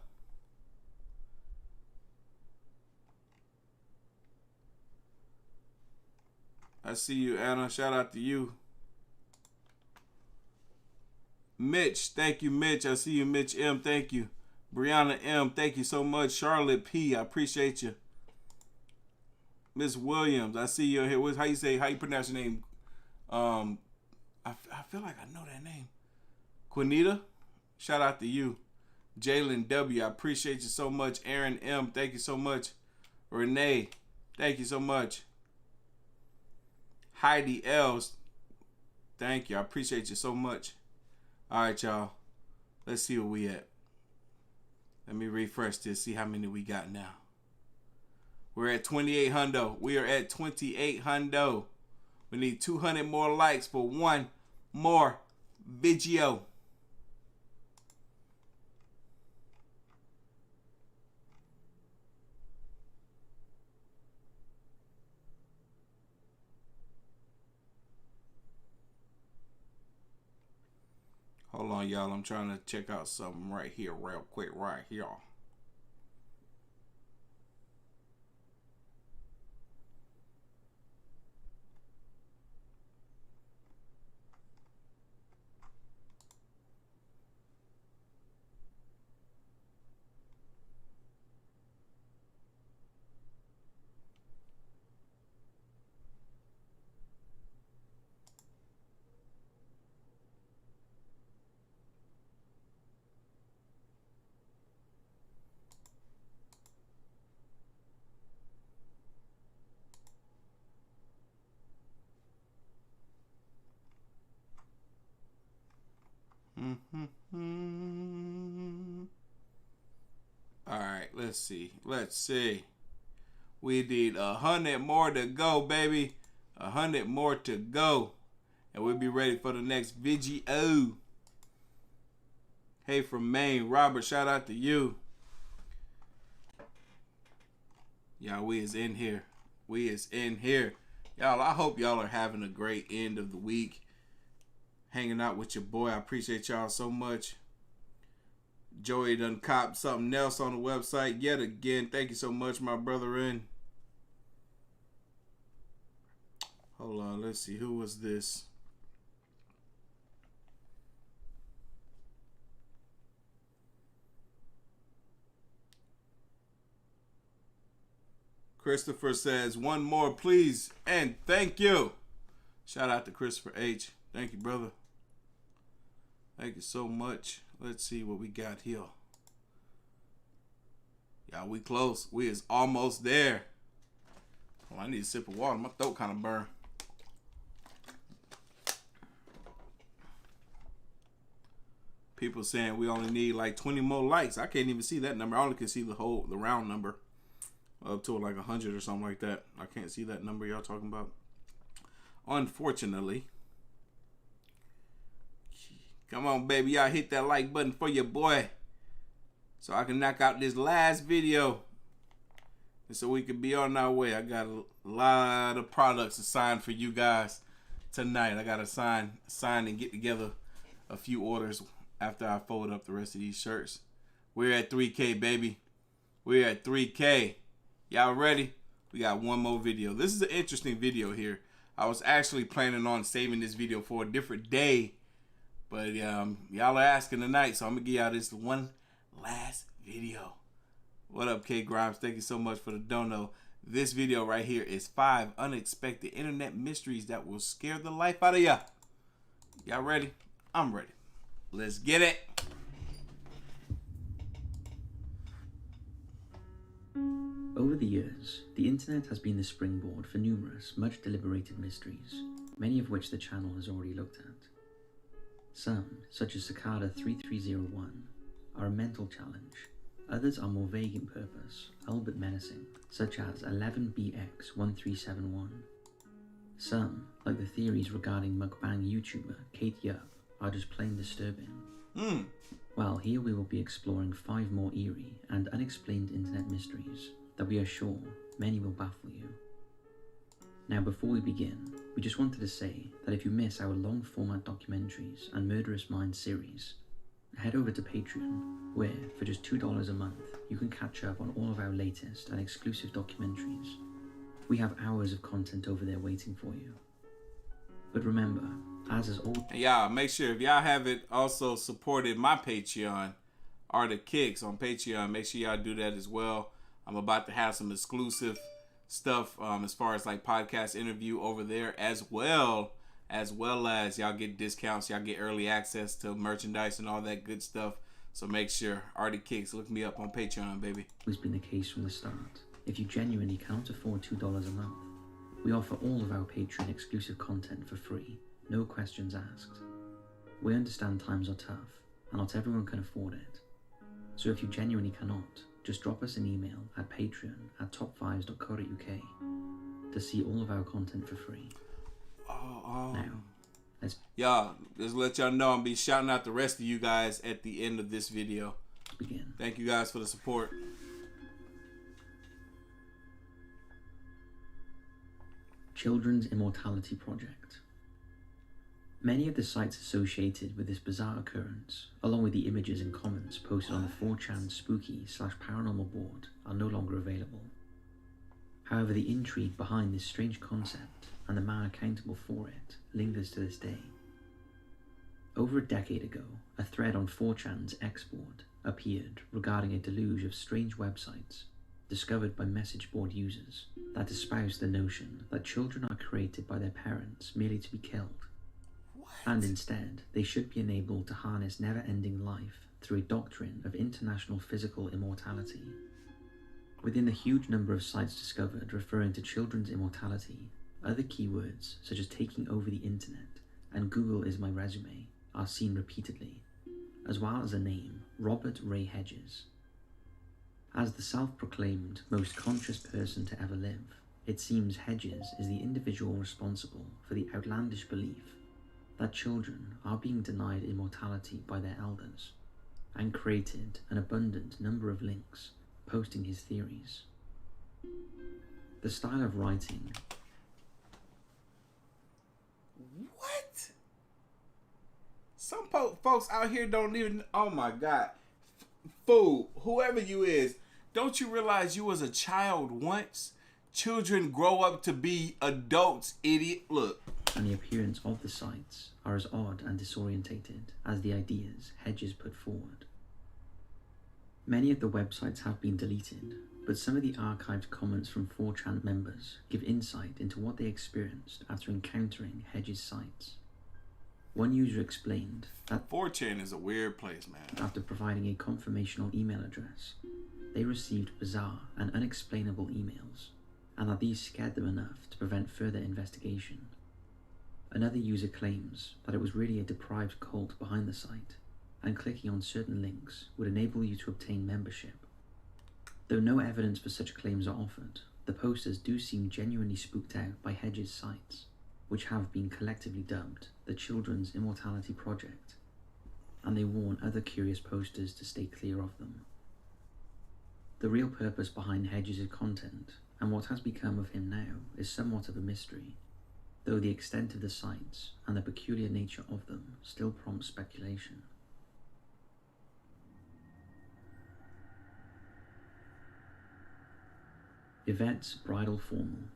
I see you, Anna. Shout out to you. Mitch, thank you, Mitch. I see you, Mitch M. Thank you. Brianna M. Thank you so much. Charlotte P. I appreciate you. Miss Williams, I see you here. How you pronounce your name? I feel like I know that name. Quinita, shout out to you. Jalen W. I appreciate you so much. Aaron M. Thank you so much. Renee, thank you so much. Heidi Els, thank you. I appreciate you so much. All right, y'all. Let's see where we at. Let me refresh this, see how many we got now. We're at 2,800. We are at 2,800. We need 200 more likes for one more video. Hold on, y'all. I'm trying to check out something right here real quick right here. All right, let's see. We need 100 more to go, baby. 100 more to go, and we'll be ready for the next video. Hey, from Maine, Robert, shout out to you. Y'all, we is in here. We is in here. Y'all, I hope y'all are having a great end of the week. Hanging out with your boy. I appreciate y'all so much. Joey done copped something else on the website yet again. Thank you so much, my brethren. Hold on, let's see. Who was this? Christopher says, one more, please, and thank you. Shout out to Christopher H. Thank you, brother. Thank you so much. Let's see what we got here. Y'all, we close. We is almost there. Oh, I need a sip of water. My throat kind of burn. People saying we only need like 20 more likes. I can't even see that number. I only can see the round number. Up to like 100 or something like that. I can't see that number y'all talking about. Unfortunately. Come on, baby. Y'all hit that like button for your boy. So I can knock out this last video. And so we can be on our way. I got a lot of products assigned for you guys tonight. I got to sign and get together a few orders after I fold up the rest of these shirts. We're at 3K, baby. We're at 3K. Y'all ready? We got one more video. This is an interesting video here. I was actually planning on saving this video for a different day. But y'all are asking tonight, so I'm going to give y'all this one last video. What up, K Grimes? Thank you so much for the dono. This video right here is 5 unexpected internet mysteries that will scare the life out of ya. Y'all ready? I'm ready. Let's get it. Over the years, the internet has been the springboard for numerous, much deliberated mysteries, many of which the channel has already looked at. Some, such as Cicada 3301, are a mental challenge. Others are more vague in purpose, albeit menacing, such as 11BX1371. Some, like the theories regarding mukbang YouTuber Kate Yup, are just plain disturbing. Well, here we will be exploring 5 more eerie and unexplained internet mysteries that we are sure many will baffle you. Now, before we begin, we just wanted to say that if you miss our long format documentaries and Murderous Minds series, head over to Patreon, where for just $2 a month, you can catch up on all of our latest and exclusive documentaries. We have hours of content over there waiting for you. But remember, as is all... And y'all, make sure if y'all haven't also supported my Patreon, Artofkickz on Patreon, make sure y'all do that as well. I'm about to have some exclusive stuff as far as like podcast interview over there, as well as y'all get discounts, y'all get early access to merchandise and all that good stuff. So make sure, Artofkickz, look me up on Patreon, baby. It's been the case from the start. If you genuinely can't afford $2 a month, we offer all of our Patreon exclusive content for free, no questions asked. We understand times are tough, and not everyone can afford it. So if you genuinely cannot, just drop us an email at patreon@top5s.co.uk to see all of our content for free. Now, let's... Y'all, just let y'all know I'm be shouting out the rest of you guys at the end of this video. Begin. Thank you guys for the support. Children's Immortality Project. Many of the sites associated with this bizarre occurrence, along with the images and comments posted on the 4chan spooky/paranormal board, are no longer available. However, the intrigue behind this strange concept and the man accountable for it lingers to this day. Over a decade ago, a thread on 4chan's X board appeared regarding a deluge of strange websites discovered by message board users that espoused the notion that children are created by their parents merely to be killed. And instead, they should be enabled to harness never-ending life through a doctrine of international physical immortality. Within the huge number of sites discovered referring to children's immortality, other keywords such as taking over the internet and Google is my resume are seen repeatedly, as well as a name, Robert Ray Hedges. As the self-proclaimed most conscious person to ever live, it seems Hedges is the individual responsible for the outlandish belief that children are being denied immortality by their elders, and created an abundant number of links posting his theories. The style of writing. What? Some folks out here don't even. Oh my God, fool! Whoever you is, don't you realize you was a child once? Children grow up to be adults, idiot. Look. And the appearance of the sites are as odd and disorientated as the ideas Hedges put forward. Many of the websites have been deleted, but some of the archived comments from 4chan members give insight into what they experienced after encountering Hedges' sites. One user explained that 4chan is a weird place, man. After providing a confirmational email address, they received bizarre and unexplainable emails, and that these scared them enough to prevent further investigation. Another user claims that it was really a deprived cult behind the site, and clicking on certain links would enable you to obtain membership. Though no evidence for such claims are offered, the posters do seem genuinely spooked out by Hedges' sites, which have been collectively dubbed the Children's Immortality Project, and they warn other curious posters to stay clear of them. The real purpose behind Hedges' content, and what has become of him now, is somewhat of a mystery, though the extent of the sites and the peculiar nature of them still prompt speculation. Yvette's Bridal Formal.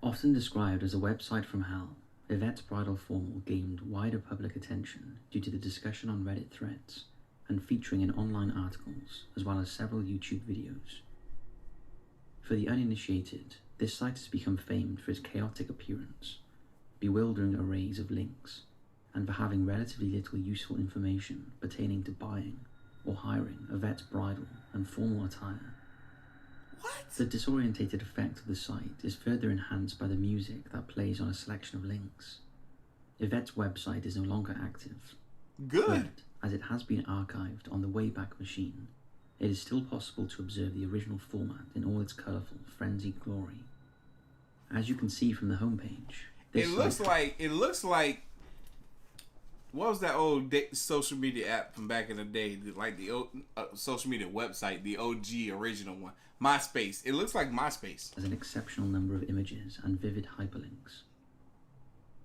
Often described as a website from hell, Yvette's Bridal Formal gained wider public attention due to the discussion on Reddit threads and featuring in online articles, as well as several YouTube videos. For the uninitiated, this site has become famed for its chaotic appearance, bewildering arrays of links, and for having relatively little useful information pertaining to buying or hiring Yvette's bridal and formal attire. What? The disorientated effect of the site is further enhanced by the music that plays on a selection of links. Yvette's website is no longer active. Good. But, as it has been archived on the Wayback Machine, it is still possible to observe the original format in all its colourful, frenzied glory. As you can see from the homepage, it looks like what was that old social media app from back in the day? Like the old social media website, the OG original one, MySpace. It looks like MySpace. Has an exceptional number of images and vivid hyperlinks.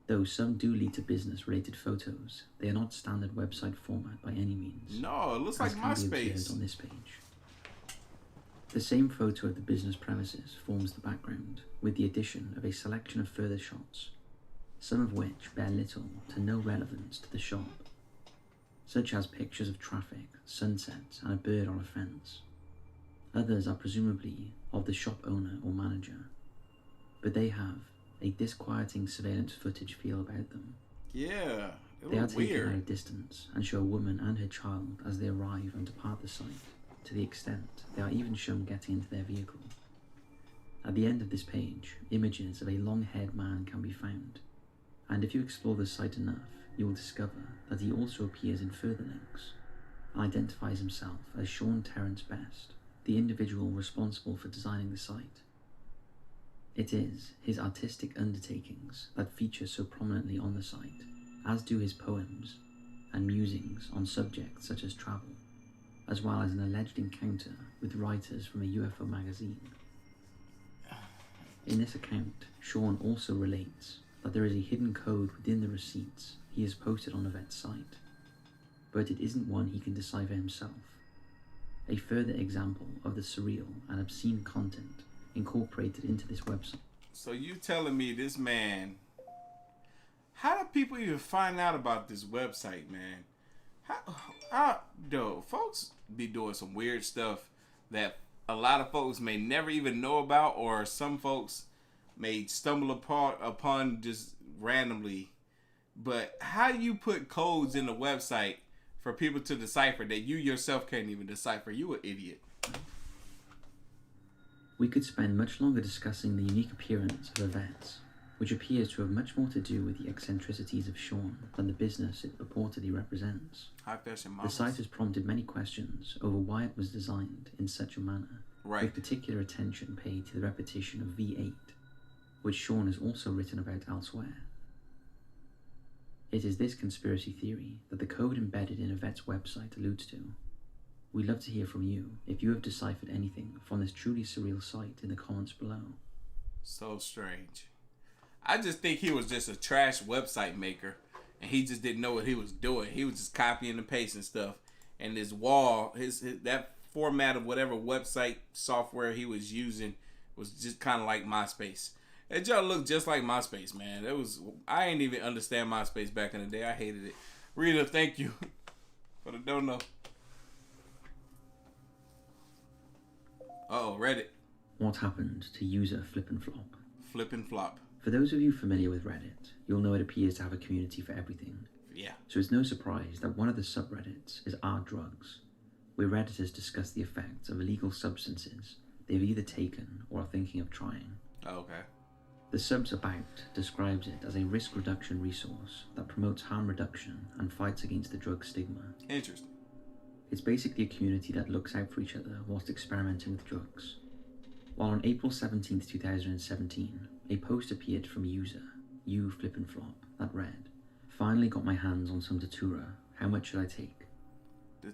Though some do lead to business-related photos, they are not standard website format by any means. No, it looks like MySpace. On this page. The same photo of the business premises forms the background, with the addition of a selection of further shots, some of which bear little to no relevance to the shop, such as pictures of traffic, sunsets, and a bird on a fence. Others are presumably of the shop owner or manager, but they have a disquieting surveillance footage feel about them. Yeah, they are taken at a distance and show a woman and her child as they arrive and depart the site, to the extent they are even shown getting into their vehicle. At the end of this page, images of a long-haired man can be found, and if you explore the site enough, you will discover that he also appears in further links, and identifies himself as Sean Terrence Best, the individual responsible for designing the site. It is his artistic undertakings that feature so prominently on the site, as do his poems and musings on subjects such as travel, as well as an alleged encounter with writers from a UFO magazine. In this account, Sean also relates that there is a hidden code within the receipts he has posted on Yvette's site, but it isn't one he can decipher himself. A further example of the surreal and obscene content incorporated into this website. So you telling me this man, how do people even find out about this website, man? How folks be doing some weird stuff that a lot of folks may never even know about, or some folks may stumble upon just randomly. But how do you put codes in the website for people to decipher that you yourself can't even decipher? You an idiot. We could spend much longer discussing the unique appearance of Yvette's, which appears to have much more to do with the eccentricities of Sean than the business it purportedly represents. The site has prompted many questions over why it was designed in such a manner, with particular attention paid to the repetition of V8, which Sean has also written about elsewhere. It is this conspiracy theory that the code embedded in Yvette's website alludes to. We'd love to hear from you if you have deciphered anything from this truly surreal sight in the comments below. So strange. I just think he was just a trash website maker, and he just didn't know what he was doing. He was just copying and pasting stuff, and his wall, his that format of whatever website software he was using was just kind of like MySpace. It just looked just like MySpace, man. I ain't even understand MySpace back in the day. I hated it. Rita, thank you for the dono. Uh-oh, Reddit. What happened to user Flip and Flop? Flip and Flop. For those of you familiar with Reddit, you'll know it appears to have a community for everything. Yeah. So it's no surprise that one of the subreddits is Are Drugs, where Redditors discuss the effects of illegal substances they've either taken or are thinking of trying. Oh, okay. The sub's About describes it as a risk reduction resource that promotes harm reduction and fights against the drug stigma. Interesting. It's basically a community that looks out for each other whilst experimenting with drugs. While on April 17th, 2017, a post appeared from user Flip and Flop that read, "Finally got my hands on some Datura. How much should I take?"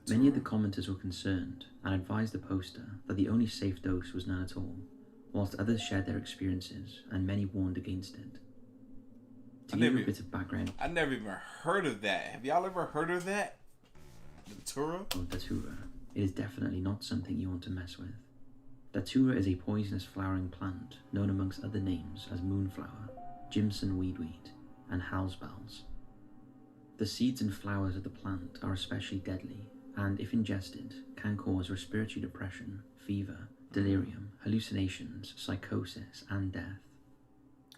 Many of the commenters were concerned and advised the poster that the only safe dose was none at all, whilst others shared their experiences and many warned against it. To give you a bit of background, I never even heard of that. Have y'all ever heard of that? Datura? Datura. It is definitely not something you want to mess with. Datura is a poisonous flowering plant known amongst other names as moonflower, Jimson weedweed, and halsbells. The seeds and flowers of the plant are especially deadly and, if ingested, can cause respiratory depression, fever, delirium, hallucinations, psychosis, and death.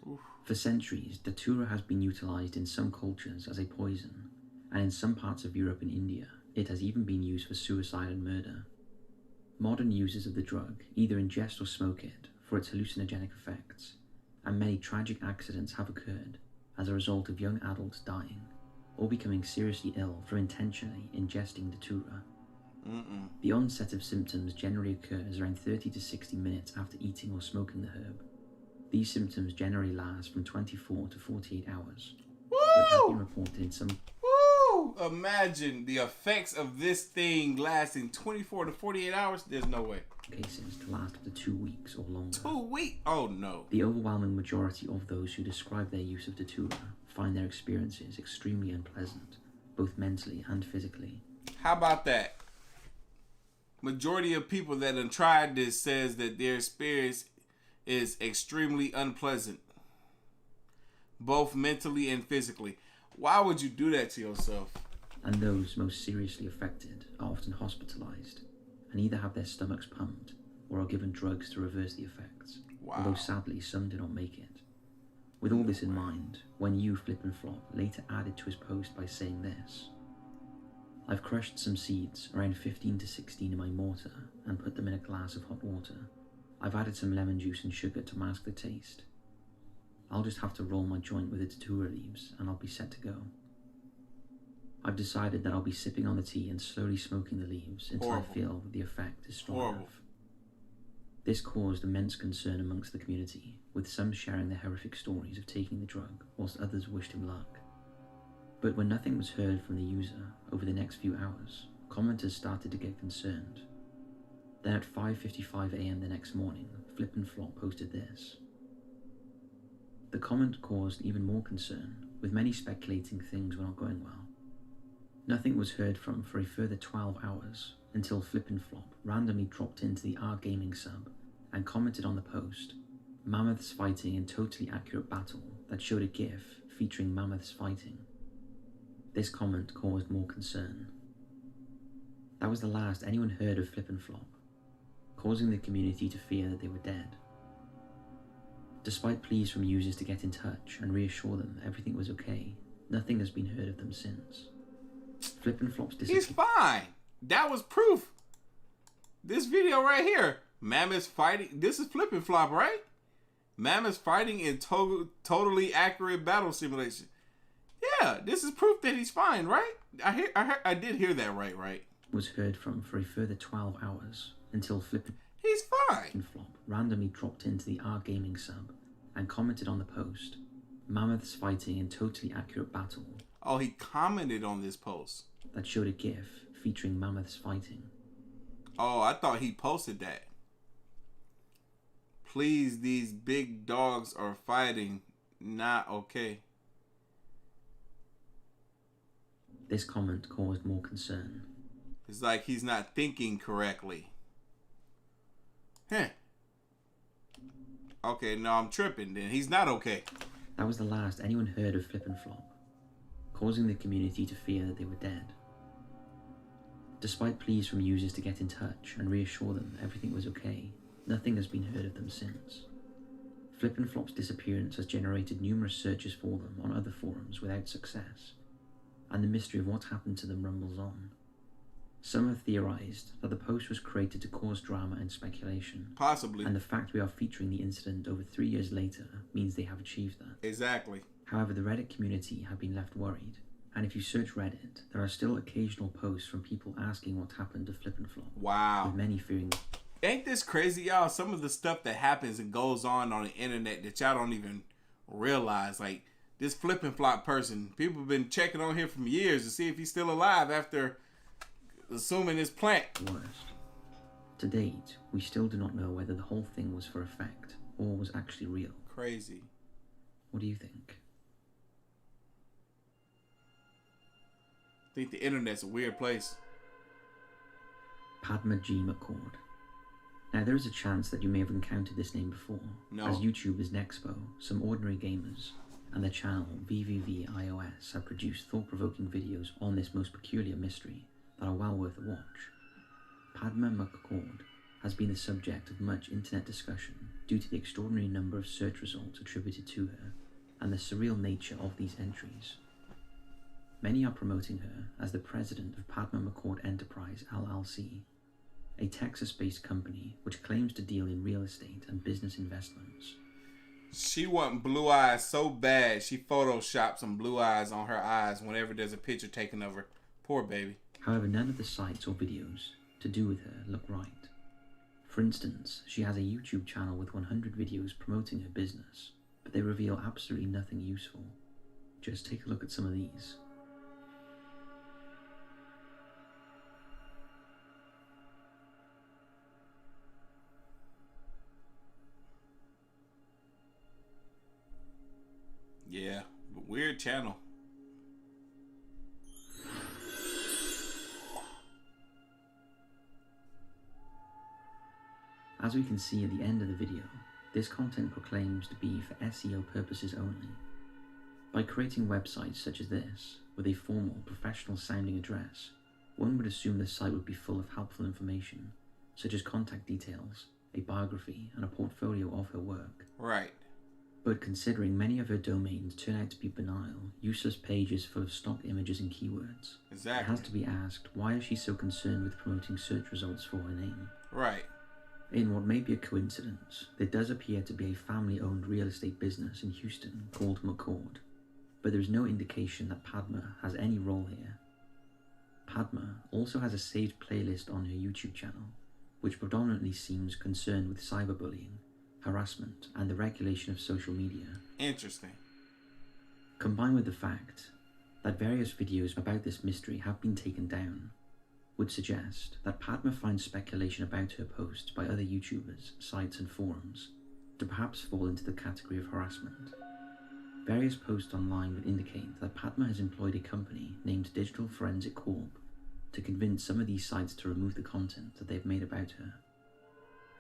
Oof. For centuries, Datura has been utilized in some cultures as a poison, and in some parts of Europe and India, it has even been used for suicide and murder. Modern users of the drug either ingest or smoke it for its hallucinogenic effects, and many tragic accidents have occurred as a result of young adults dying or becoming seriously ill from intentionally ingesting Datura. The onset of symptoms generally occurs around 30 to 60 minutes after eating or smoking the herb. These symptoms generally last from 24 to 48 hours. Woo! But have been reported in some... Woo! Imagine the effects of this thing lasting 24 to 48 hours. There's no way. Cases to last up to 2 weeks or longer. 2 weeks? Oh no. The overwhelming majority of those who describe their use of Datura find their experiences extremely unpleasant, both mentally and physically. How about that? Majority of people that have tried this says that their experience is extremely unpleasant, both mentally and physically. Why would you do that to yourself? And those most seriously affected are often hospitalized and either have their stomachs pumped or are given drugs to reverse the effects. Wow. Although sadly some do not make it. With all this in mind, when Flip and Flop later added to his post by saying this, "I've crushed some seeds, around 15 to 16 in my mortar, and put them in a glass of hot water. I've added some lemon juice and sugar to mask the taste. I'll just have to roll my joint with the Datura leaves and I'll be set to go. I've decided that I'll be sipping on the tea and slowly smoking the leaves until I feel that the effect is strong enough." This caused immense concern amongst the community, with some sharing their horrific stories of taking the drug, whilst others wished him luck. But when nothing was heard from the user over the next few hours, commenters started to get concerned. Then at 5:55 AM the next morning, Flip and Flop posted this. The comment caused even more concern, with many speculating things were not going well. Nothing was heard from for a further 12 hours, until Flip and Flop randomly dropped into the R Gaming sub and commented on the post, "Mammoths fighting in totally accurate battle," that showed a GIF featuring mammoths fighting. This comment caused more concern. That was the last anyone heard of Flip and Flop, causing the community to fear that they were dead. Despite pleas from users to get in touch and reassure them everything was okay, nothing has been heard of them since. Flip and Flop's He's fine. That was proof. This video right here. Mammoths fighting. This is Flip and Flop, right? Mammoths fighting in totally accurate battle simulation. Yeah, this is proof that he's fine, right? I did hear that right? Was heard from for a further 12 hours until He's fine. and Flop randomly dropped into the R Gaming sub and commented on the post, "Mammoths fighting in totally accurate battle." Oh, he commented on this post. That showed a GIF featuring mammoths fighting. Oh, I thought he posted that. Please, these big dogs are fighting. Not okay. This comment caused more concern. It's like he's not thinking correctly. Huh. Okay, no, I'm tripping then. He's not okay. That was the last anyone heard of Flip and Flop, causing the community to fear that they were dead. Despite pleas from users to get in touch and reassure them everything was okay, nothing has been heard of them since. Flip and Flop's disappearance has generated numerous searches for them on other forums without success, and the mystery of what happened to them rumbles on. Some have theorized that the post was created to cause drama and speculation. Possibly. And the fact we are featuring the incident over 3 years later means they have achieved that. Exactly. However, the Reddit community have been left worried, and if you search Reddit, there are still occasional posts from people asking what happened to Flip and Flop. Wow. With many fearing... Ain't this crazy, y'all? Some of the stuff that happens and goes on the internet that y'all don't even realize. Like, this Flip and Flop person, people have been checking on him for years to see if he's still alive after assuming his plant. Worst. To date, we still do not know whether the whole thing was for effect or was actually real. Crazy. What do you think? I think the internet's a weird place. Padma G. McCord. Now, there is a chance that you may have encountered this name before, as YouTubers Nexpo, Some Ordinary Gamers, and their channel VVVIOS have produced thought-provoking videos on this most peculiar mystery that are well worth a watch. Padma McCord has been the subject of much internet discussion due to the extraordinary number of search results attributed to her and the surreal nature of these entries. Many are promoting her as the president of Padma McCord Enterprise LLC, a Texas-based company which claims to deal in real estate and business investments. She want blue eyes so bad, she photoshopped some blue eyes on her eyes whenever there's a picture taken of her. Poor baby. However, none of the sites or videos to do with her look right. For instance, she has a YouTube channel with 100 videos promoting her business, but they reveal absolutely nothing useful. Just take a look at some of these. Yeah, weird channel. As we can see at the end of the video, this content proclaims to be for SEO purposes only. By creating websites such as this, with a formal, professional sounding address, one would assume the site would be full of helpful information, such as contact details, a biography, and a portfolio of her work. Right. But considering many of her domains turn out to be banal, useless pages full of stock images and keywords, exactly, it has to be asked, why is she so concerned with promoting search results for her name? Right. In what may be a coincidence, there does appear to be a family-owned real estate business in Houston called McCord, but there is no indication that Padma has any role here. Padma also has a saved playlist on her YouTube channel, which predominantly seems concerned with cyberbullying, harassment, and the regulation of social media. Interesting. Combined with the fact that various videos about this mystery have been taken down, would suggest that Padma finds speculation about her posts by other YouTubers, sites, and forums to perhaps fall into the category of harassment. Various posts online would indicate that Padma has employed a company named Digital Forensic Corp to convince some of these sites to remove the content that they've made about her.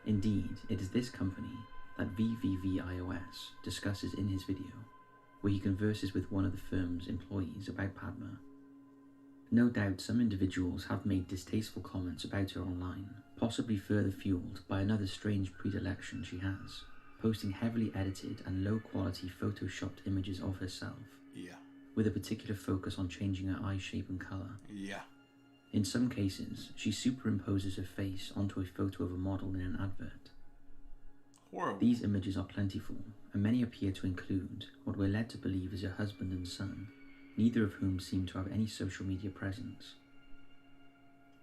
Indeed, it is this company that VVVIOS discusses in his video, where he converses with one of the firm's employees about Padma. No doubt some individuals have made distasteful comments about her online, possibly further fueled by another strange predilection she has, posting heavily edited and low-quality photoshopped images of herself, with a particular focus on changing her eye shape and colour. In some cases, she superimposes her face onto a photo of a model in an advert. Horrible. These images are plentiful, and many appear to include what we're led to believe is her husband and son, neither of whom seem to have any social media presence.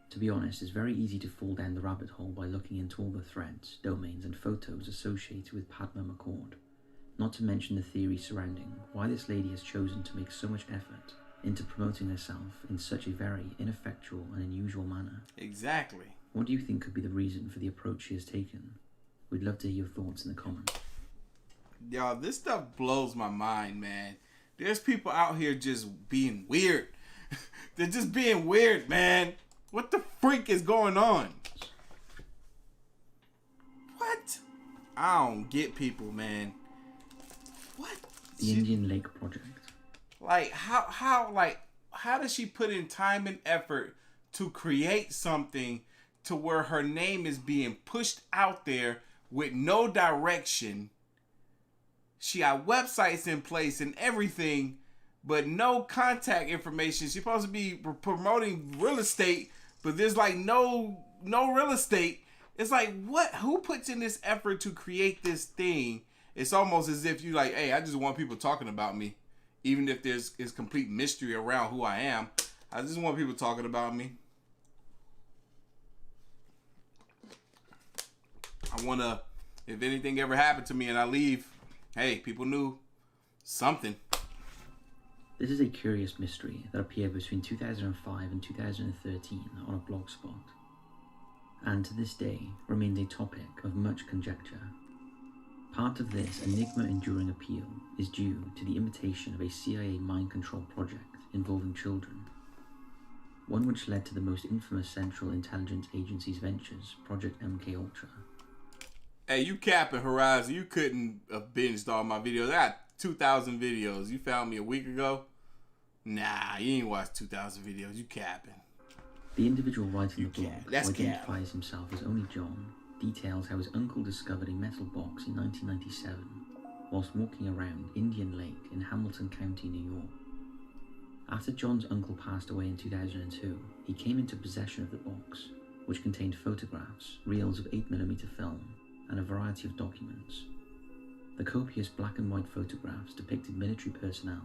To be honest, it's very easy to fall down the rabbit hole by looking into all the threads, domains, and photos associated with Padma McCord, not to mention the theory surrounding why this lady has chosen to make so much effort into promoting herself in such a very ineffectual and unusual manner. Exactly. What do you think could be the reason for the approach she has taken? We'd love to hear your thoughts in the comments. Y'all, this stuff blows my mind, man. There's people out here just being weird. They're just being weird, man. What the freak is going on? What? I don't get people, man. What? The Indian Lake Project. Like, how does she put in time and effort to create something to where her name is being pushed out there with no direction? She got websites in place and everything, but no contact information. She's supposed to be promoting real estate, but there's like no real estate. It's like, what? Who puts in this effort to create this thing? It's almost as if you like, hey, I just want people talking about me. Even if there's complete mystery around who I am. I just want people talking about me. I want to, if anything ever happened to me and I leave, hey, people knew something. This is a curious mystery that appeared between 2005 and 2013 on a blogspot, and to this day remains a topic of much conjecture. Part of this enigma-enduring appeal is due to the imitation of a CIA mind control project involving children, one which led to the most infamous Central Intelligence Agency's ventures, Project MKUltra. Hey, you capping, Horizon. You couldn't have binged all my videos. I got 2,000 videos. You found me a week ago? Nah, you ain't watched 2,000 videos. You capping. The individual writing the blog, who identifies himself as only John, details how his uncle discovered a metal box in 1997 whilst walking around Indian Lake in Hamilton County, New York. After John's uncle passed away in 2002, he came into possession of the box, which contained photographs, reels of 8mm film, and a variety of documents. The copious black and white photographs depicted military personnel,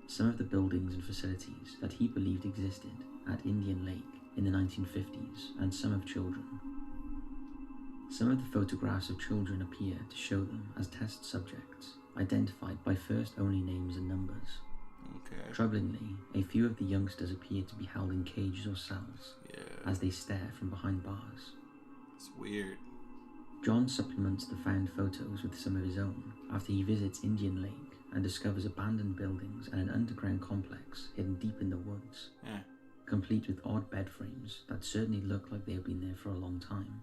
some of the buildings and facilities that he believed existed at Indian Lake in the 1950s, and some of children. Some of the photographs of children appear to show them as test subjects, identified by first only names and numbers. Okay. Troublingly, a few of the youngsters appear to be held in cages or cells, as they stare from behind bars. It's weird. John supplements the found photos with some of his own after he visits Indian Lake and discovers abandoned buildings and an underground complex hidden deep in the woods, complete with odd bed frames that certainly look like they have been there for a long time.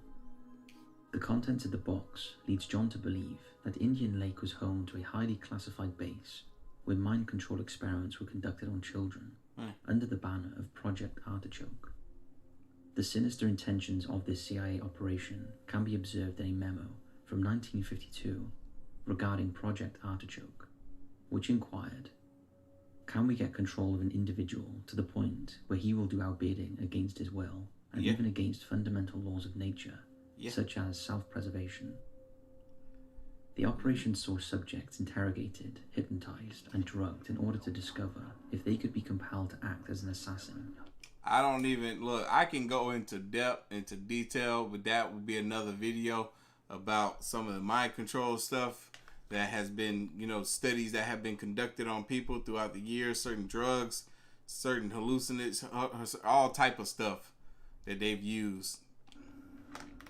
The contents of the box leads John to believe that Indian Lake was home to a highly classified base where mind control experiments were conducted on children under the banner of Project Artofkickz. The sinister intentions of this CIA operation can be observed in a memo from 1952 regarding Project Artofkickz, which inquired, can we get control of an individual to the point where he will do our bidding against his will and even against fundamental laws of nature, such as self-preservation? The operation saw subjects interrogated, hypnotized, and drugged in order to discover if they could be compelled to act as an assassin. I don't even look. I can go into depth, into detail, but that would be another video about some of the mind control stuff that has been, studies that have been conducted on people throughout the years, certain drugs, certain hallucinants, all type of stuff that they've used.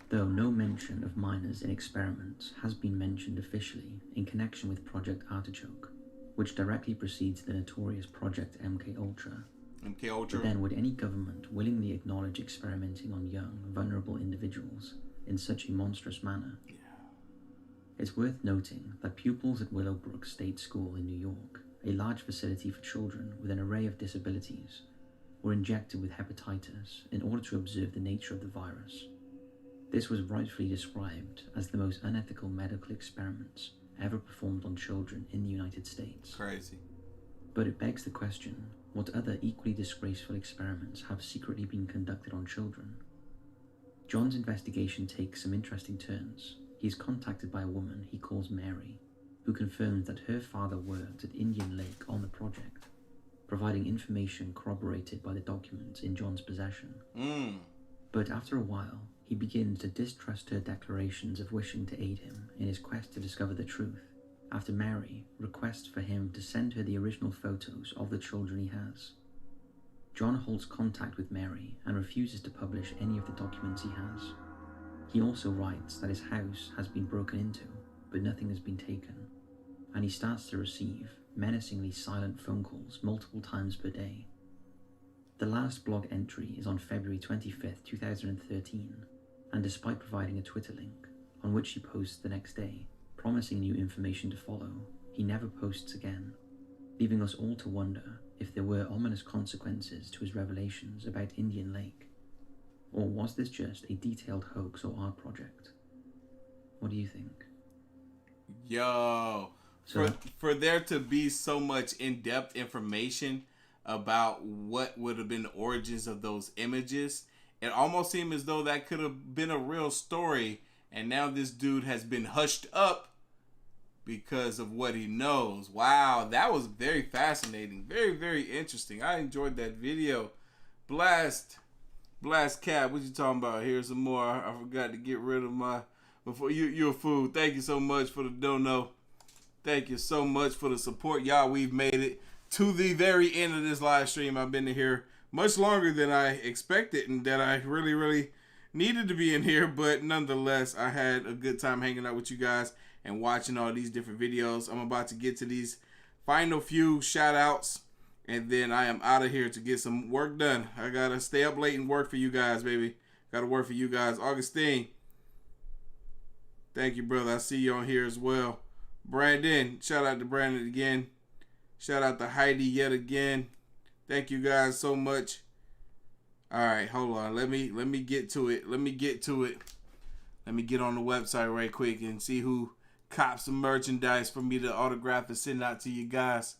Though no mention of minors in experiments has been mentioned officially in connection with Project Artofkickz, which directly precedes the notorious Project MKUltra. But then would any government willingly acknowledge experimenting on young, vulnerable individuals in such a monstrous manner? It's worth noting that pupils at Willowbrook State School in New York, a large facility for children with an array of disabilities, were injected with hepatitis in order to observe the nature of the virus. This was rightfully described as the most unethical medical experiments ever performed on children in the United States. Crazy. But it begs the question, what other equally disgraceful experiments have secretly been conducted on children? John's investigation takes some interesting turns. He is contacted by a woman he calls Mary, who confirms that her father worked at Indian Lake on the project, providing information corroborated by the documents in John's possession. But after a while, he begins to distrust her declarations of wishing to aid him in his quest to discover the truth, after Mary requests for him to send her the original photos of the children he has. John holds contact with Mary and refuses to publish any of the documents he has. He also writes that his house has been broken into, but nothing has been taken, and he starts to receive menacingly silent phone calls multiple times per day. The last blog entry is on February 25th, 2013, and despite providing a Twitter link, on which he posts the next day, promising new information to follow, he never posts again, leaving us all to wonder if there were ominous consequences to his revelations about Indian Lake. Or was this just a detailed hoax or art project? What do you think? Yo, for there to be so much in-depth information about what would have been the origins of those images, it almost seemed as though that could have been a real story, and now this dude has been hushed up because of what he knows. Wow, that was very fascinating. Very, very interesting. I enjoyed that video. Blast Cap, what you talking about? Here's some more. I forgot to get rid of my... Before you're a fool. Thank you so much for the dono. Thank you so much for the support. Y'all, we've made it to the very end of this live stream. I've been in here much longer than I expected and that I really, really needed to be in here. But nonetheless, I had a good time hanging out with you guys and watching all these different videos. I'm about to get to these final few shout outs, and then I am out of here to get some work done. I gotta stay up late and work for you guys, baby. Gotta work for you guys. Augustine, thank you, brother. I see you on here as well. Brandon, shout out to Brandon again. Shout out to Heidi yet again. Thank you guys so much. All right, hold on. Let me get to it. Let me get on the website right quick and see who cops some merchandise for me to autograph and send out to you guys.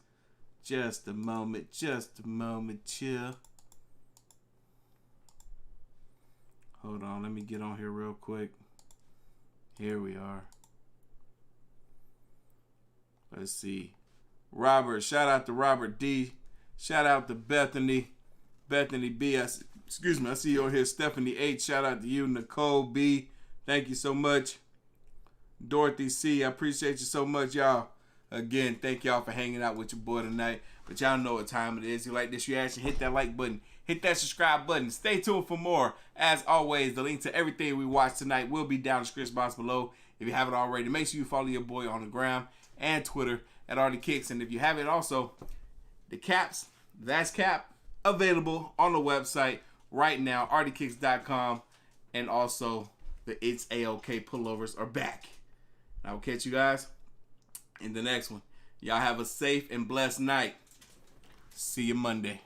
Just a moment, chill. Hold on, let me get on here real quick. Here we are. Let's see. Robert, shout out to Robert D. Shout out to Bethany B. I see you on here. Stephanie H. Shout out to you. Nicole B. Thank you so much. Dorothy C. I appreciate you so much, y'all. Again, thank y'all for hanging out with your boy tonight. But y'all know what time it is. If you like this reaction, hit that like button. Hit that subscribe button. Stay tuned for more. As always, the link to everything we watched tonight will be down in the description box below. If you haven't already, make sure you follow your boy on the gram and Twitter at Artofkickz. And if you haven't also, the caps, that's Cap, available on the website right now, artofkickz.com. And also, the It's A-OK pullovers are back. I will catch you guys in the next one. Y'all have a safe and blessed night. See you Monday.